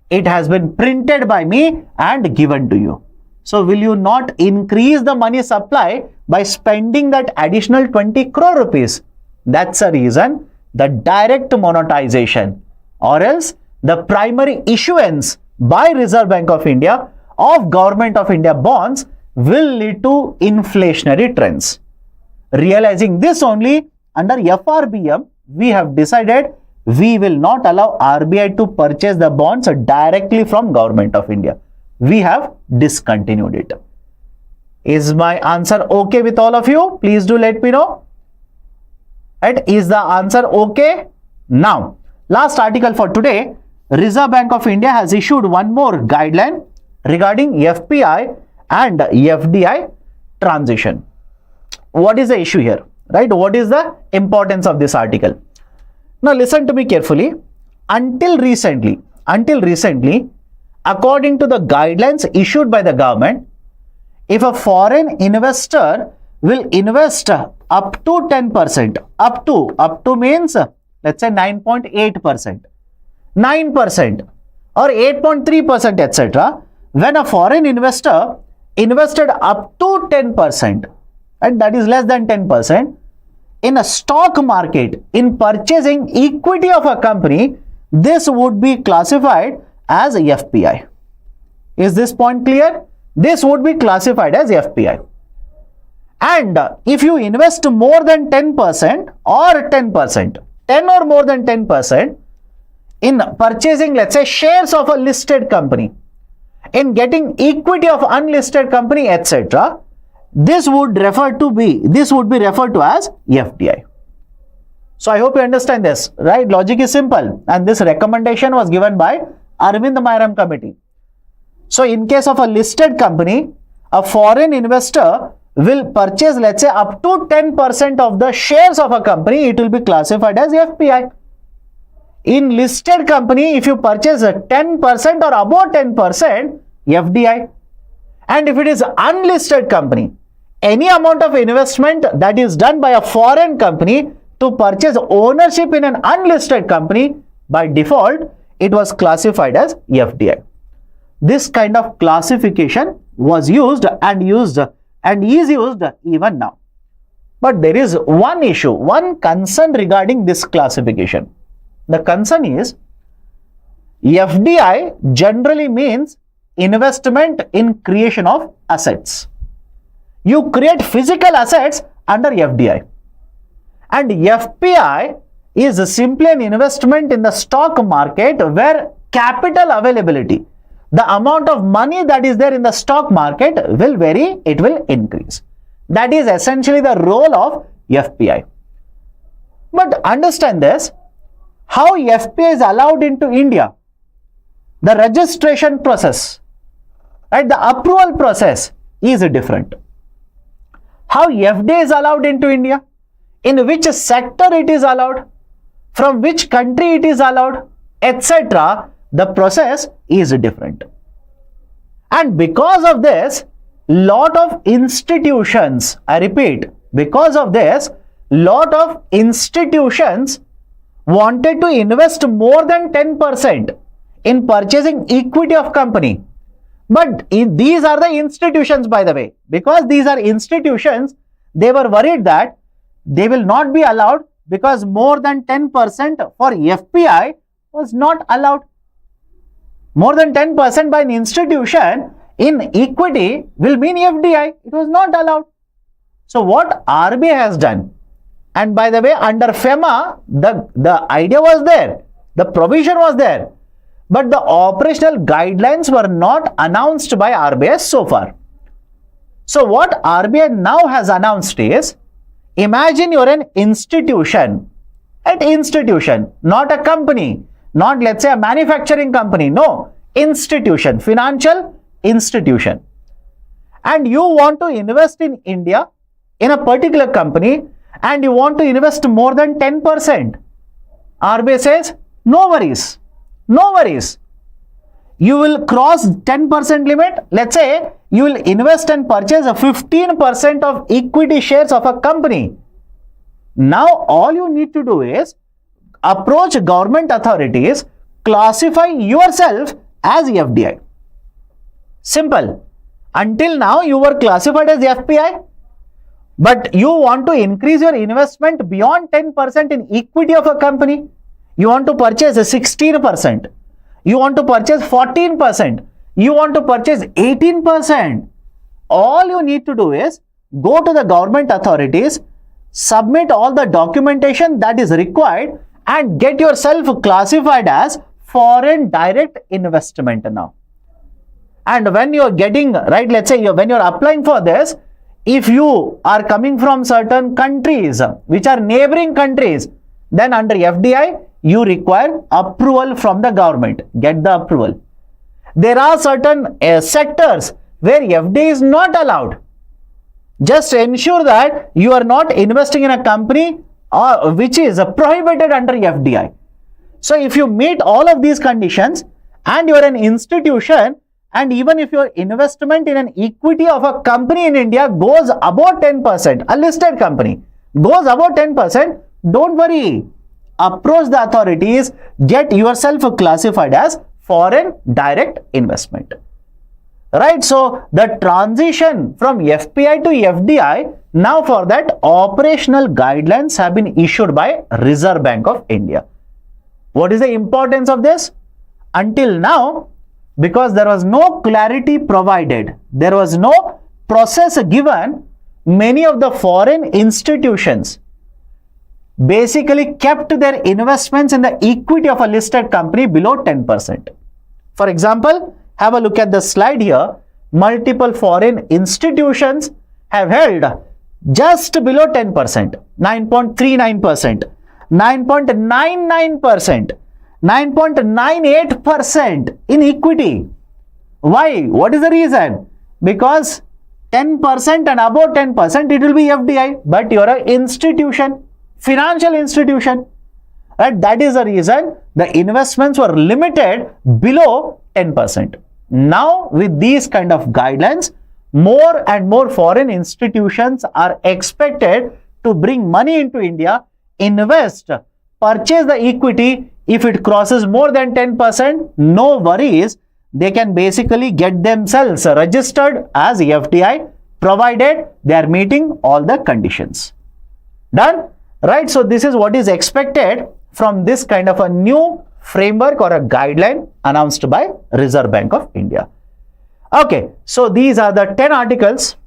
It has been printed by me and given to you. So, will you not increase the money supply by spending that additional 20 crore rupees? That's the reason the direct monetization or else the primary issuance by Reserve Bank of India of Government of India bonds will lead to inflationary trends. Realizing this only, under FRBM, we have decided we will not allow RBI to purchase the bonds directly from Government of India. We have discontinued it. Is my answer okay with all of you? Please do let me know. Right? Is the answer okay? Now, last article for today, Reserve Bank of India has issued one more guideline regarding FPI and FDI transition. What is the issue here? Right? What is the importance of this article? Now listen to me carefully. Until recently, according to the guidelines issued by the government, if a foreign investor will invest up to 10%, up to means let's say 9.8%, 9% or 8.3%, etc. When a foreign investor invested up to 10%, and that is less than 10%, in a stock market, in purchasing equity of a company, this would be classified as FPI. Is this point clear? This would be classified as FPI. And if you invest more than 10% or 10%, 10 or more than 10% in purchasing, let's say, shares of a listed company, in getting equity of unlisted company, etc., this would be referred to as FDI. So I hope you understand this, right? Logic is simple, and this recommendation was given by Arvind Mayram committee. So in case of a listed company, a foreign investor will purchase, let's say, up to 10% of the shares of a company, it will be classified as FPI. In listed company, if you purchase 10% or above 10%, FDI. And if it is unlisted company, any amount of investment that is done by a foreign company to purchase ownership in an unlisted company, by default, it was classified as FDI. This kind of classification was used and is used even now. But there is one issue, one concern regarding this classification. The concern is FDI generally means investment in creation of assets. You create physical assets under FDI. And FPI is simply an investment in the stock market where capital availability, the amount of money that is there in the stock market will vary, it will increase. That is essentially the role of FPI. But understand this, how FPI is allowed into India, the registration process, right, the approval process is different. How FDI is allowed into India, in which sector it is allowed, from which country it is allowed, etc. The process is different. And because of this, lot of institutions, I repeat, because of this, lot of institutions wanted to invest more than 10% in purchasing equity of company. But these are the institutions, by the way, because these are institutions, they were worried that they will not be allowed because more than 10% for FPI was not allowed. More than 10% by an institution in equity will mean FDI. It was not allowed. So what RBI has done, and by the way, under FEMA, the idea was there, the provision was there, but the operational guidelines were not announced by RBI so far. So what RBI now has announced is, imagine you're an institution, not a company, not let's say a manufacturing company, no, institution, financial institution. And you want to invest in India in a particular company and you want to invest more than 10%. RBI says, no worries, no worries. You will cross 10% limit. Let's say you will invest and purchase a 15% of equity shares of a company. Now all you need to do is approach government authorities, classify yourself as FDI. Simple. Until now you were classified as FPI, but you want to increase your investment beyond 10% in equity of a company. You want to purchase 16%. You want to purchase 14%. You want to purchase 18%. All you need to do is go to the government authorities, submit all the documentation that is required and get yourself classified as foreign direct investment now. And when you're getting, right, let's say when you're applying for this, if you are coming from certain countries which are neighboring countries, then under FDI, you require approval from the government. Get the approval. There are certain sectors where FDI is not allowed. Just ensure that you are not investing in a company which is prohibited under FDI. So if you meet all of these conditions and you are an institution, and even if your investment in an equity of a company in India goes above 10%, a listed company goes above 10%, don't worry. Approach the authorities, get yourself classified as foreign direct investment. Right, so the transition from FPI to FDI, now for that operational guidelines have been issued by Reserve Bank of India. What is the importance of this? Until now, because there was no clarity provided, there was no process given, many of the foreign institutions basically kept their investments in the equity of a listed company below 10%. For example, have a look at the slide here. Multiple foreign institutions have held just below 10%, 9.39%, 9.99%, 9.98% in equity. Why? What is the reason? Because 10% and above 10%, it will be FDI, but you are an institution, financial institution. Right? That is the reason the investments were limited below 10%. Now, with these kind of guidelines, more and more foreign institutions are expected to bring money into India, invest, purchase the equity. If it crosses more than 10%, no worries. They can basically get themselves registered as FDI, provided they are meeting all the conditions. Done? Right? So, this is what is expected from this kind of a new framework or a guideline announced by Reserve Bank of India. Okay, so these are the 10 articles,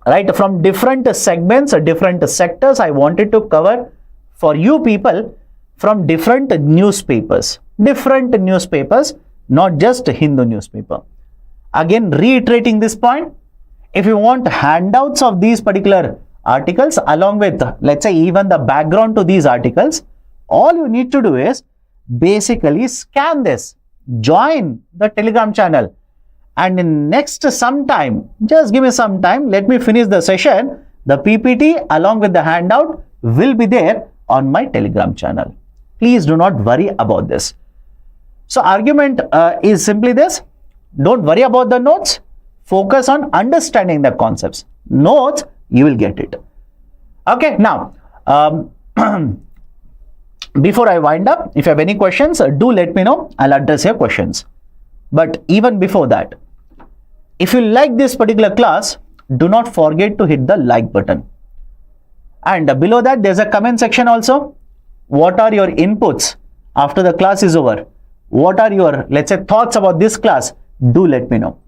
right, from different segments or different sectors I wanted to cover for you people from different newspapers, not just Hindu newspaper. Again, reiterating this point, if you want handouts of these particular articles along with, let's say, even the background to these articles, all you need to do is basically scan this, join the Telegram channel, and in next some time, just give me some time, let me finish the session, the PPT along with the handout will be there on my Telegram channel. Please do not worry about this. So argument is simply this: don't worry about the notes, focus on understanding the concepts. Notes, you will get it. Okay, now before I wind up, if you have any questions, do let me know. I'll address your questions. But even before that, if you like this particular class, do not forget to hit the like button. And below that, there's a comment section also. What are your inputs after the class is over? What are your, let's say, thoughts about this class? Do let me know.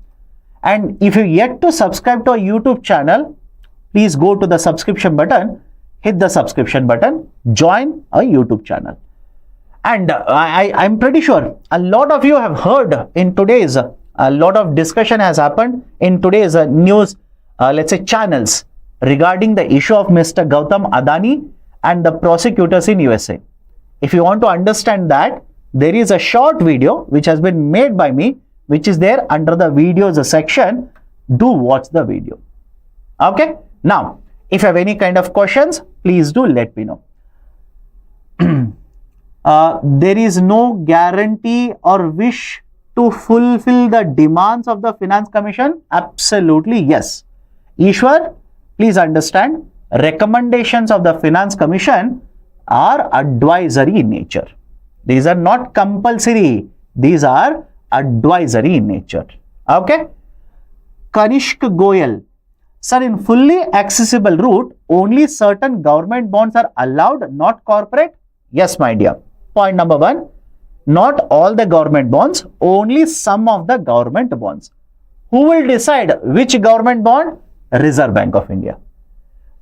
And if you yet to subscribe to our YouTube channel, please go to the subscription button, hit the subscription button, join our YouTube channel. And I'm pretty sure a lot of you have heard in today's, a lot of discussion has happened in today's news, let's say, channels regarding the issue of Mr. Gautam Adani and the prosecutors in USA. If you want to understand that, there is a short video which has been made by me, which is there under the videos section. Do watch the video. Okay. Now, if you have any kind of questions, please do let me know. There is no guarantee or wish to fulfill the demands of the Finance Commission? Absolutely yes. Ishwar, please understand, recommendations of the Finance Commission are advisory in nature. These are not compulsory. These are advisory in nature. Okay. Kanishk Goyal, sir, in fully accessible route, only certain government bonds are allowed, not corporate? Yes, my dear. Point number one, not all the government bonds, only some of the government bonds. Who will decide which government bond? Reserve Bank of India.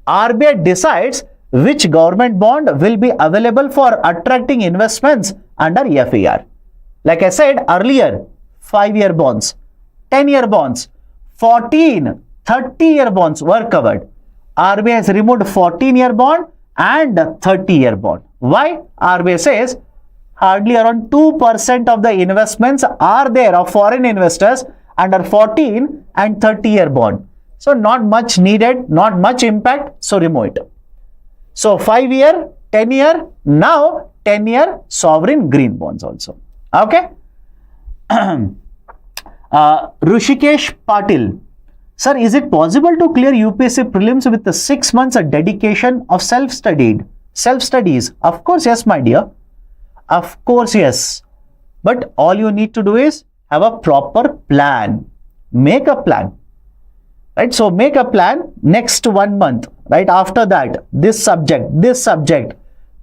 RBI decides which government bond will be available for attracting investments under FAR? Like I said earlier, 5-year bonds, 10-year bonds, 14, 30-year bonds were covered. RBI has removed 14-year bond and 30-year bond. Why? RBI says hardly around 2% of the investments are there of foreign investors under 14 and 30-year bond. So not much needed, not much impact, so remove it. So 5-year, 10-year, now 10-year sovereign green bonds also. Okay. Rushikesh Patil. Sir, is it possible to clear UPSC prelims with the 6 months of dedication of self-studies? Of course, yes, my dear. Of course, yes. But all you need to do is have a proper plan. Make a plan. Right? So, make a plan next 1 month. Right? After that, this subject.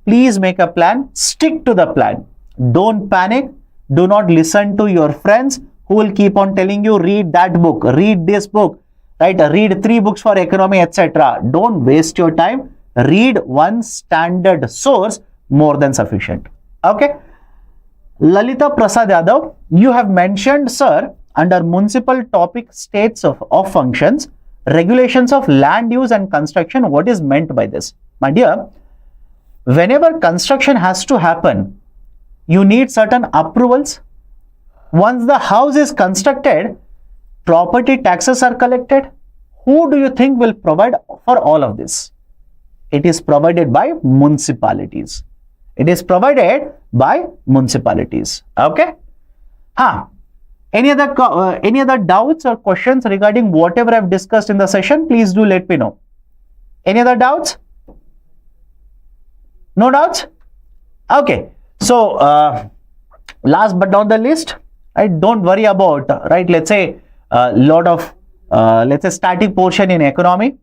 Please make a plan. Stick to the plan. Don't panic. Do not listen to your friends who will keep on telling you, read that book, read this book, right? Read 3 books for economy, etc. Don't waste your time. Read one standard source, more than sufficient. Okay. Lalita Prasad Yadav, you have mentioned, sir, under municipal topic states of functions, regulations of land use and construction. What is meant by this? My dear, whenever construction has to happen, you need certain approvals. Once the house is constructed, property taxes are collected. Who do you think will provide for all of this? It is provided by municipalities. It is provided by municipalities. Okay? Any other doubts or questions regarding whatever I've discussed in the session? Please do let me know. Any other doubts? No doubts? Okay. So, last but not the least, right, don't worry about, right, let's say a lot of, let's say static portion in economy.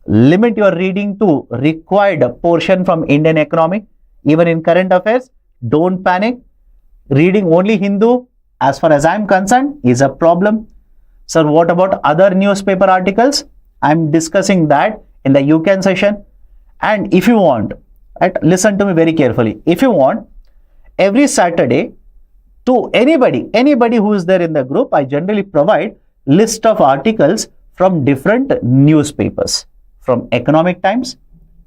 Limit your reading to required portion from Indian economy. Even in current affairs, don't panic. Reading only Hindu, as far as I'm concerned, is a problem. Sir, what about other newspaper articles? I'm discussing that in the UCAN session. And if you want, right, listen to me very carefully. If you want, every Saturday, to anybody who is there in the group, I generally provide list of articles from different newspapers, from Economic Times,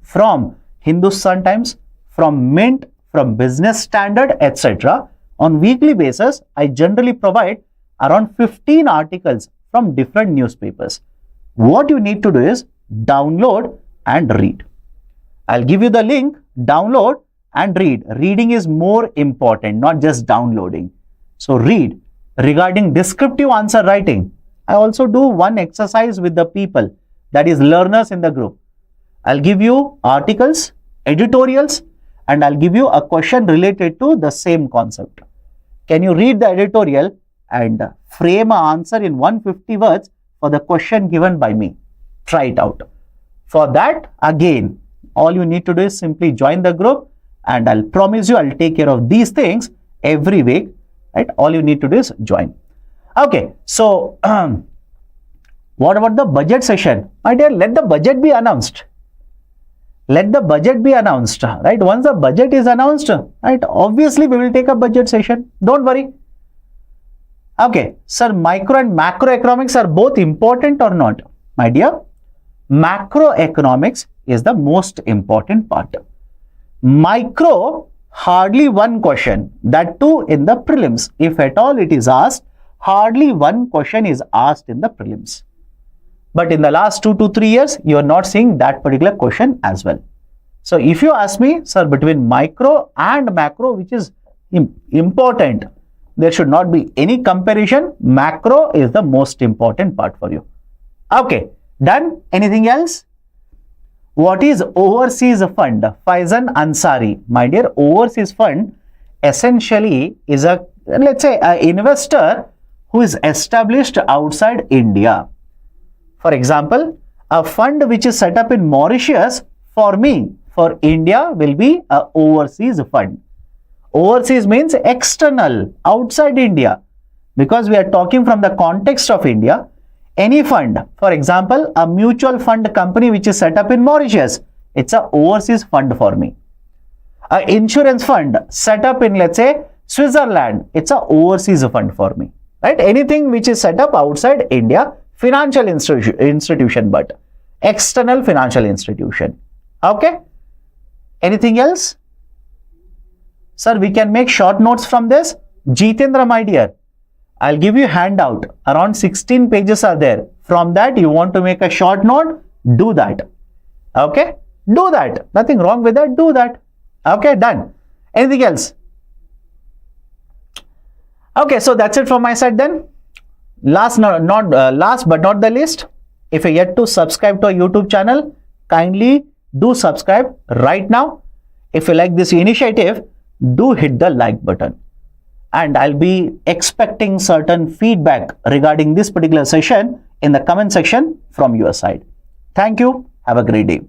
from Hindustan Times, from Mint, from Business Standard, etc. On weekly basis, I generally provide around 15 articles from different newspapers. What you need to do is download and read. I'll give you the link, download and read. Reading is more important, not just downloading. So read. Regarding descriptive answer writing, I also do one exercise with the people, that is learners in the group. I'll give you articles, editorials, and I'll give you a question related to the same concept. Can you read the editorial and frame an answer in 150 words for the question given by me? Try it out. For that, again, all you need to do is simply join the group, and I'll promise you I'll take care of these things every week, right? All you need to do is join. Okay, so what about the budget session? My dear, let the budget be announced. Let the budget be announced, right? Once the budget is announced, right, obviously we will take a budget session. Don't worry. Okay, sir, micro and macroeconomics are both important or not? My dear, macroeconomics is the most important part. Micro, hardly one question, that too in the prelims. If at all it is asked, hardly one question is asked in the prelims. But in the last 2 to 3 years, you are not seeing that particular question as well. So if you ask me, sir, between micro and macro, which is important, there should not be any comparison. Macro is the most important part for you. Okay, done? Anything else? What is overseas fund? Faizan Ansari. My dear, overseas fund essentially is a, let's say, an investor who is established outside India. For example, a fund which is set up in Mauritius, for me, for India, will be an overseas fund. Overseas means external, outside India. Because we are talking from the context of India, any fund, for example, a mutual fund company which is set up in Mauritius, It's a overseas fund for me. An insurance fund set up in, let's say, Switzerland, it's a overseas fund for me, right? Anything which is set up outside India, financial institution, but external financial institution. Okay? Anything else? Sir, we can make short notes from this. Jitendra, my dear, I'll give you handout. Around 16 pages are there. From that, you want to make a short note, do that. Okay? Do that. Nothing wrong with that. Do that. Okay, done. Anything else? Okay, so that's it from my side then. Last but not the least, if you're yet to subscribe to our YouTube channel, kindly do subscribe right now. If you like this initiative, do hit the like button. And I'll be expecting certain feedback regarding this particular session in the comment section from your side. Thank you. Have a great day.